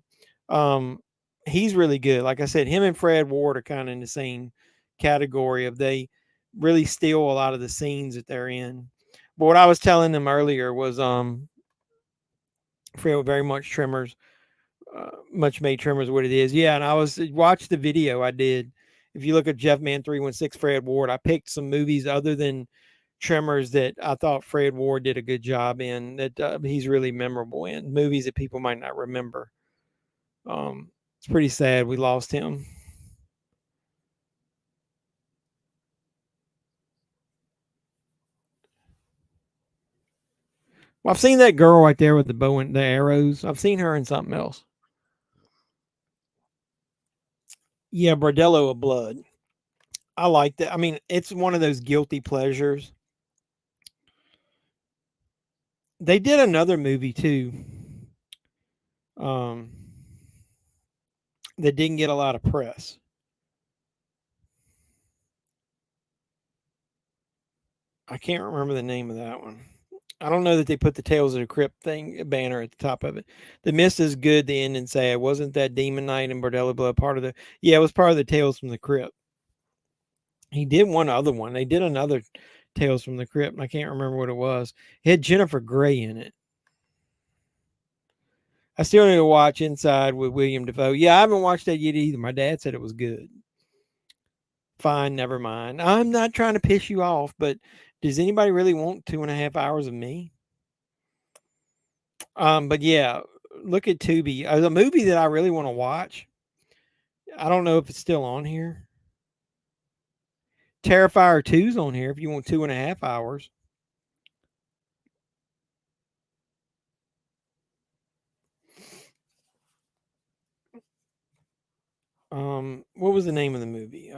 He's really good. Like I said, him and Fred Ward are kind of in the same category of they really steal a lot of the scenes that they're in. But what I was telling them earlier was Fred very much Tremors, much made Tremors what it is. Yeah, and I was watched the video I did. If you look at JEFFMAN316 Fred Ward, I picked some movies other than Tremors that I thought Fred Ward did a good job in, that he's really memorable in, movies that people might not remember. It's pretty sad we lost him. Well, I've seen that girl right there with the bow and the arrows. I've seen her in something else. Yeah, Bordello of Blood. I like that. I mean, it's one of those guilty pleasures. They did another movie too. That didn't get a lot of press. I can't remember the name of that one. I don't know that they put the Tales of the Crypt thing banner at the top of it. The Mist is good. The end and say it wasn't that Demon Knight and Bordello Blood part of the. Yeah, it was part of the Tales from the Crypt. He did one other one. They did another Tales from the Crypt, and I can't remember what it was. It had Jennifer Grey in it. I still need to watch Inside with William Dafoe. Yeah, I haven't watched that yet either. My dad said it was good. Fine, never mind. I'm not trying to piss you off, but does anybody really want 2.5 hours of me? But yeah, look at Tubi. The movie that I really want to watch. I don't know if it's still on here. Terrifier 2's on here if you want 2.5 hours. What was the name of the movie?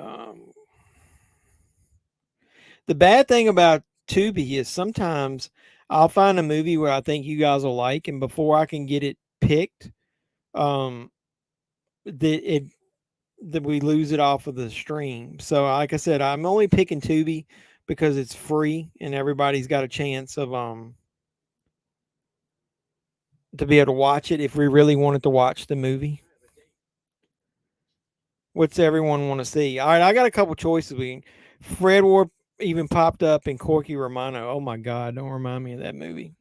The bad thing about Tubi is sometimes I'll find a movie where I think you guys will like, and before I can get it picked, um, that we lose it off of the stream. So, like I said, I'm only picking Tubi because it's free and everybody's got a chance of to be able to watch it if we really wanted to watch the movie. What's everyone want to see? All right, I got a couple choices. Fred Ward even popped up in Corky Romano. Oh my God, don't remind me of that movie.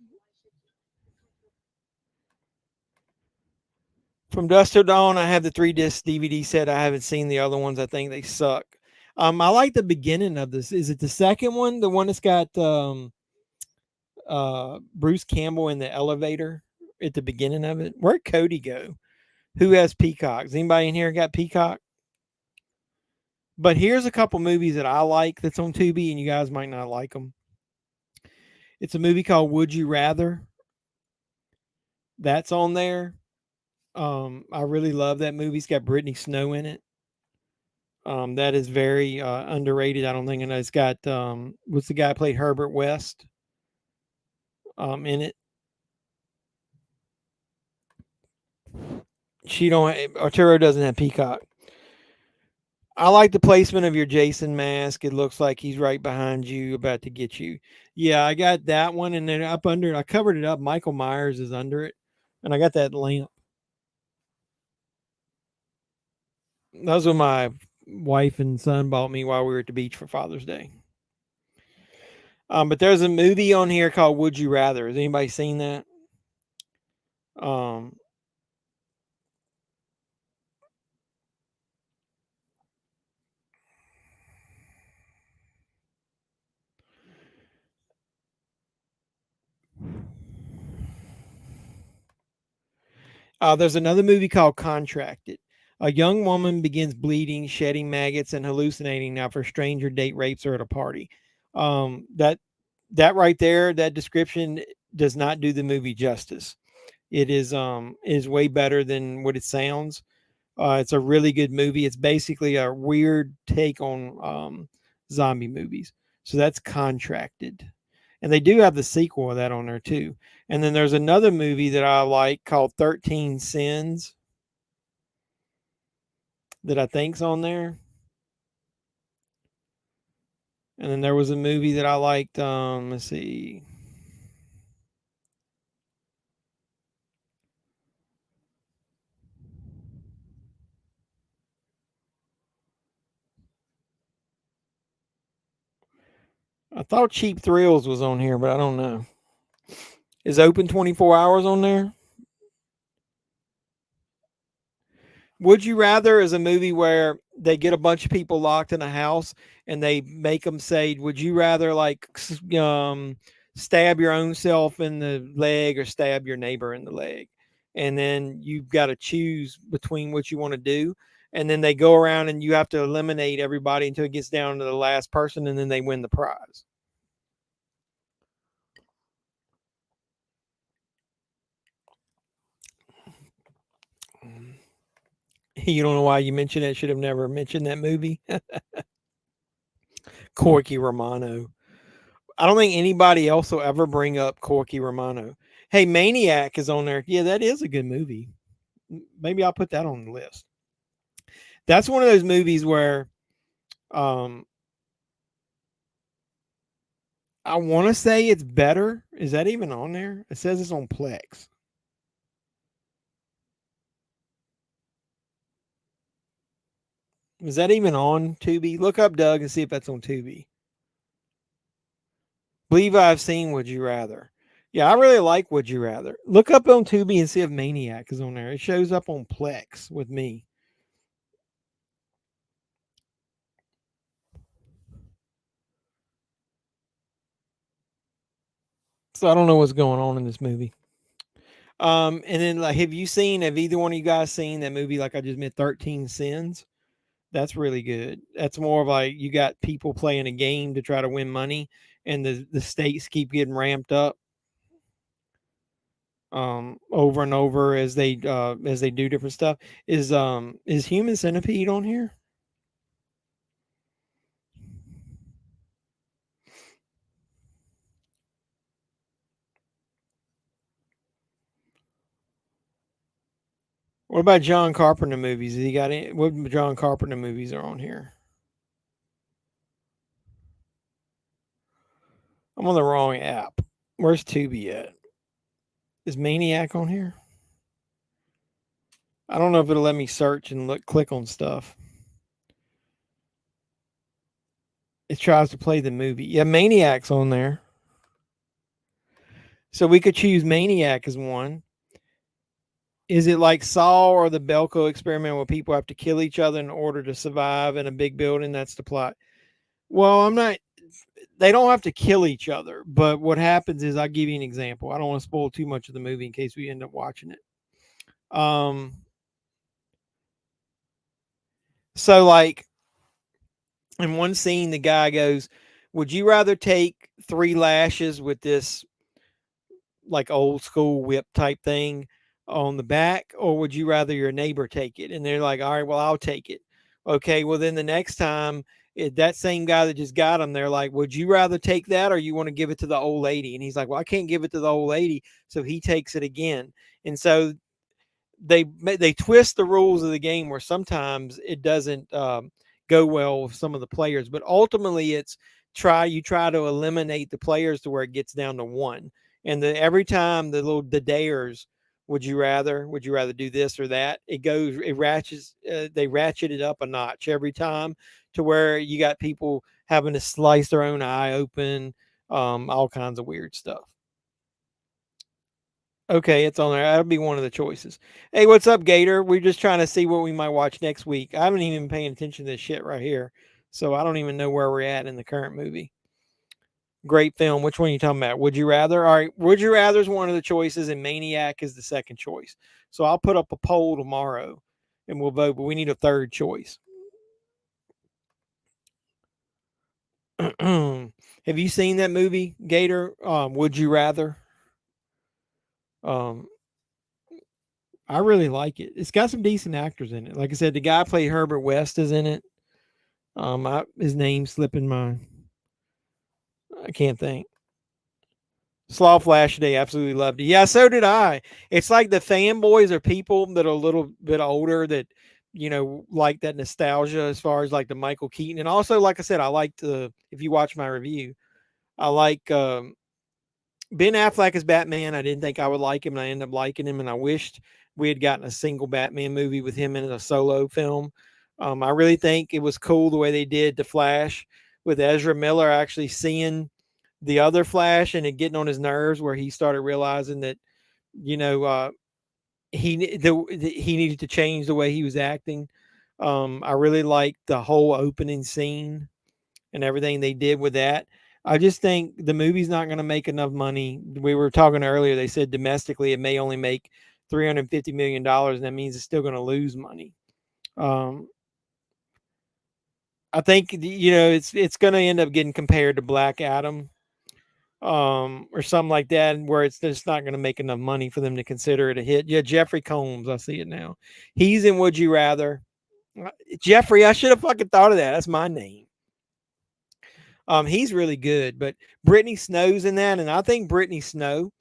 From Dusk Till Dawn, I have the 3-disc DVD set. I haven't seen the other ones. I think they suck. I like the beginning of this. Is it the second one? The one that's got Bruce Campbell in the elevator at the beginning of it? Where'd Cody go? Who has Peacock? Has anybody in here got Peacock? But here's a couple movies that I like that's on Tubi, and you guys might not like them. It's a movie called Would You Rather. That's on there. I really love that movie. It's got Brittany Snow in it. That is very underrated. I don't think. And it's got what's the guy who played Herbert West in it. Arturo doesn't have Peacock. I like the placement of your Jason mask. It looks like he's right behind you, about to get you. Yeah, I got that one, and then up under it, I covered it up. Michael Myers is under it, and I got that lamp. Those were my wife and son bought me while we were at the beach for Father's Day. But there's a movie on here called Would You Rather. Has anybody seen that? There's another movie called Contracted. A young woman begins bleeding, shedding maggots, and hallucinating after a stranger date rapes her at a party. That right there, that description does not do the movie justice. It is way better than what it sounds. It's a really good movie. It's basically a weird take on zombie movies. So that's Contracted. And they do have the sequel of that on there too. And then there's another movie that I like called 13 Sins that I think's on there. And then there was a movie that I liked. Let's see. I thought Cheap Thrills was on here, but I don't know. Is Open 24 Hours on there? Would You Rather is a movie where they get a bunch of people locked in a house and they make them say, would you rather like stab your own self in the leg or stab your neighbor in the leg? And then you've got to choose between what you want to do. And then they go around and you have to eliminate everybody until it gets down to the last person, and then they win the prize. You don't know why you mentioned it. Should have never mentioned that movie. Corky Romano. I don't think anybody else will ever bring up Corky Romano. Hey, Maniac is on there. Yeah, that is a good movie. Maybe I'll put that on the list. That's one of those movies where I want to say it's better. Is that even on there? It says it's on Plex. Is that even on Tubi? Look up Doug and see if that's on Tubi. Believe I've seen Would You Rather. Yeah, I really like Would You Rather. Look up on Tubi and see if Maniac is on there. It shows up on Plex with me. So I don't know what's going on in this movie. And then like, have either one of you guys seen that movie? Like I just meant 13 Sins. That's really good. That's more of like you got people playing a game to try to win money, and the stakes keep getting ramped up. over and over as they do different stuff. Is Human Centipede on here? What about John Carpenter movies? Has he got any? What John Carpenter movies are on here? I'm on the wrong app. Where's Tubi at? Is Maniac on here? I don't know if it'll let me search and click on stuff. It tries to play the movie. Yeah, Maniac's on there. So we could choose Maniac as one. Is it like Saw or the Belko experiment where people have to kill each other in order to survive in a big building? That's the plot. Well, they don't have to kill each other, but what happens is, I'll give you an example. I don't want to spoil too much of the movie in case we end up watching it. So like in one scene, the guy goes, would you rather take 3 lashes with this like old school whip type thing on the back, or would you rather your neighbor take it? And they're like, all right, well, I'll take it. Okay, well, then the next time, that same guy that just got him, they're like, would you rather take that, or you want to give it to the old lady? And he's like, well, I can't give it to the old lady. So he takes it again. And so they twist the rules of the game where sometimes it doesn't go well with some of the players, but ultimately it's you try to eliminate the players to where it gets down to 1. And every time the dares, would you rather do this or that? They ratchet it up a notch every time to where you got people having to slice their own eye open, all kinds of weird stuff. Okay, it's on there. That'll be one of the choices. Hey, what's up, Gator? We're just trying to see what we might watch next week. I haven't even been paying attention to this shit right here, so I don't even know where we're at in the current movie. Great film. Which one are you talking about? Would you rather? All right, Would You Rather is one of the choices, and Maniac is the second choice. So I'll put up a poll tomorrow, and we'll vote. But we need a third choice. Have you seen that movie, Gator? Would You Rather? I really like it. It's got some decent actors in it. Like I said, the guy played Herbert West is in it. His name's slipping my. I can't think. Slaw Flash Day, absolutely loved it. Yeah, so did I. It's like the fanboys are people that are a little bit older that, like that nostalgia as far as like the Michael Keaton. And also, like I said, I liked if you watch my review, I like Ben Affleck as Batman. I didn't think I would like him, and I ended up liking him, and I wished we had gotten a single Batman movie with him in a solo film. I really think it was cool the way they did The Flash with Ezra Miller actually seeing the other Flash and it getting on his nerves, where he started realizing that, he needed to change the way he was acting. I really liked the whole opening scene and everything they did with that. I just think the movie's not going to make enough money. We were talking earlier. They said domestically it may only make $350 million, and that means it's still going to lose money. I think it's going to end up getting compared to Black Adam, or something like that, where it's just not going to make enough money for them to consider it a hit. Yeah, Jeffrey Combs, I see it now. He's in Would You Rather. Jeffrey, I should have fucking thought of that. That's my name. He's really good, but Brittany Snow's in that, and I think Brittany Snow,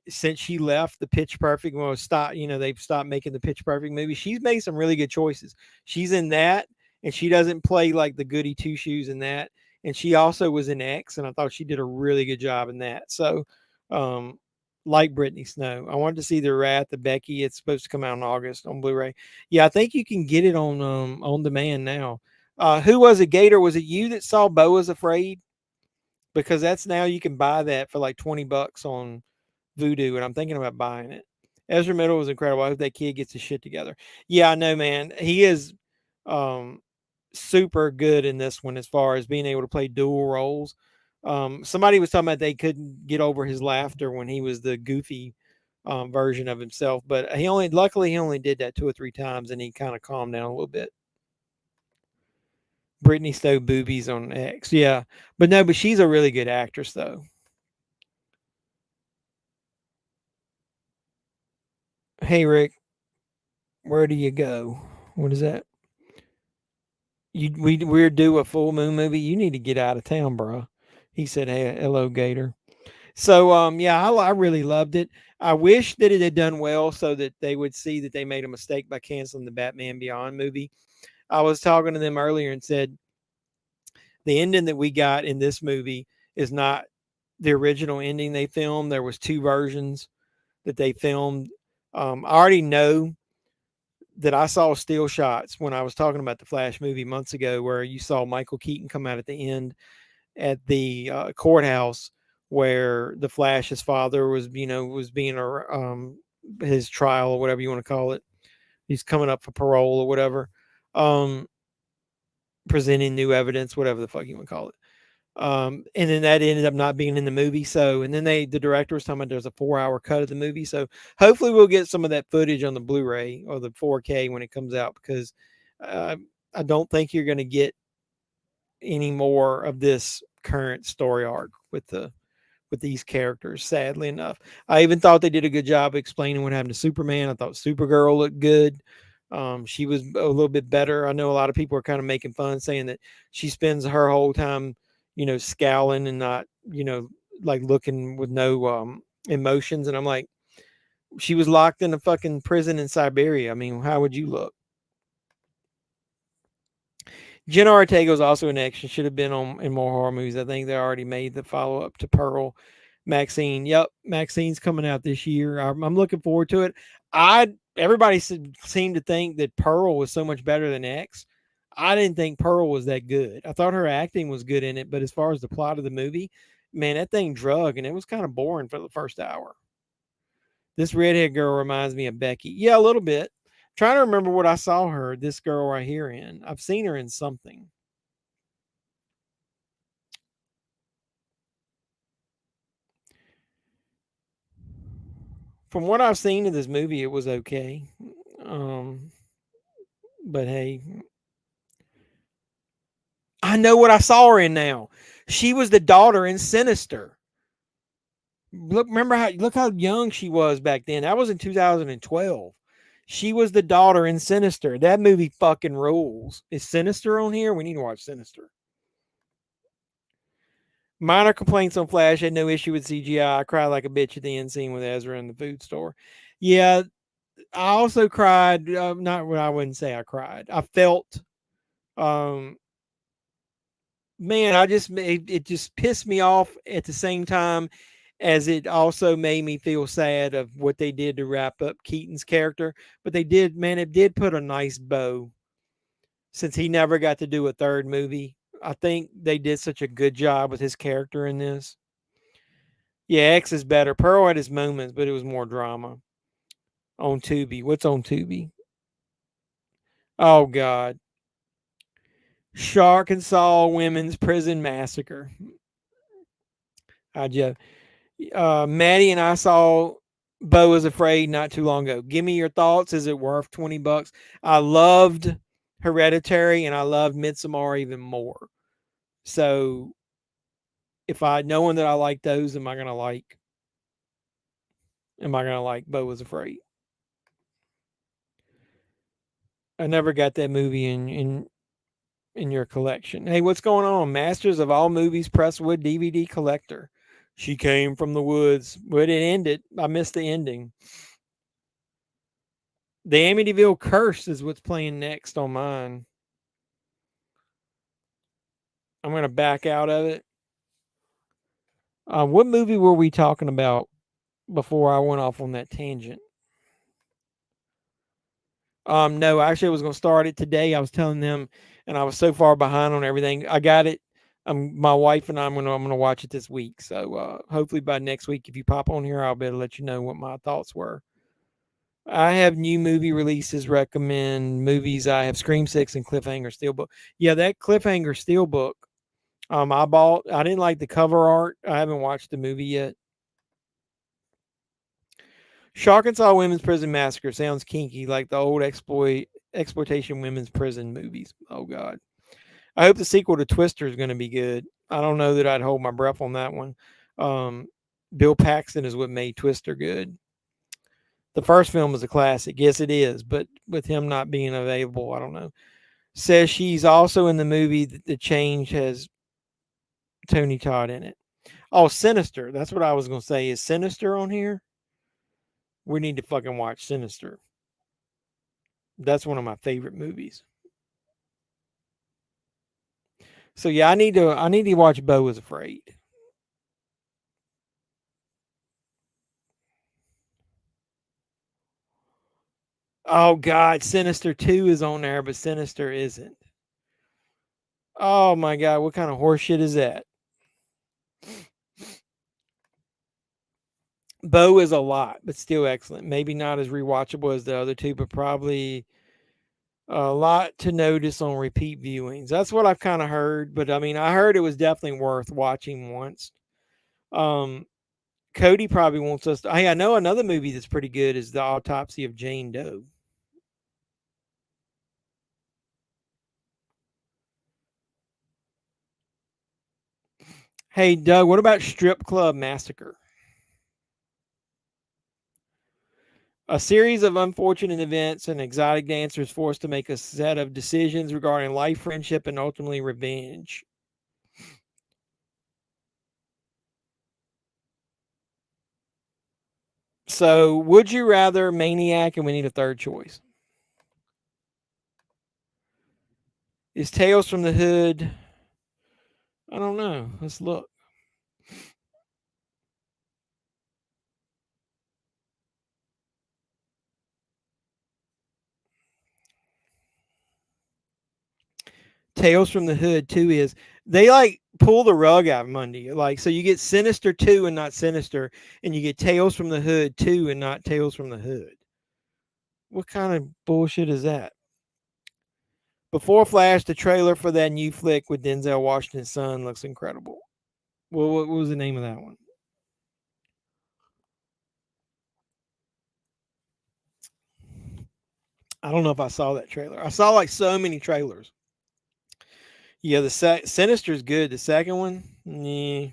since she left the Pitch Perfect, they've stopped making the Pitch Perfect movie. She's made some really good choices. She's in that, and she doesn't play like the goody two shoes in that. And she also was in X, and I thought she did a really good job in that. So, like Brittany Snow, I wanted to see the Wrath of Becky. It's supposed to come out in August on Blu-ray. Yeah, I think you can get it on demand now. Who was it, Gator? Was it you that saw Boa's Afraid? Because that's now you can buy that for like $20 on Vudu, and I'm thinking about buying it. Ezra Miller was incredible. I hope that kid gets his shit together. Yeah, I know, man. He is super good in this one as far as being able to play dual roles. Somebody was talking about they couldn't get over his laughter when he was the goofy version of himself, but luckily he only did that 2 or 3 times, and he kind of calmed down a little bit. Brittany Snow boobies on X. Yeah. But she's a really good actress though. Hey Rick, where do you go? What is that? We're due a full moon movie. You need to get out of town, bro. He said, "Hey, hello, Gator." So yeah, I really loved it. I wish that it had done well so that they would see that they made a mistake by canceling the Batman Beyond movie. I was talking to them earlier and said the ending that we got in this movie is not the original ending they filmed. There was two versions that they filmed. I already know that I saw still shots when I was talking about the Flash movie months ago, where you saw Michael Keaton come out at the end at the courthouse where the Flash's father was, was being his trial or whatever you want to call it. He's coming up for parole or whatever, presenting new evidence, whatever the fuck you want to call it. And then that ended up not being in the movie. So, and then the director was talking about there's a 4-hour cut of the movie. So hopefully we'll get some of that footage on the Blu-ray or the 4K when it comes out, because I don't think you're going to get any more of this current story arc with these characters, sadly enough. I even thought they did a good job explaining what happened to Superman. I thought Supergirl looked good. She was a little bit better. I know a lot of people are kind of making fun, saying that she spends her whole time, scowling and not, like looking with no emotions. And I'm like, she was locked in a fucking prison in Siberia. I mean, how would you look? Jenna Ortega was also an extra. Should have been in more horror movies. I think they already made the follow up to Pearl. Maxine. Yep, Maxine's coming out this year. I'm looking forward to it. Everybody seemed to think that Pearl was so much better than X. I didn't think Pearl was that good. I thought her acting was good in it, but as far as the plot of the movie, man, that thing drug, and it was kind of boring for the first hour. This redhead girl reminds me of Becky. Yeah, a little bit. Trying to remember what I saw her, this girl right here, in. I've seen her in something. From what I've seen of this movie, it was okay. But hey, I know what I saw her in now. She was the daughter in Sinister. Look how young she was back then. That was in 2012. She was the daughter in Sinister. That movie fucking rules. Is Sinister on here? We need to watch Sinister. Minor complaints on Flash. Had no issue with CGI. I cried like a bitch at the end scene with Ezra in the food store. Yeah, I also cried. Not what I wouldn't say I cried. I felt, man, it just pissed me off at the same time as it also made me feel sad of what they did to wrap up Keaton's character. But it did put a nice bow, since he never got to do a third movie. I think they did such a good job with his character in this. Yeah, X is better. Pearl had his moments, but it was more drama. On Tubi. What's on Tubi? Oh, God. Arkansas Women's Prison Massacre. Maddie and I saw Beau is Afraid not too long ago. Give me your thoughts. Is it worth $20? I loved Hereditary and I loved Midsommar even more. So knowing that I like those, am I gonna like Beau is Afraid? I never got that movie in your collection. Hey, what's going on? Masters of All Movies Presswood DVD collector. She came from the woods, but it ended. I missed the ending. The Amityville Curse is what's playing next on mine. I'm going to back out of it. What movie were we talking about before I went off on that tangent? No, actually, I was going to start it today. I was telling them, and I was so far behind on everything. I got it. My wife and I'm going to watch it this week. So hopefully by next week, if you pop on here, I'll be able to let you know what my thoughts were. I have new movie releases, recommend movies. I have Scream 6 and Cliffhanger Steelbook. Yeah, that Cliffhanger Steelbook, I didn't like the cover art. I haven't watched the movie yet. Arkansas Women's Prison Massacre sounds kinky, like the old exploitation women's prison movies. Oh, God. I hope the sequel to Twister is going to be good. I don't know that I'd hold my breath on that one. Bill Paxton is what made Twister good. The first film was a classic. Yes, it is. But with him not being available, I don't know. Says she's also in the movie that The Change has Tony Todd in it. Oh, Sinister. That's what I was going to say. Is Sinister on here? We need to fucking watch Sinister. That's one of my favorite movies. So yeah, I need to watch Beau is Afraid. Oh God, Sinister 2 is on there, but Sinister isn't. Oh my God, what kind of horseshit is that? Beau is a lot, but still excellent. Maybe not as rewatchable as the other two, but probably a lot to notice on repeat viewings. That's what I've kind of heard, but I mean, I heard it was definitely worth watching once. Cody probably wants us to. Hey, I know another movie that's pretty good is The Autopsy of Jane Doe. Hey, Doug, what about Strip Club Massacre? A series of unfortunate events and exotic dancers forced to make a set of decisions regarding life, friendship, and ultimately revenge. So, would you rather Maniac, and we need a third choice? Is Tales from the Hood? I don't know. Let's look. Tales from the Hood 2 is they like pull the rug out from under you. Like, so you get Sinister 2 and not Sinister, and you get Tales from the Hood 2 and not Tales from the Hood. What kind of bullshit is that? Before Flash, the trailer for that new flick with Denzel Washington's son looks incredible. Well, what was the name of that one? I don't know if I saw that trailer. I saw like so many trailers. Yeah, the Sinister's good. The second one, yeah.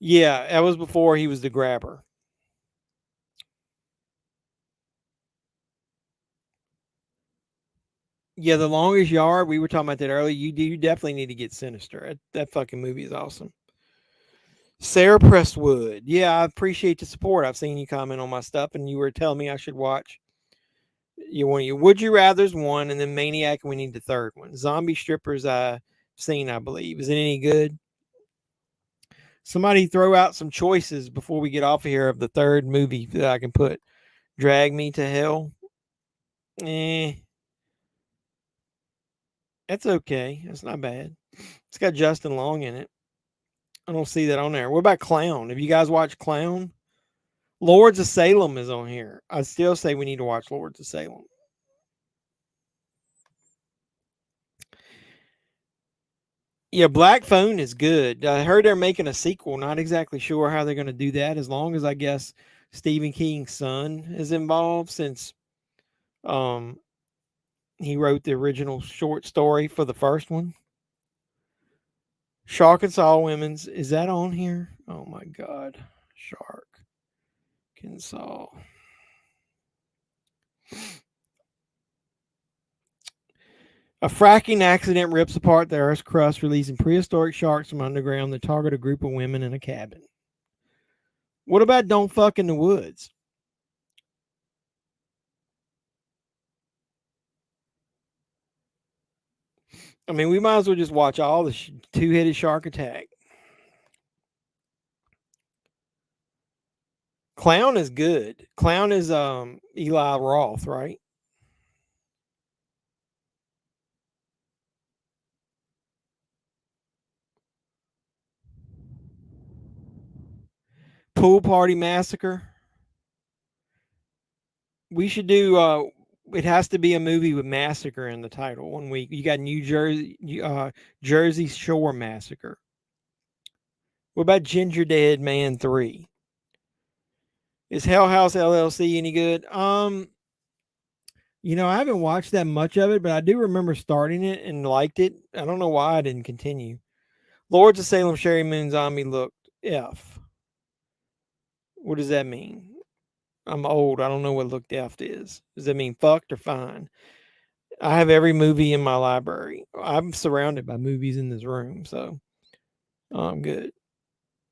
Yeah, that was before he was the grabber. Yeah, The Longest Yard. We were talking about that earlier. You definitely need to get Sinister. That fucking movie is awesome. Sarah Presswood. Yeah, I appreciate the support. I've seen you comment on my stuff, and you were telling me I should watch. Would You Rather's one, and then Maniac, and we need the third one. Zombie Strippers I've seen, I believe. Is it any good? Somebody throw out some choices before we get off of here of the third movie that I can put. Drag Me to Hell. That's okay. That's not bad. It's got Justin Long in it. I don't see that on there. What about Clown? Have you guys watched Clown? Lords of Salem is on here. I still say we need to watch Lords of Salem. Yeah, Black Phone is good. I heard they're making a sequel. Not exactly sure how they're going to do that, as long as I guess Stephen King's son is involved, since he wrote the original short story for the first one. Shark and Saw Women's, is that on here? Oh my God. Shark and Saw. A fracking accident rips apart the Earth's crust, releasing prehistoric sharks from underground that target a group of women in a cabin. What about Don't Fuck in the Woods? I mean, we might as well just watch all the two-headed shark attack. Clown is good. Clown is Eli Roth, right? Pool Party Massacre. We should do it has to be a movie with massacre in the title. 1 week. You got New Jersey Jersey Shore Massacre. What about Ginger Dead Man 3? Is Hell House LLC any good? I haven't watched that much of it, but I do remember starting it and liked it. I don't know why I didn't continue. Lords of Salem, Sherry Moon Zombie looked F. What does that mean? I'm old. I don't know what look daft is. Does that mean fucked or fine? I have every movie in my library. I'm surrounded by movies in this room, so I'm good.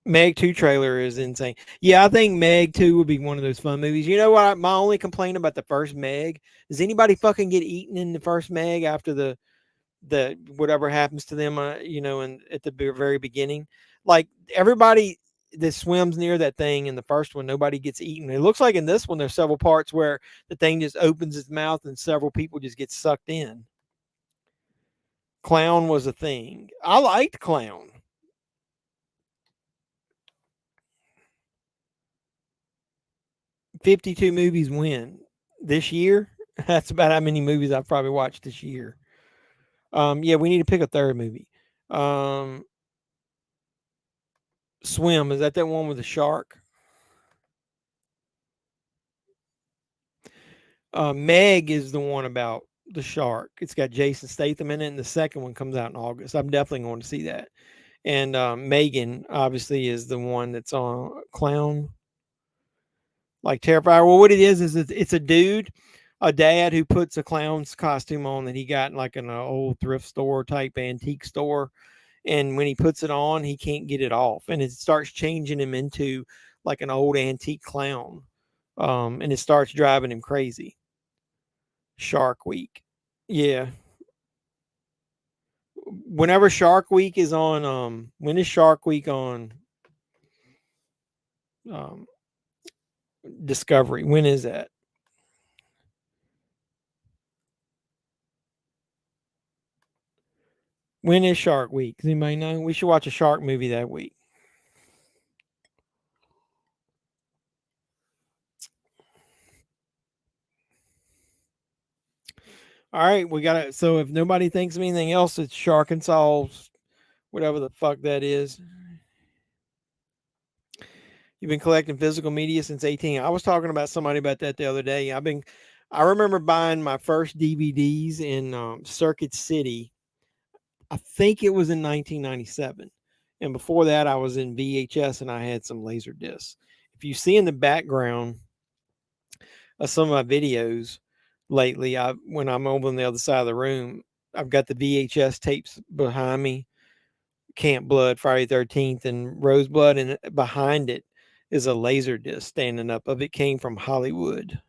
Meg 2 trailer is insane. Yeah, I think Meg 2 would be one of those fun movies. You know what? My only complaint about the first Meg, does anybody fucking get eaten in the first Meg after the whatever happens to them, and at the very beginning? Like everybody that swims near that thing in the first one, nobody gets eaten. It looks like in this one, there's several parts where the thing just opens its mouth and several people just get sucked in. Clown was a thing. I liked Clown. 52 movies when? This year? That's about how many movies I've probably watched this year. Yeah, we need to pick a third movie. Swim, is that one with the shark? Meg is the one about the shark. It's got Jason Statham in it, and the second one comes out in August. I'm definitely going to see that. And Megan, obviously, is the one that's on Clown. Like Terrifier. Well, what it is it's a dude, a dad who puts a clown's costume on that he got in like an old thrift store type antique store. And when he puts it on, he can't get it off. And it starts changing him into like an old antique clown. And it starts driving him crazy. Shark Week. Yeah. Whenever Shark Week is on, when is Shark Week on Discovery? When is that? When is Shark Week? Does anybody know? We should watch a shark movie that week. All right, we got it. So if nobody thinks of anything else, it's Shark and Solves, whatever the fuck that is. You've been collecting physical media since 18. I was talking about somebody about that the other day. I remember buying my first DVDs in Circuit City. I think it was in 1997. And before that, I was in VHS and I had some laser discs. If you see in the background of some of my videos lately, when I'm over on the other side of the room, I've got the VHS tapes behind me, Camp Blood, Friday 13th, and Roseblood, and behind it is a laser disc standing up of it came from Hollywood.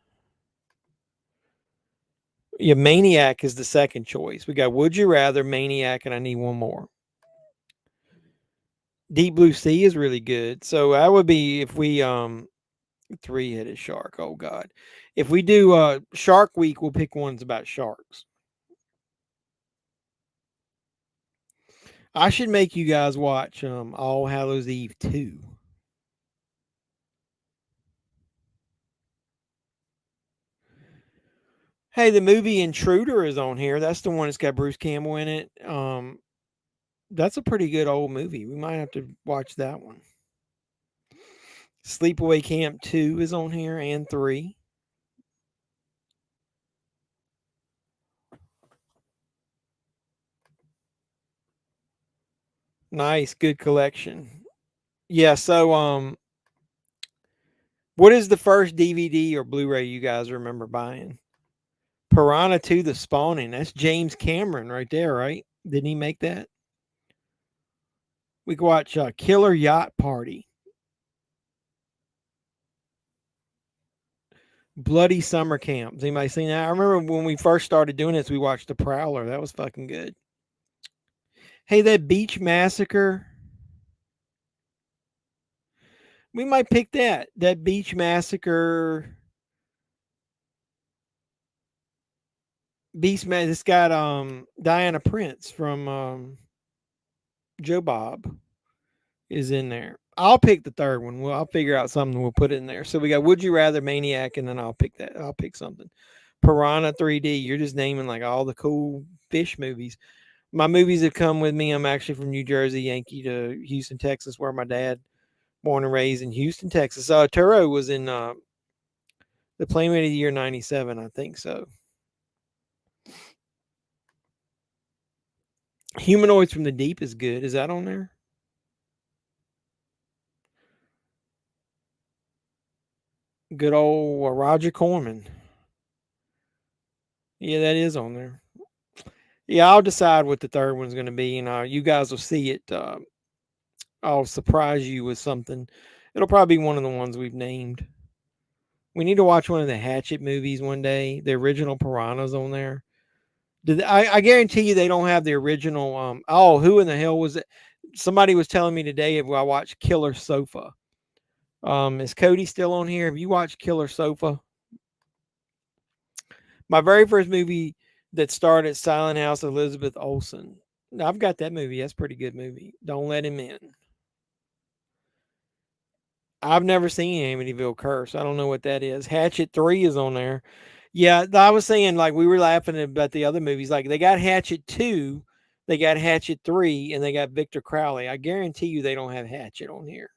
Yeah, Maniac is the second choice. We got Would You Rather, Maniac, and I need one more. Deep Blue Sea is really good. So that would be if we three-headed shark. Oh God. If we do Shark Week, we'll pick ones about sharks. I should make you guys watch All Hallows Eve 2. Hey, the movie Intruder is on here. That's the one that's got Bruce Campbell in it. That's a pretty good old movie. We might have to watch that one. Sleepaway Camp 2 is on here, and 3. Nice, good collection. Yeah, so what is the first DVD or Blu-ray you guys remember buying? Piranha 2: The Spawning. That's James Cameron right there, right? Didn't he make that? We could watch Killer Yacht Party. Bloody Summer Camp. Has anybody seen that? I remember when we first started doing this, we watched The Prowler. That was fucking good. Hey, that Beach Massacre. We might pick that. That Beach Massacre. It's got Diana Prince from Joe Bob is in there. I'll pick the third one. I'll figure out something. We'll put it in there. So we got Would You Rather, Maniac, and then I'll pick that. I'll pick something. Piranha 3D. You're just naming like all the cool fish movies. My movies have come with me. I'm actually from New Jersey, Yankee to Houston, Texas, where my dad born and raised in Houston, Texas. Turo was in the Playmate of the Year 97, I think so. Humanoids from the Deep is good. Is that on there? Good old Roger Corman. Yeah, that is on there. Yeah, I'll decide what the third one's going to be, and you guys will see it. I'll surprise you with something. It'll probably be one of the ones we've named. We need to watch one of the Hatchet movies one day. The original Piranha's on there. I guarantee you they don't have the original. Who in the hell was it? Somebody was telling me today if I watched Killer Sofa. Is Cody still on here? Have you watched Killer Sofa? My very first movie that starred at Silent House, Elizabeth Olsen. I've got that movie. That's a pretty good movie. Don't Let Him In. I've never seen Amityville Curse. I don't know what that is. Hatchet 3 is on there. Yeah, I was saying, like, we were laughing about the other movies. Like, they got Hatchet 2, they got Hatchet 3, and they got Victor Crowley. I guarantee you they don't have Hatchet on here.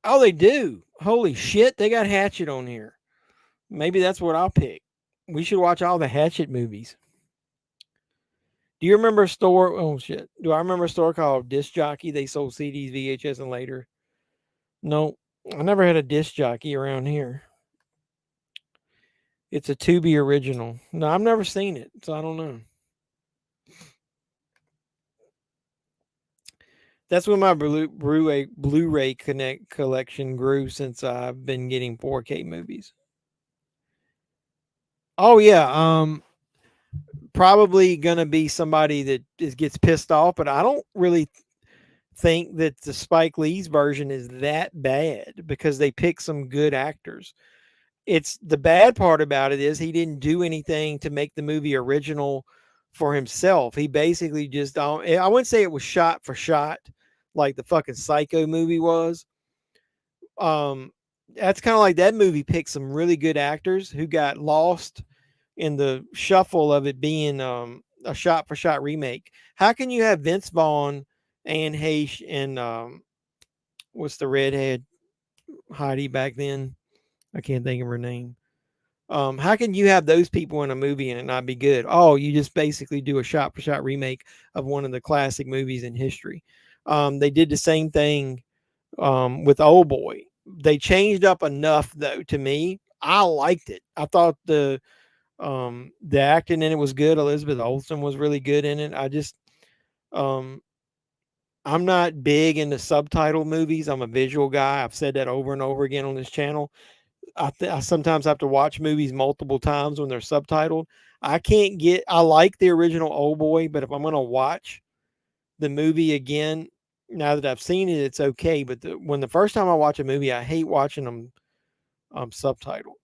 Oh, they do. Holy shit, they got Hatchet on here. Maybe that's what I'll pick. We should watch all the Hatchet movies. Do you remember a store? Oh shit. Do I remember a store called Disc Jockey? They sold CDs, VHS, and later. No, I never had a disc jockey around here. It's a Tubi original. No, I've never seen it, so I don't know. That's when my Blu-ray Connect collection grew since I've been getting 4K movies. Oh yeah, probably gonna be somebody that gets pissed off, but I don't really think that the Spike Lee's version is that bad because they pick some good actors. It's the bad part about it is he didn't do anything to make the movie original for himself. He basically just I wouldn't say it was shot for shot like the fucking Psycho movie was. That's kind of like that movie picked some really good actors who got lost in the shuffle of it being a shot for shot remake. How can you have Vince Vaughn, Anne Heche, and what's the redhead Heidi back then? I can't think of her name. How can you have those people in a movie and it not be good? Oh, you just basically do a shot for shot remake of one of the classic movies in history. They did the same thing with Old Boy. They changed up enough though to me. I liked it. I thought the acting in it was good. Elizabeth Olsen was really good in it. I just I'm not big into subtitle movies. I'm a visual guy. I've said that over and over again on this channel. I sometimes have to watch movies multiple times when they're subtitled. I like the original Old Boy, but if I'm going to watch the movie again, now that I've seen it, it's okay. But when the first time I watch a movie, I hate watching them subtitled.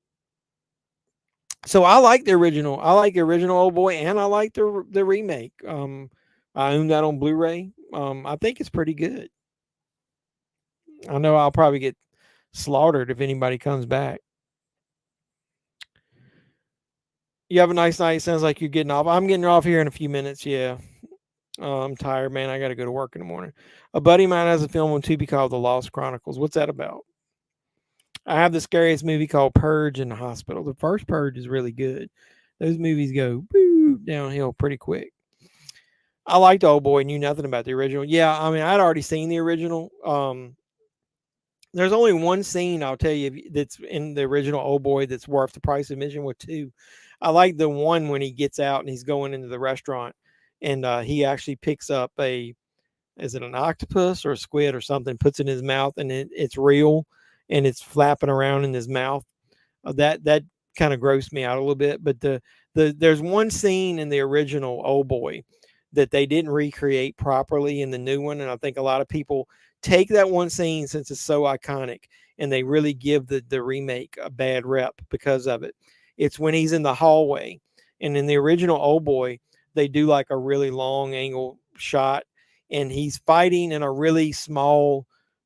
So I like the original. I like the original Old Boy, and I like the remake. I own that on Blu-ray. I think it's pretty good. I know I'll probably get slaughtered if anybody comes back. You have a nice night. Sounds like you're getting off. I'm getting off here in a few minutes. Yeah. I'm tired, man. I got to go to work in the morning. A buddy of mine has a film on Tubi called The Lost Chronicles. What's that about? I have the scariest movie called Purge in the Hospital. The first Purge is really good. Those movies go downhill pretty quick. I liked Old Boy. Knew nothing about the original. Yeah, I mean, I'd already seen the original. There's only one scene I'll tell you that's in the original Old Boy that's worth the price of admission. With two, I like the one when he gets out and he's going into the restaurant, and he actually picks up is it an octopus or a squid or something? Puts it in his mouth, and it's real, and it's flapping around in his mouth. That kind of grossed me out a little bit. But there's one scene in the original Old Boy that they didn't recreate properly in the new one, and I think a lot of people take that one scene since it's so iconic, and they really give the remake a bad rep because of it. It's when he's in the hallway, and in the original Old Boy, they do like a really long angle shot, and he's fighting in a really small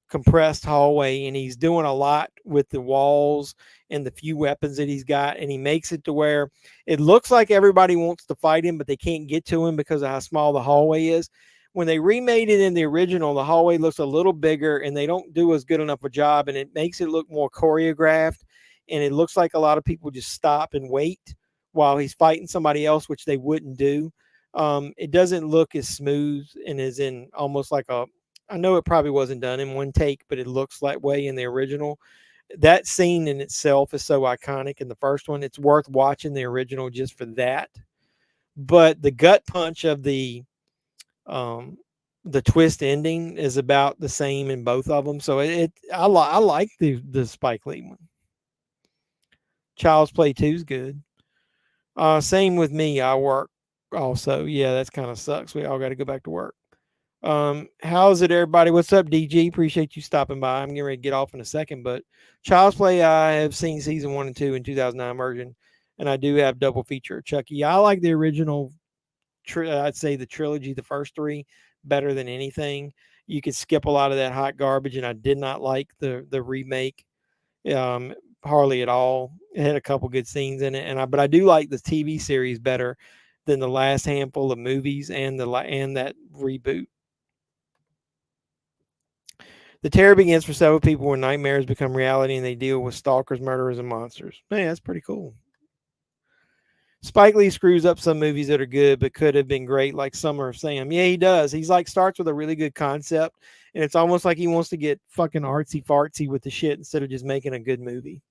compressed hallway, and he's doing a lot with the walls and the few weapons that he's got, and he makes it to where it looks like everybody wants to fight him, but they can't get to him because of how small the hallway is. When they remade it in the original, the hallway looks a little bigger, and they don't do as good enough a job, and it makes it look more choreographed, and it looks like a lot of people just stop and wait while he's fighting somebody else, which they wouldn't do. It doesn't look as smooth and is in almost like a. I know it probably wasn't done in one take, but it looks that way in the original. That scene in itself is so iconic in the first one. It's worth watching the original just for that. But the gut punch of um, the twist ending is about the same in both of them. So I like the Spike Lee one. Child's Play 2 is good. Same with me. I work also. Yeah, that's kind of sucks. We all got to go back to work. How's it, everybody? What's up, DG? Appreciate you stopping by. I'm getting ready to get off in a second, but Child's Play, I have seen season 1 and 2 in 2009 version, and I do have double feature of Chucky. I like the original. I'd say the trilogy, the first 3, better than anything. You could skip a lot of that hot garbage, and I did not like the remake. Hardly at all. It had a couple good scenes in it, but I do like the TV series better than the last handful of movies and that reboot. The terror begins for several people when nightmares become reality and they deal with stalkers, murderers, and monsters. Man, that's pretty cool. Spike Lee screws up some movies that are good but could have been great, like Summer of Sam. Yeah, he does. He's like starts with a really good concept, and it's almost like he wants to get fucking artsy fartsy with the shit instead of just making a good movie.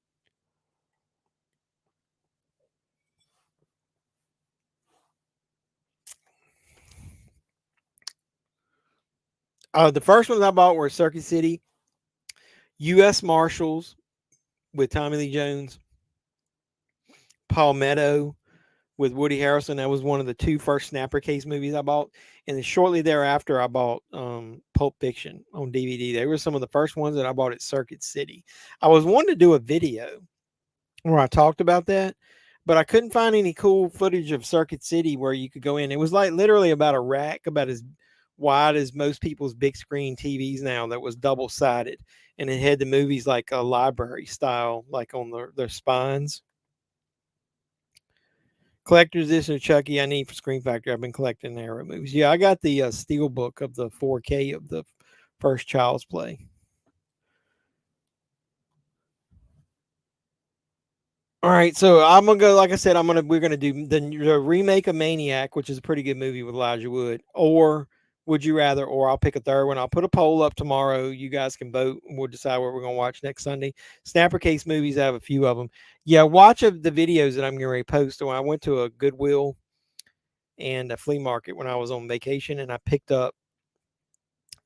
The first ones I bought were Circuit City, U.S. Marshals with Tommy Lee Jones, Palmetto with Woody Harrelson. That was one of the 2 first Snapper Case movies I bought. And then shortly thereafter, I bought Pulp Fiction on DVD. They were some of the first ones that I bought at Circuit City. I was wanting to do a video where I talked about that, but I couldn't find any cool footage of Circuit City where you could go in. It was like literally about a rack, about as wide as most people's big screen TVs now, that was double sided. And it had the movies like a library style, like on their spines. Collector's edition of Chucky I need for Screen Factory. I've been collecting Arrow movies. Yeah, I got the steel book of the 4K of the first Child's Play. All right, so I'm gonna go. Like I said, we're gonna do the remake of Maniac, which is a pretty good movie with Elijah Wood, or Would You Rather, or I'll pick a third one. I'll put a poll up tomorrow. You guys can vote, and we'll decide what we're gonna watch next Sunday. Snapper Case movies, I have a few of them. Yeah, watch the videos that I'm getting ready to post. When I went to a Goodwill and a flea market when I was on vacation, and I picked up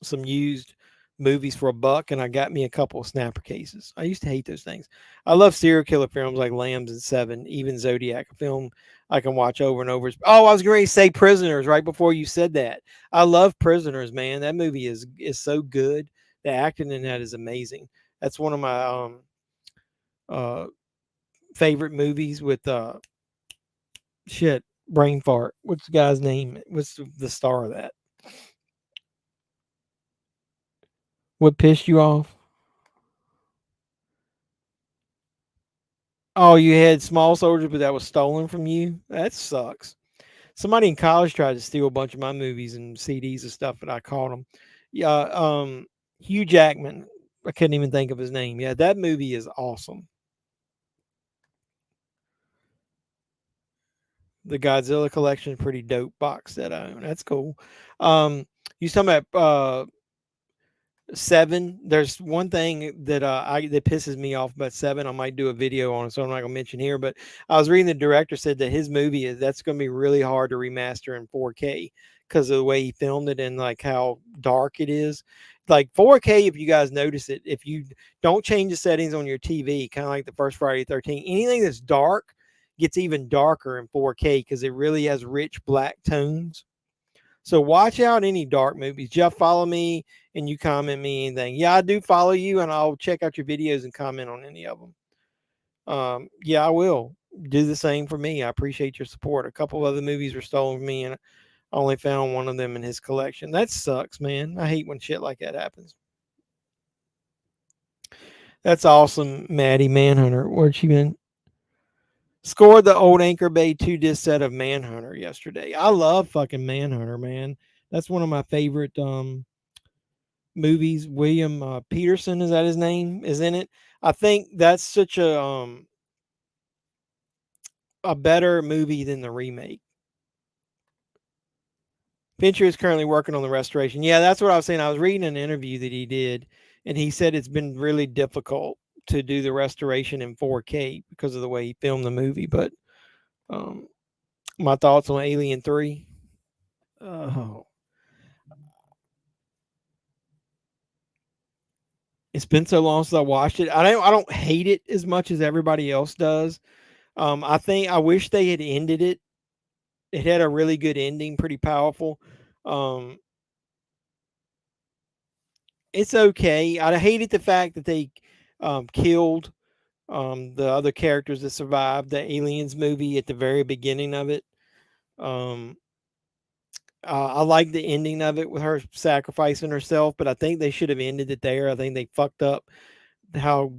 some used movies for $1, and I got me a couple of Snapper Cases. I used to hate those things. I love serial killer films like Lambs and Seven, even Zodiac, a film I can watch over and over. Oh, I was going to say Prisoners right before you said that. I love Prisoners, man. That movie is so good. The acting in that is amazing. That's one of my favorite movies with brain fart. What's the guy's name? What's the star of that? What pissed you off? Oh, you had Small Soldiers, but that was stolen from you? That sucks. Somebody in college tried to steal a bunch of my movies and CDs and stuff, but I caught them. Yeah, Hugh Jackman. I couldn't even think of his name. Yeah, that movie is awesome. The Godzilla collection, pretty dope box that I own. That's cool. You talking about Seven? There's one thing that that pisses me off about Seven. I might do a video on it, so I'm not gonna mention here. But I was reading the director said that his movie that's gonna be really hard to remaster in 4K because of the way he filmed it and like how dark it is. Like 4K, if you guys notice it, if you don't change the settings on your TV, kind of like the first Friday 13, anything that's dark gets even darker in 4K because it really has rich black tones. So watch out any dark movies. Jeff, follow me and you comment me anything. Yeah, I do follow you and I'll check out your videos and comment on any of them. Yeah, I will do the same for me. I appreciate your support. A couple other movies were stolen from me and I only found one of them in his collection. That sucks, man. I hate when shit like that happens. That's awesome, Maddie Manhunter. Where'd she been? Scored the old Anchor Bay 2-disc set of Manhunter yesterday. I love fucking Manhunter, man. That's one of my favorite movies. William Peterson, is that his name, is in it. I think that's such a better movie than the remake. Fincher is currently working on the restoration. Yeah, that's what I was saying. I was reading an interview that he did, and he said it's been really difficult to do the restoration in 4K because of the way he filmed the movie. But my thoughts on Alien 3. Oh, it's been so long since I watched it. I don't hate it as much as everybody else does. I wish they had ended it. It had a really good ending, pretty powerful. It's okay. I hated the fact that they killed the other characters that survived the Aliens movie at the very beginning of it. I like the ending of it with her sacrificing herself, but I think they should have ended it there. I think they fucked up how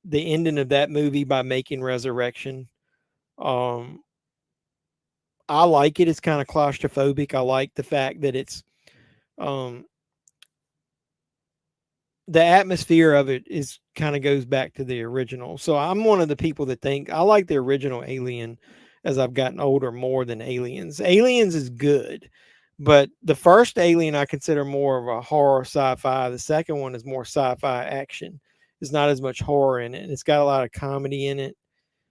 the ending of that movie by making Resurrection. I like it. It's kind of claustrophobic. I like the fact that it's the atmosphere of it is kind of goes back to the original. So I'm one of the people that think I like the original Alien as I've gotten older more than Aliens. Aliens is good, but the first Alien I consider more of a horror sci-fi. The second one is more sci-fi action. There's not as much horror in it. It's got a lot of comedy in it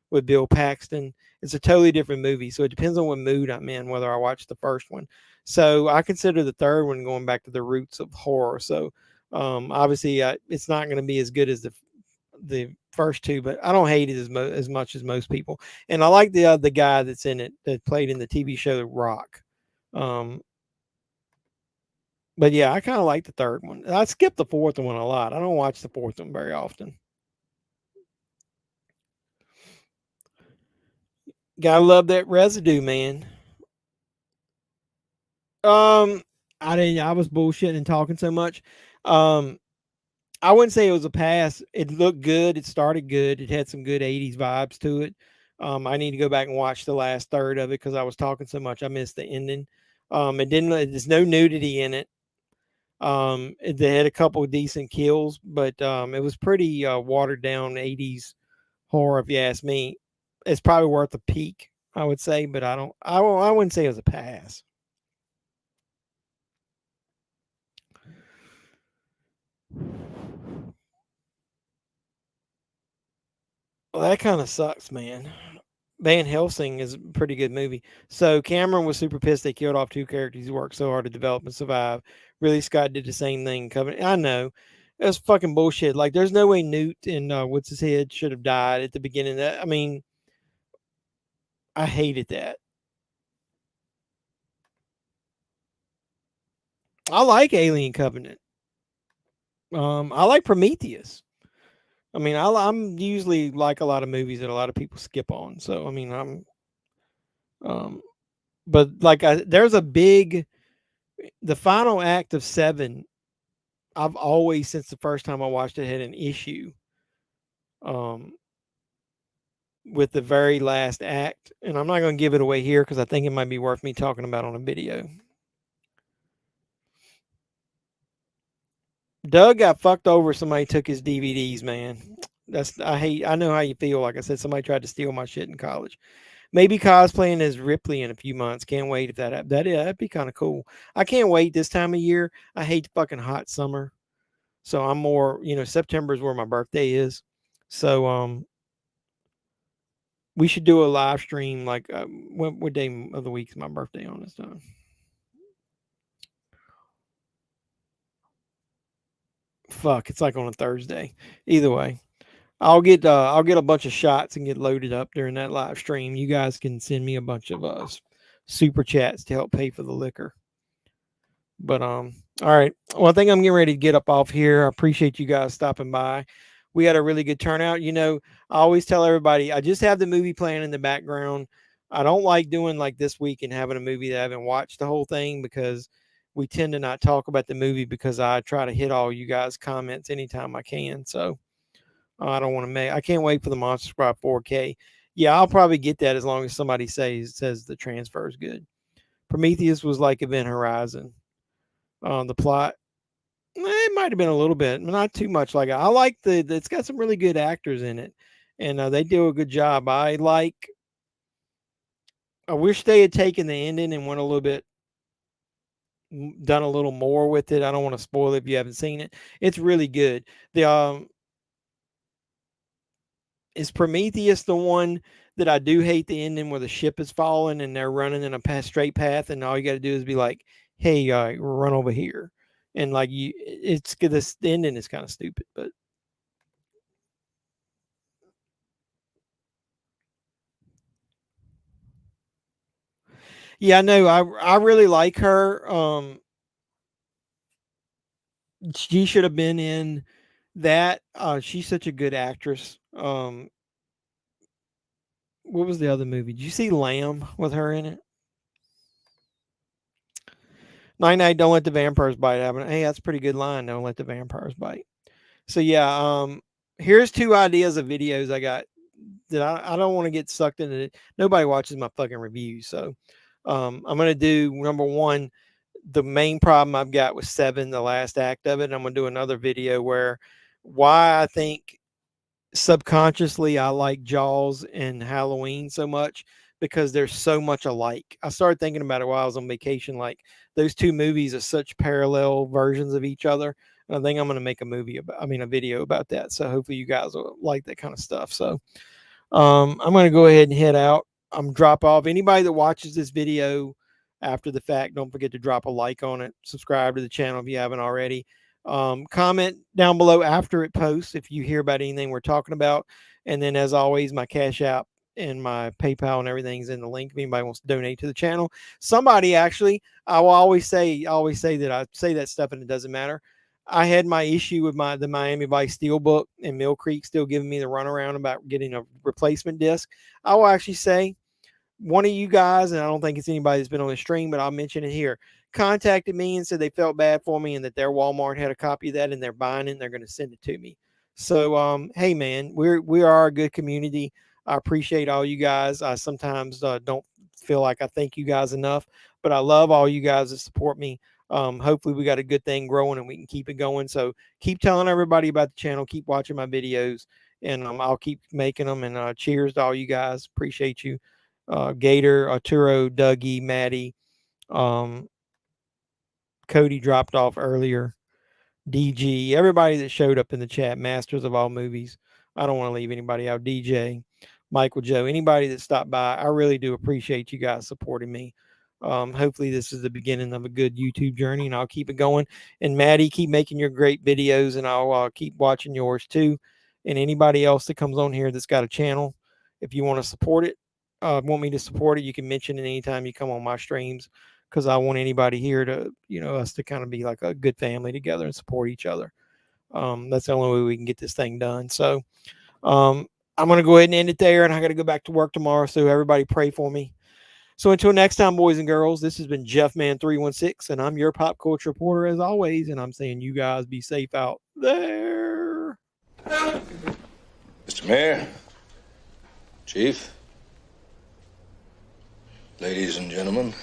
with Bill Paxton. It's a totally different movie. So it depends on what mood I'm in, whether I watch the first one. So I consider the third one going back to the roots of horror. So obviously, it's not going to be as good as the first two, but I don't hate it as much as most people. And I like the guy that's in it that played in the TV show Rock. But yeah, I kind of like the third one. I skipped the fourth one a lot. I don't watch the fourth one very often. Gotta love that residue, man. I was bullshitting and talking so much. I wouldn't say it was a pass. It looked good. It started good. It had some good 80s vibes to it. I need to go back and watch the last third of it because I was talking so much. I missed the ending. There's no nudity in it. They had a couple of decent kills, but it was pretty watered down 80s horror, if you ask me. It's probably worth a peek, I would say, but I wouldn't say it was a pass. Well, that kind of sucks, man. Van Helsing is a pretty good movie. So Cameron was super pissed they killed off two characters he worked so hard to develop and survive. Really, Scott did the same thing. I know. It was fucking bullshit. Like, there's no way Newt and what's his head should have died at the beginning. I mean, I hated that. I like Alien Covenant. I like Prometheus. I mean, I'm usually like a lot of movies that a lot of people skip on. So I mean, but like there's the final act of 7. I've always, since the first time I watched it, had an issue with the very last act, and I'm not going to give it away here because I think it might be worth me talking about on a video. Doug got fucked over. Somebody took his DVDs, man. I know how you feel. Like I said, somebody tried to steal my shit in college. Maybe cosplaying as Ripley in a few months. Can't wait if that'd be kind of cool. I can't wait this time of year. I hate the fucking hot summer. So I'm more, September is where my birthday is. So we should do a live stream. Like what day of the week is my birthday on this time? Fuck, it's like on a Thursday. Either way, I'll get a bunch of shots and get loaded up during that live stream. You guys can send me a bunch of super chats to help pay for the liquor. But all right. Well, I think I'm getting ready to get up off here. I appreciate you guys stopping by. We had a really good turnout. I always tell everybody I just have the movie playing in the background. I don't like doing like this week and having a movie that I haven't watched the whole thing because we tend to not talk about the movie because I try to hit all you guys' comments anytime I can. So I don't want to I can't wait for the Monster Squad 4K. Yeah, I'll probably get that as long as somebody says the transfer is good. Prometheus was like Event Horizon. The plot, it might have been a little bit, not too much. Like I like it's got some really good actors in it, and they do a good job. I wish they had taken the ending and went a little bit done a little more with it. I don't want to spoil it if you haven't seen it. It's really good. The is Prometheus the one that I do hate the ending where the ship is falling and they're running in a straight path, and all you got to do is be like, "Hey, run over here," and like it's this the ending is kind of stupid, but yeah, no, I really like her. She should have been in that. She's such a good actress. What was the other movie? Did you see Lamb with her in it? Night night, don't let the vampires bite. Hey, that's a pretty good line. Don't let the vampires bite. So yeah, here's two ideas of videos I got that I don't want to get sucked into it. Nobody watches my fucking reviews. So I'm gonna do number one, the main problem I've got with Seven, the last act of it. And I'm gonna do another video where why I think subconsciously I like Jaws and Halloween so much because there's so much alike. I started thinking about it while I was on vacation. Like those two movies are such parallel versions of each other. And I think I'm going to make a video about that. So hopefully you guys will like that kind of stuff. So I'm going to go ahead and head out. I'm drop off. Anybody that watches this video after the fact, don't forget to drop a like on it. Subscribe to the channel if you haven't already. Comment down below after it posts if you hear about anything we're talking about. And then, as always, my Cash App and my PayPal and everything's in the link if anybody wants to donate to the channel. Somebody actually, I will always say that I say that stuff and it doesn't matter. I had my issue with the Miami Vice Steelbook and Mill Creek still giving me the runaround about getting a replacement disc. I will actually say one of you guys, and I don't think it's anybody that's been on the stream, but I'll mention it here, contacted me and said they felt bad for me and that their Walmart had a copy of that and they're buying it and they're going to send it to me. So, hey man, we are a good community. I appreciate all you guys. I sometimes don't feel like I thank you guys enough, but I love all you guys that support me. Hopefully we got a good thing growing and we can keep it going. So keep telling everybody about the channel, keep watching my videos, and I'll keep making them. And cheers to all you guys. Appreciate you. Gator, Arturo, Dougie, Maddie, Cody dropped off earlier, DG, everybody that showed up in the chat, Masters of All Movies. I don't want to leave anybody out. DJ, Michael Joe, anybody that stopped by, I really do appreciate you guys supporting me. Hopefully this is the beginning of a good YouTube journey, and I'll keep it going. And Maddie, keep making your great videos, and I'll keep watching yours too. And anybody else that comes on here that's got a channel, if you want to support it, want me to support it, you can mention it anytime you come on my streams, because I want anybody here to, us to kind of be like a good family together and support each other. That's the only way we can get this thing done. So I'm going to go ahead and end it there, and I got to go back to work tomorrow. So everybody pray for me. So until next time, boys and girls, this has been JEFFMAN316, and I'm your pop culture reporter as always. And I'm saying you guys be safe out there. Mr. Mayor, Chief, ladies and gentlemen.